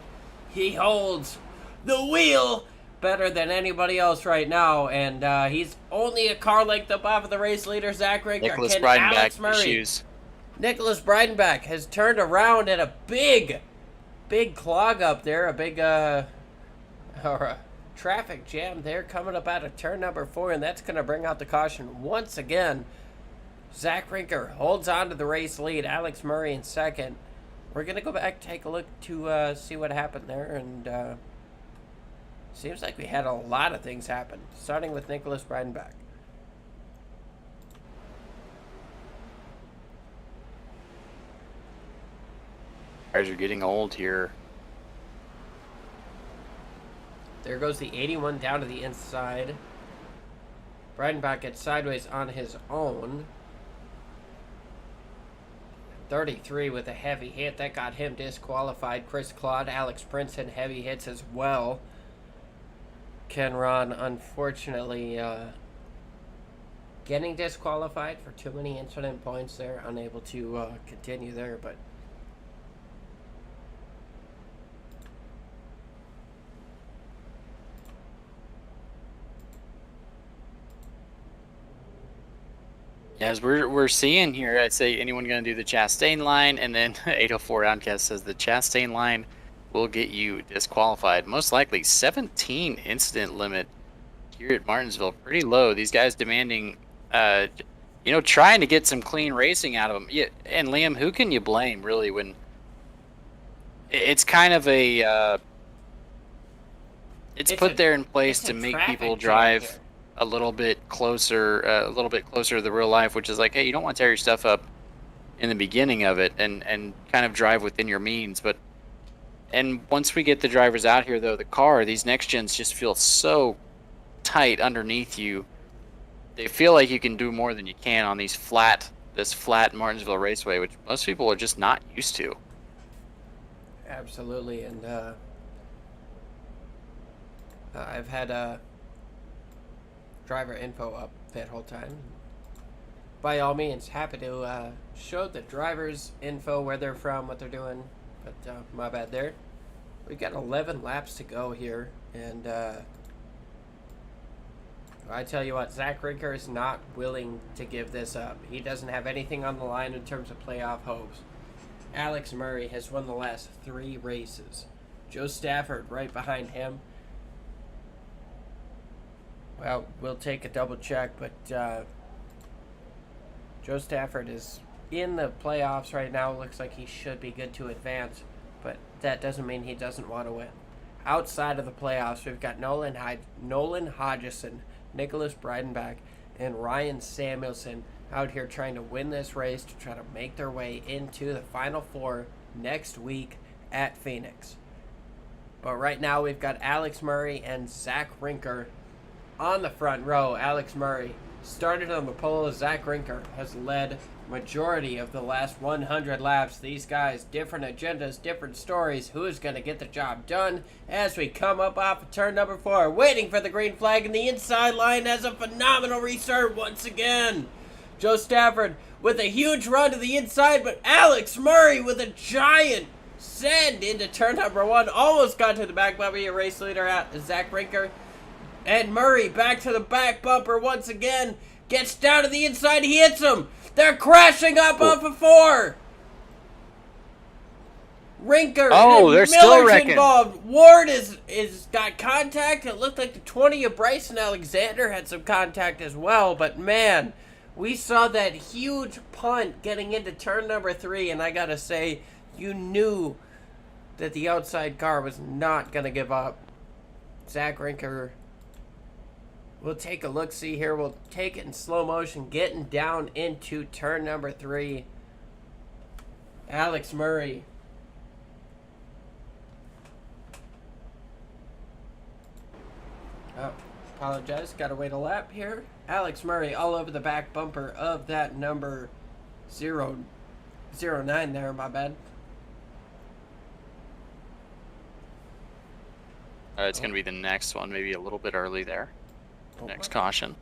he holds the wheel better than anybody else right now, and he's only a car length above the race leader, Zach Rinker. Nicholas Can Alex Breidenbach Murray? issues. Nicholas Breidenbach has turned around in a big clog up there, a big or a traffic jam there coming up out of turn number 4, and that's going to bring out the caution once again. Zach Rinker holds on to the race lead. Alex Murray in 2nd. We're going to go back, take a look to see what happened there, and seems like we had a lot of things happen, starting with Nicholas Breidenbach. Guys are getting old here. There goes the 81 down to the inside. Breidenbach gets sideways on his own. 33 with a heavy hit. That got him disqualified. Chris Claude, Alex Princeton, heavy hits as well. Ken Ron, unfortunately, getting disqualified for too many incident points there. Unable to continue there, but As we're seeing here, I'd say anyone going to do the Chastain line, and then 804 Outcast says the Chastain line will get you disqualified. Most likely 17 incident limit here at Martinsville. Pretty low. These guys demanding, trying to get some clean racing out of them. Yeah, and Liam, who can you blame really when it's kind of a it's put there in place to make people drive a little bit closer to the real life, which is like, hey, you don't want to tear your stuff up in the beginning of it and kind of drive within your means. And once we get the drivers out here, though, these next gens just feel so tight underneath you. They feel like you can do more than you can on this flat Martinsville Raceway, which most people are just not used to. absolutely. And I've had driver info up that whole time. By all means, happy to show the drivers info, where they're from, what they're doing, but my bad there. We've got 11 laps to go here, and I tell you what, Zach Rinker is not willing to give this up. He doesn't have anything on the line in terms of playoff hopes. Alex Murray has won the last 3 races. Joe Stafford right behind him. Well, we'll take a double check, but Joe Stafford is in the playoffs right now. Looks like he should be good to advance, but that doesn't mean he doesn't want to win. Outside of the playoffs, we've got Nolan Hodgson, Nicholas Breidenbach, and Ryan Samuelson out here trying to win this race to try to make their way into the Final Four next week at Phoenix. But right now, we've got Alex Murray and Zach Rinker on the front row. Alex Murray started on the pole. Zach Rinker has led majority of the last 100 laps. These guys, different agendas, different stories. Who is going to get the job done as we come up off of turn number 4, waiting for the green flag, and the inside line has a phenomenal restart once again. Joe Stafford with a huge run to the inside, but Alex Murray with a giant send into turn number 1. Almost got to the back bumper. Your race leader out, Zach Rinker. And Murray back to the back bumper once again. Gets down to the inside. He hits him. They're crashing up off of 4. Rinker and they're still Miller's wrecking. involved. Ward is got contact. It looked like the 20 of Bryson Alexander had some contact as well. But man, we saw that huge punt getting into turn number 3, and I gotta say, you knew that the outside car was not gonna give up. Zach Rinker. We'll take a look-see here. We'll take it in slow motion, getting down into turn number 3. Alex Murray. Oh, apologize. Got to wait a lap here. Alex Murray all over the back bumper of that number 009 there. My bad. It's going to be the next one, maybe a little bit early there. Oh, Next caution.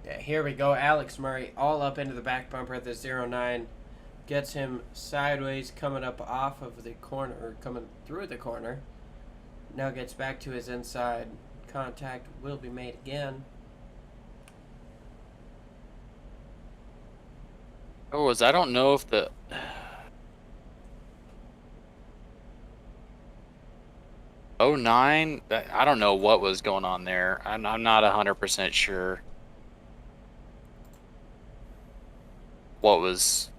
Yeah, here we go. Alex Murray all up into the back bumper of the 09. Gets him sideways coming up off of the corner, or coming through the corner. Now gets back to his inside. Contact will be made again. Oh, I don't know if the... '09, I don't know what was going on there. I'm not 100% sure what was...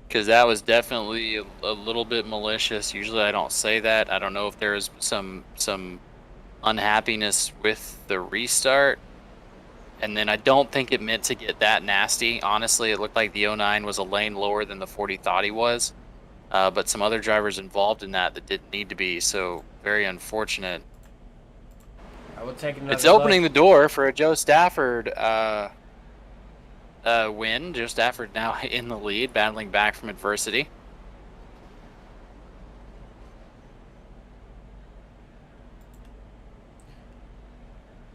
Because that was definitely a little bit malicious. Usually I don't say that. I don't know if there was some unhappiness with the restart. And then I don't think it meant to get that nasty. Honestly, it looked like the 09 was a lane lower than the 40 thought he was. But some other drivers involved in that didn't need to be, so very unfortunate. I will take another It's opening look. the door for a Joe Stafford win. Joe Stafford now in the lead, battling back from adversity.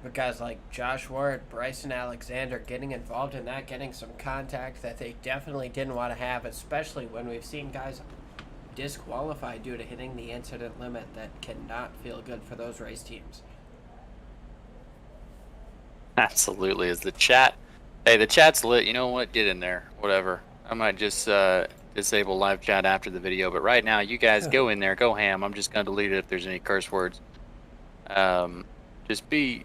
But guys like Josh Ward, Bryson Alexander getting involved in that, getting some contact that they definitely didn't want to have, especially when we've seen guys disqualified due to hitting the incident limit. That cannot feel good for those race teams. Absolutely. Is the chat... Hey, the chat's lit. You know what? Get in there. Whatever. I might just disable live chat after the video, but right now, you guys go in there. Go ham. I'm just going to delete it if there's any curse words. Just be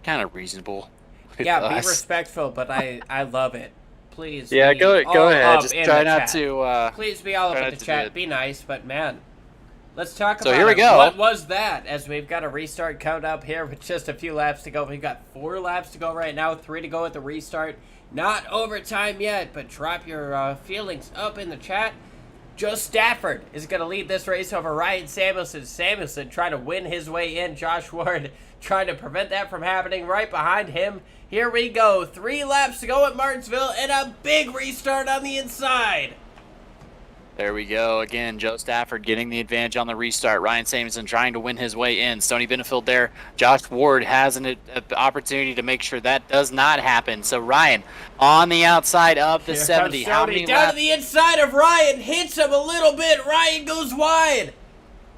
kind of reasonable with Yeah, us. be respectful, but I love it. Please. Yeah, be go all ahead. up Just in try the not chat. to. Please be all try up not in the to do chat. it. Be nice, but man, let's talk So about here we it. go. What was that? As we've got a restart count up here with just a few laps to go. We've got 4 laps to go right now. 3 to go at the restart. Not overtime yet, but drop your feelings up in the chat. Joe Stafford is going to lead this race over Ryan Samuelson. Samuelson trying to win his way in. Josh Ward trying to prevent that from happening right behind him. Here we go. 3 laps to go at Martinsville and a big restart on the inside. There we go. Again, Joe Stafford getting the advantage on the restart. Ryan Samuelson trying to win his way in. Stoney Benefield there. Josh Ward has an opportunity to make sure that does not happen. So Ryan on the outside of the Here 70. comes How Stoney many down laps? to the inside of Ryan. Hits him a little bit. Ryan goes wide.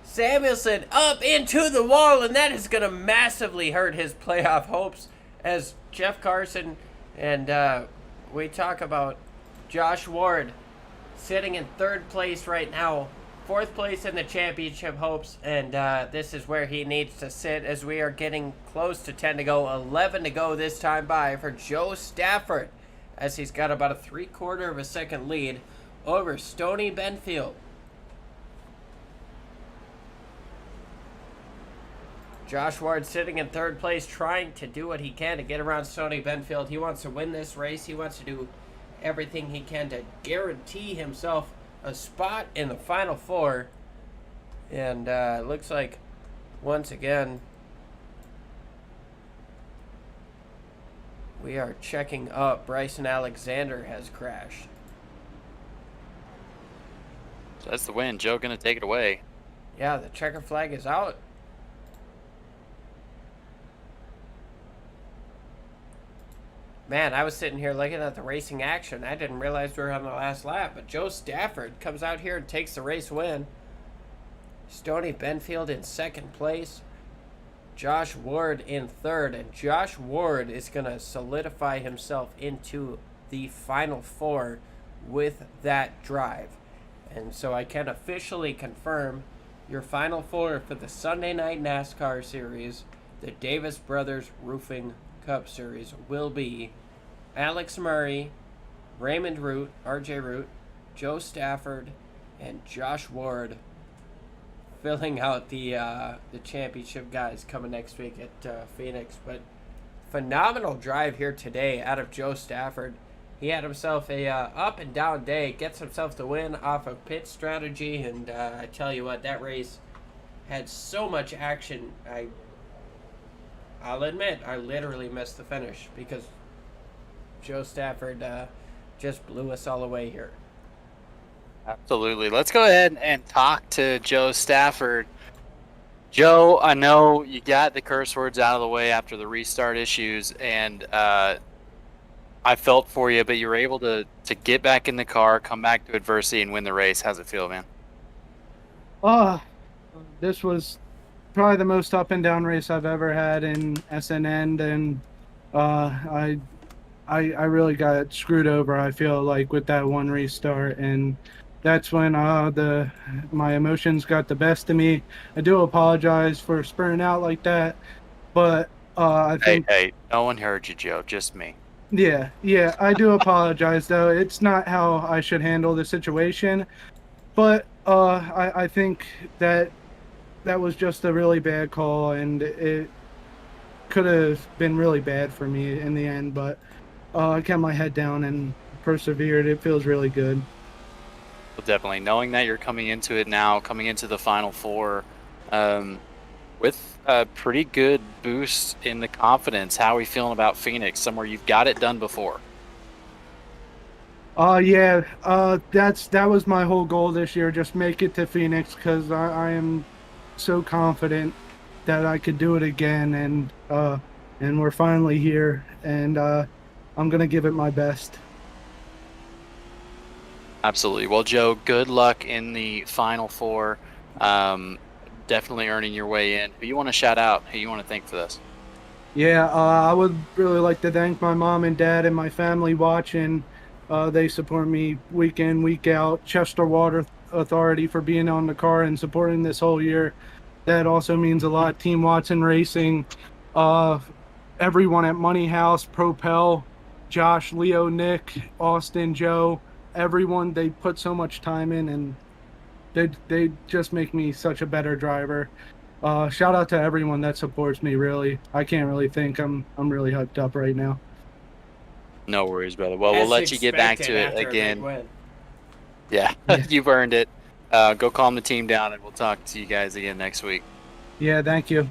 Samuelson up into the wall, and that is going to massively hurt his playoff hopes as Jeff Carson and we talk about Josh Ward sitting in 3rd place right now, 4th place in the championship hopes, and this is where he needs to sit as we are getting close to 10 to go, 11 to go this time by for Joe Stafford, as he's got about a 3/4 of a second lead over Stoney Benfield. Josh Ward sitting in 3rd place, trying to do what he can to get around Stoney Benfield. He wants to win this race. He wants to do everything he can to guarantee himself a spot in the Final 4. And it looks like, once again, we are checking up. Bryson Alexander has crashed. So that's the win. Joe going to take it away. Yeah, the checker flag is out. Man, I was sitting here looking at the racing action. I didn't realize we were on the last lap. But Joe Stafford comes out here and takes the race win. Stoney Benfield in 2nd place. Josh Ward in 3rd. And Josh Ward is going to solidify himself into the Final 4 with that drive. And so I can officially confirm your Final 4 for the Sunday Night NASCAR Series, the Davis Brothers Roofing Cup Series, will be Alex Murray, Raymond Root, RJ Root, Joe Stafford and Josh Ward filling out the championship guys coming next week at Phoenix. But phenomenal drive here today out of Joe Stafford. He had himself a up and down day, gets himself the win off of pit strategy, and I tell you what, that race had so much action. I'll admit, I literally missed the finish because Joe Stafford just blew us all away here. Absolutely. Let's go ahead and talk to Joe Stafford. Joe, I know you got the curse words out of the way after the restart issues, and I felt for you, but you were able to get back in the car, come back to adversity, and win the race. How's it feel, man? This was probably the most up and down race I've ever had in SNN, and I really got screwed over, I feel like, with that one restart, and that's when my emotions got the best of me. I do apologize for spurring out like that, but I think... Hey, no one heard you, Joe, just me. Yeah, I do apologize, though. It's not how I should handle the situation, but I think that was just a really bad call, and it could have been really bad for me in the end, but I kept my head down and persevered. It feels really good. Well, definitely. Knowing that you're coming into it now, coming into the Final Four, with a pretty good boost in the confidence, how are we feeling about Phoenix, somewhere you've got it done before? That was my whole goal this year, just make it to Phoenix, because I am so confident that I could do it again, and we're finally here, and I'm going to give it my best. Absolutely. Well, Joe, good luck in the Final Four. Definitely earning your way in. Who you want to shout out? Who you want to thank for this? Yeah, I would really like to thank my mom and dad and my family watching. They support me week in, week out. Chester Water Authority for being on the car and supporting this whole year. That also means a lot. Team Watson Racing, everyone at Money House, Propel, Josh, Leo, Nick, Austin, Joe, everyone. They put so much time in, and they just make me such a better driver. Shout out to everyone that supports me, really. I can't really think. I'm really hyped up right now. No worries, brother. Well, we'll let you get back to it again. Yeah, you've earned it. Go calm the team down, and we'll talk to you guys again next week. Yeah, thank you.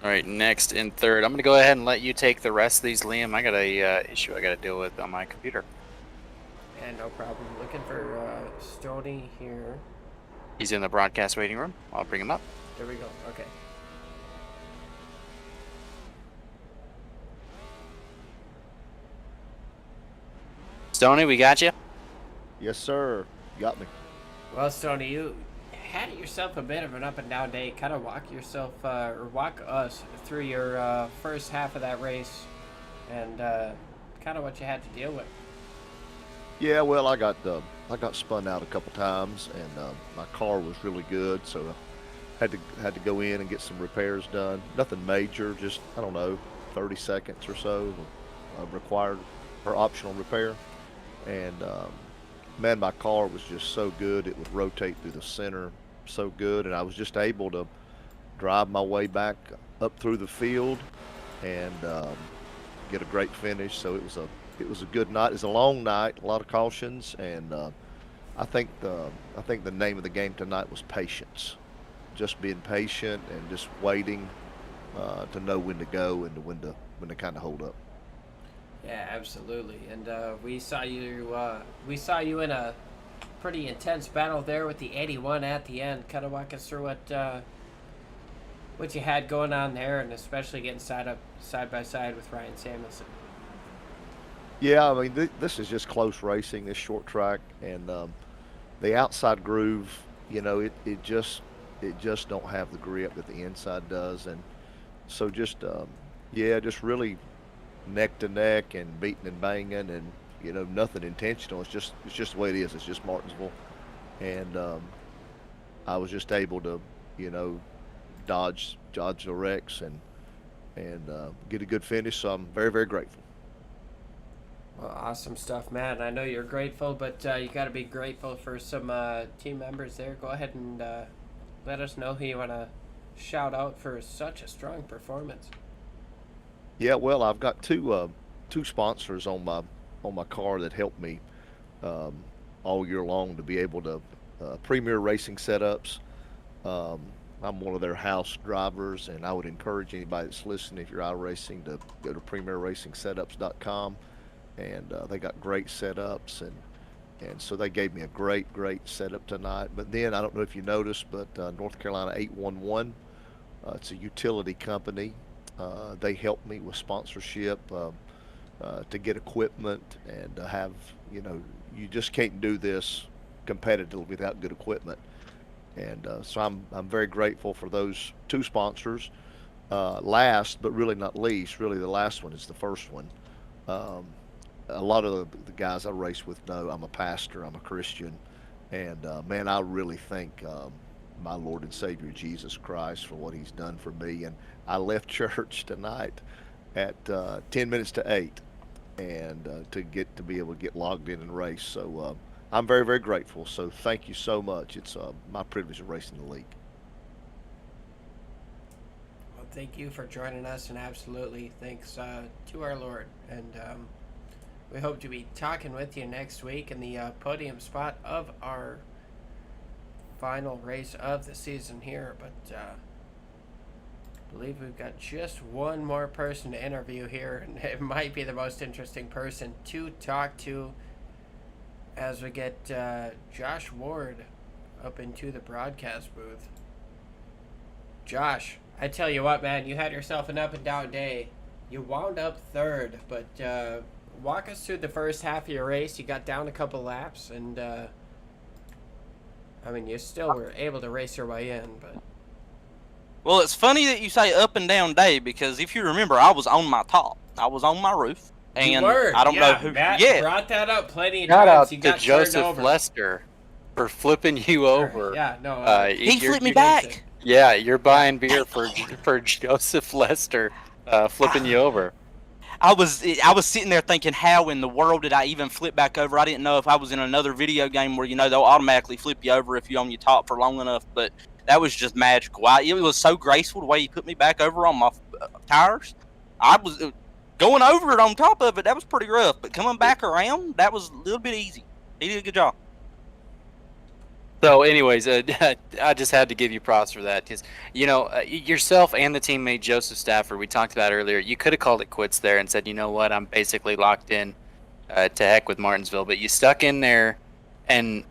All right, next in third. I'm going to go ahead and let you take the rest of these, Liam. I got a issue I got to deal with on my computer. Yeah, no problem. Looking for Stoney here. He's in the broadcast waiting room. I'll bring him up. There we go. Okay. Stoney, we got you? Yes, sir. You got me. Well, Stoney, you had yourself a bit of an up and down day. Kind of walk yourself, or walk us through your first half of that race, and kind of what you had to deal with. Yeah, well, I got spun out a couple times, and my car was really good, so I had to go in and get some repairs done. Nothing major, just, I don't know, 30 seconds or so required for optional repair. And man, my car was just so good. It would rotate through the center so good, and I was just able to drive my way back up through the field and get a great finish. So it was a good night. It was a long night, a lot of cautions, and I think the name of the game tonight was patience. Just being patient and just waiting to know when to go and when to kind of hold up. Yeah, absolutely. And we saw you in a pretty intense battle there with the 81 at the end. Kind of walk us through what you had going on there, and especially getting side by side with Ryan Samuelson. Yeah, I mean, this is just close racing, this short track, and the outside groove, you know, it just don't have the grip that the inside does, and so just really neck to neck and beating and banging, and you know, nothing intentional. It's just the way it is. It's just Martinsville, and I was just able to, you know, dodge the wrecks and get a good finish. So I'm very, very grateful. Well, awesome stuff, man. I know you're grateful, but you got to be grateful for some team members there. Go ahead and let us know who you want to shout out for such a strong performance. Yeah, well, I've got two sponsors on my car that help me all year long to be able to Premier Racing Setups. I'm one of their house drivers, and I would encourage anybody that's listening, if you're iRacing, to go to premierracingsetups.com, and they got great setups, and so they gave me a great setup tonight. But then, I don't know if you noticed, but North Carolina 811, it's a utility company. They helped me with sponsorship to get equipment and to have, you just can't do this competitively without good equipment. And so I'm very grateful for those two sponsors. Last, but really not least, really the last one is the first one. A lot of the guys I race with know I'm a pastor, I'm a Christian, and man, I really thank my Lord and Savior Jesus Christ for what he's done for me. And I left church tonight at 10 minutes to 8 and to be able to get logged in and race. So I'm very grateful. So thank you so much. It's my privilege of racing the league. Well, thank you for joining us, and absolutely thanks to our Lord. And we hope to be talking with you next week in the podium spot of our final race of the season here. But I believe we've got just one more person to interview here, and it might be the most interesting person to talk to as we get Josh Ward up into the broadcast booth. Josh, I tell you what, man, you had yourself an up and down day. You wound up third, but walk us through the first half of your race. You got down a couple laps, and I mean, you still were able to race your way in, but... Well, it's funny that you say up and down day, because if you remember, I was on my top. I was on my roof. And you were. I don't know who. Matt brought that up plenty of Shout times. out You to got Joseph Lester for flipping you over. Yeah, no. He flipped me back. Yeah, you're buying beer for Joseph Lester flipping you over. I was sitting there thinking, how in the world did I even flip back over? I didn't know if I was in another video game where, they'll automatically flip you over if you're on your top for long enough, but that was just magical. It was so graceful the way he put me back over on my tires. I was going over it on top of it. That was pretty rough, but coming back around, that was a little bit easy. He did a good job. So anyways, I just had to give you props for that, because, yourself and the teammate Joseph Stafford, we talked about earlier, you could have called it quits there and said, you know what, I'm basically locked in to heck with Martinsville, but you stuck in there and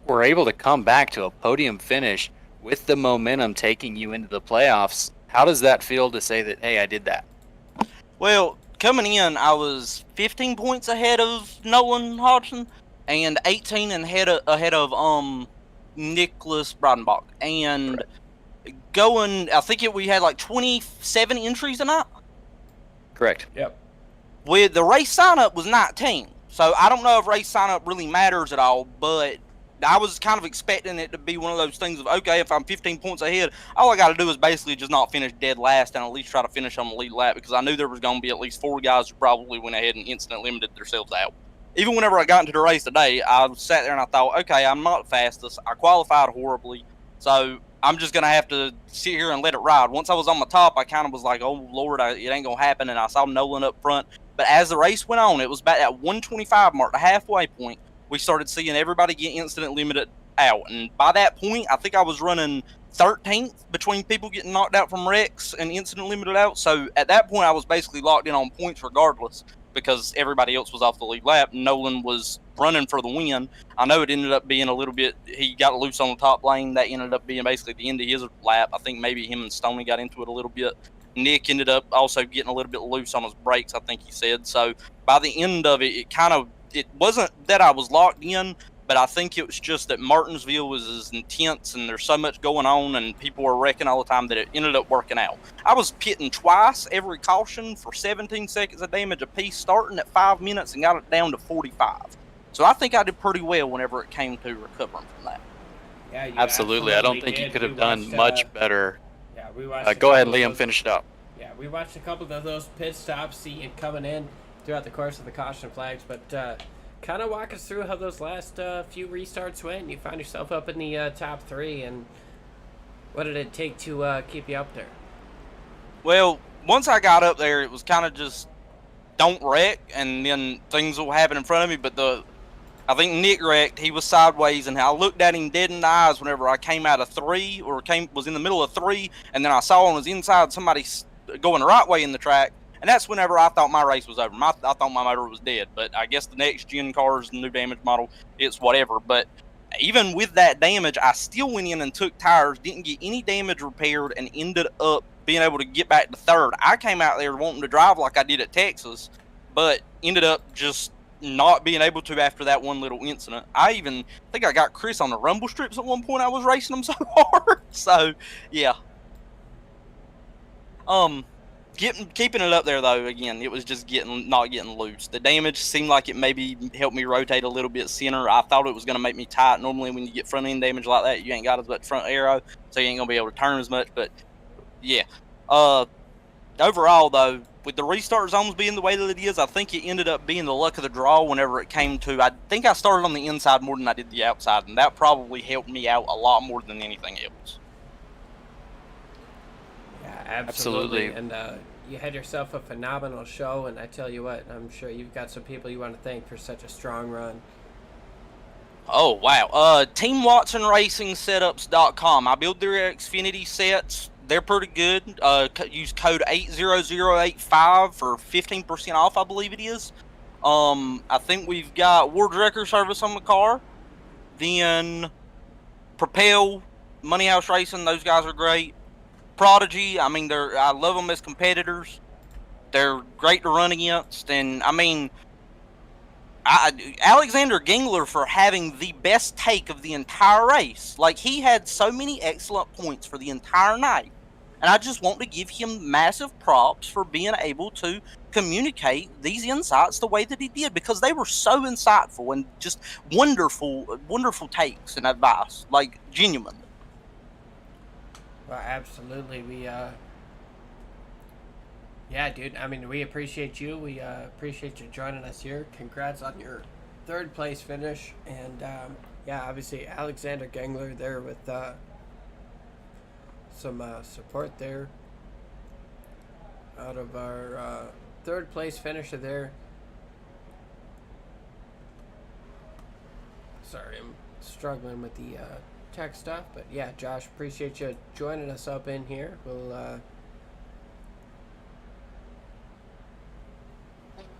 were able to come back to a podium finish with the momentum taking you into the playoffs. How does that feel to say that, hey, I did that? Well, coming in, I was 15 points ahead of Nolan Hodgson and 18 ahead of Nicholas Brodenbach. And going, I think we had like 27 entries tonight. Correct. Yep. With the race sign-up was 19. So I don't know if race sign-up really matters at all, but I was kind of expecting it to be one of those things of, okay, if I'm 15 points ahead, all I got to do is basically just not finish dead last and at least try to finish on the lead lap, because I knew there was going to be at least 4 guys who probably went ahead and instant limited themselves out. Even whenever I got into the race today, I sat there and I thought, okay, I'm not the fastest. I qualified horribly, so I'm just going to have to sit here and let it ride. Once I was on the top, I kind of was like, oh, Lord, it ain't going to happen, and I saw Nolan up front. But as the race went on, it was about that 125 mark, the halfway point, we started seeing everybody get instant limited out. And by that point, I think I was running 13th between people getting knocked out from wrecks and incident limited out. So at that point, I was basically locked in on points regardless, because everybody else was off the lead lap. Nolan was running for the win. I know it ended up being a little bit, he got loose on the top lane. That ended up being basically the end of his lap. I think maybe him and Stoney got into it a little bit. Nick ended up also getting a little bit loose on his brakes, I think he said. So by the end of it, it wasn't that I was locked in, but I think it was just that Martinsville was as intense and there's so much going on and people were wrecking all the time that it ended up working out. I was pitting twice every caution for 17 seconds of damage apiece, starting at 5 minutes and got it down to 45. So I think I did pretty well whenever it came to recovering from that. Yeah, absolutely. I don't think you could have done much better. Yeah, we watched. Go ahead, Liam, finish it up. Yeah, we watched a couple of those pit stops, see you coming in. throughout the course of the caution flags. But kind of walk us through how those last few restarts went. You found yourself up in the top 3, and what did it take to keep you up there? Well, once I got up there, it was kind of just don't wreck, and then things will happen in front of me. But I think Nick wrecked. He was sideways, and I looked at him dead in the eyes whenever I came out of 3 or was in the middle of 3, and then I saw on his inside somebody going the right way in the track. And that's whenever I thought my race was over. I thought my motor was dead. But I guess the next gen cars, the new damage model, it's whatever. But even with that damage, I still went in and took tires, didn't get any damage repaired, and ended up being able to get back to 3rd. I came out there wanting to drive like I did at Texas, but ended up just not being able to after that one little incident. I even think I got Chris on the rumble strips at one point. I was racing them so hard. So, yeah. Keeping it up there though, again, it was just not getting loose. The damage seemed like it maybe helped me rotate a little bit center. I thought it was going to make me tight. Normally when you get front end damage like that, you ain't got as much front aero, so you ain't going to be able to turn as much. But yeah, overall though, with the restart zones being the way that it is, I think it ended up being the luck of the draw whenever it came to, I think I started on the inside more than I did the outside, and that probably helped me out a lot more than anything else. Yeah, absolutely. And you had yourself a phenomenal show, and I tell you what, I'm sure you've got some people you want to thank for such a strong run. Oh, wow. TeamWatsonRacingSetups.com. I build their Xfinity sets. They're pretty good. Use code 80085 for 15% off, I believe it is. I think we've got Ward Wrecker service on the car. Then Propel, Money House Racing, those guys are great. Prodigy, I mean, I love them as competitors. They're great to run against, and I mean, Alexander Gingler for having the best take of the entire race. Like, he had so many excellent points for the entire night, and I just want to give him massive props for being able to communicate these insights the way that he did, because they were so insightful and just wonderful takes and advice, like, genuinely. Well, absolutely. Yeah, dude. I mean, we appreciate you. We appreciate you joining us here. Congrats on your 3rd place finish. And, yeah, obviously Alexander Gangler there with some support there out of our 3rd place finisher there. Sorry, I'm struggling with the tech stuff, but yeah, Josh, appreciate you joining us up in here. We'll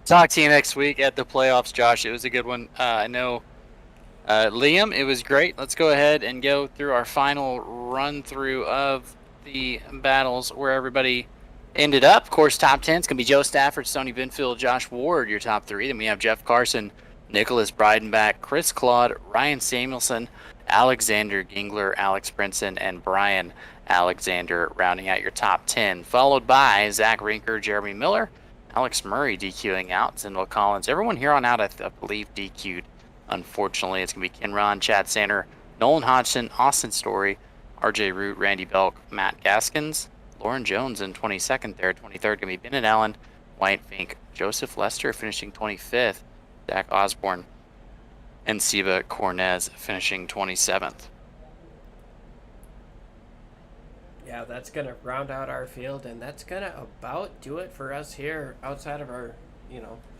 talk to you next week at the playoffs, Josh. It was a good one. I know Liam, it was great. Let's go ahead and go through our final run through of the battles where everybody ended up. Of course, top 10 is going to be Joe Stafford, Stoney Binfield, Josh Ward, your top 3. Then we have Jeff Carson, Nicholas Breidenbach, Chris Claude, Ryan Samuelson, Alexander Gingler, Alex Brinson, and Brian Alexander rounding out your top 10, followed by Zach Rinker, Jeremy Miller, Alex Murray DQing out, Zindel Collins. Everyone here on out, I believe, DQ'd. Unfortunately, it's going to be Ken Ron, Chad Sander, Nolan Hodgson, Austin Story, RJ Root, Randy Belk, Matt Gaskins, Lauren Jones in 22nd there. 23rd going to be Bennett Allen, White Fink, Joseph Lester finishing 25th, Zach Osborne, and Seba Cornez finishing 27th. Yeah, that's going to round out our field, and that's going to about do it for us here outside of our,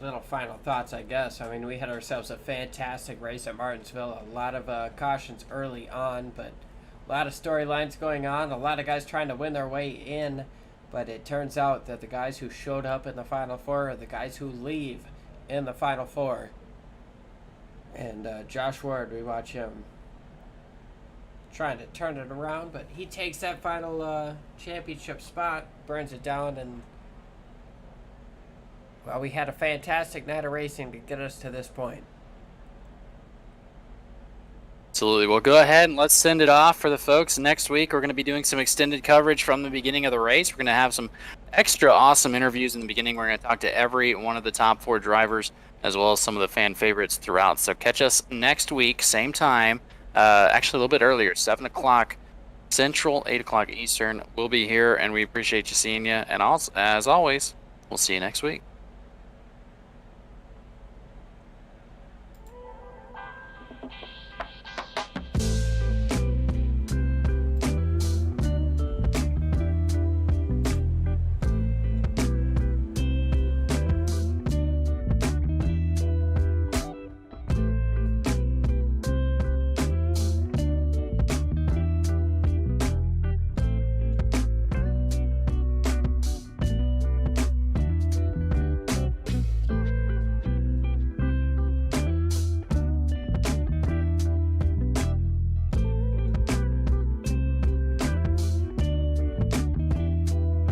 little final thoughts, I guess. I mean, we had ourselves a fantastic race at Martinsville. A lot of cautions early on, but a lot of storylines going on. A lot of guys trying to win their way in, but it turns out that the guys who showed up in the Final Four are the guys who leave in the Final Four. And Josh Ward, we watch him trying to turn it around, but he takes that final championship spot, burns it down, and well, we had a fantastic night of racing to get us to this point. Absolutely. Well, go ahead and let's send it off for the folks. Next week, we're going to be doing some extended coverage from the beginning of the race. We're going to have some extra awesome interviews in the beginning. We're going to talk to every one of the top 4 drivers, as well as some of the fan favorites throughout. So catch us next week, same time, actually a little bit earlier, 7 o'clock Central, 8 o'clock Eastern. We'll be here, and we appreciate you seeing you. And as always, we'll see you next week.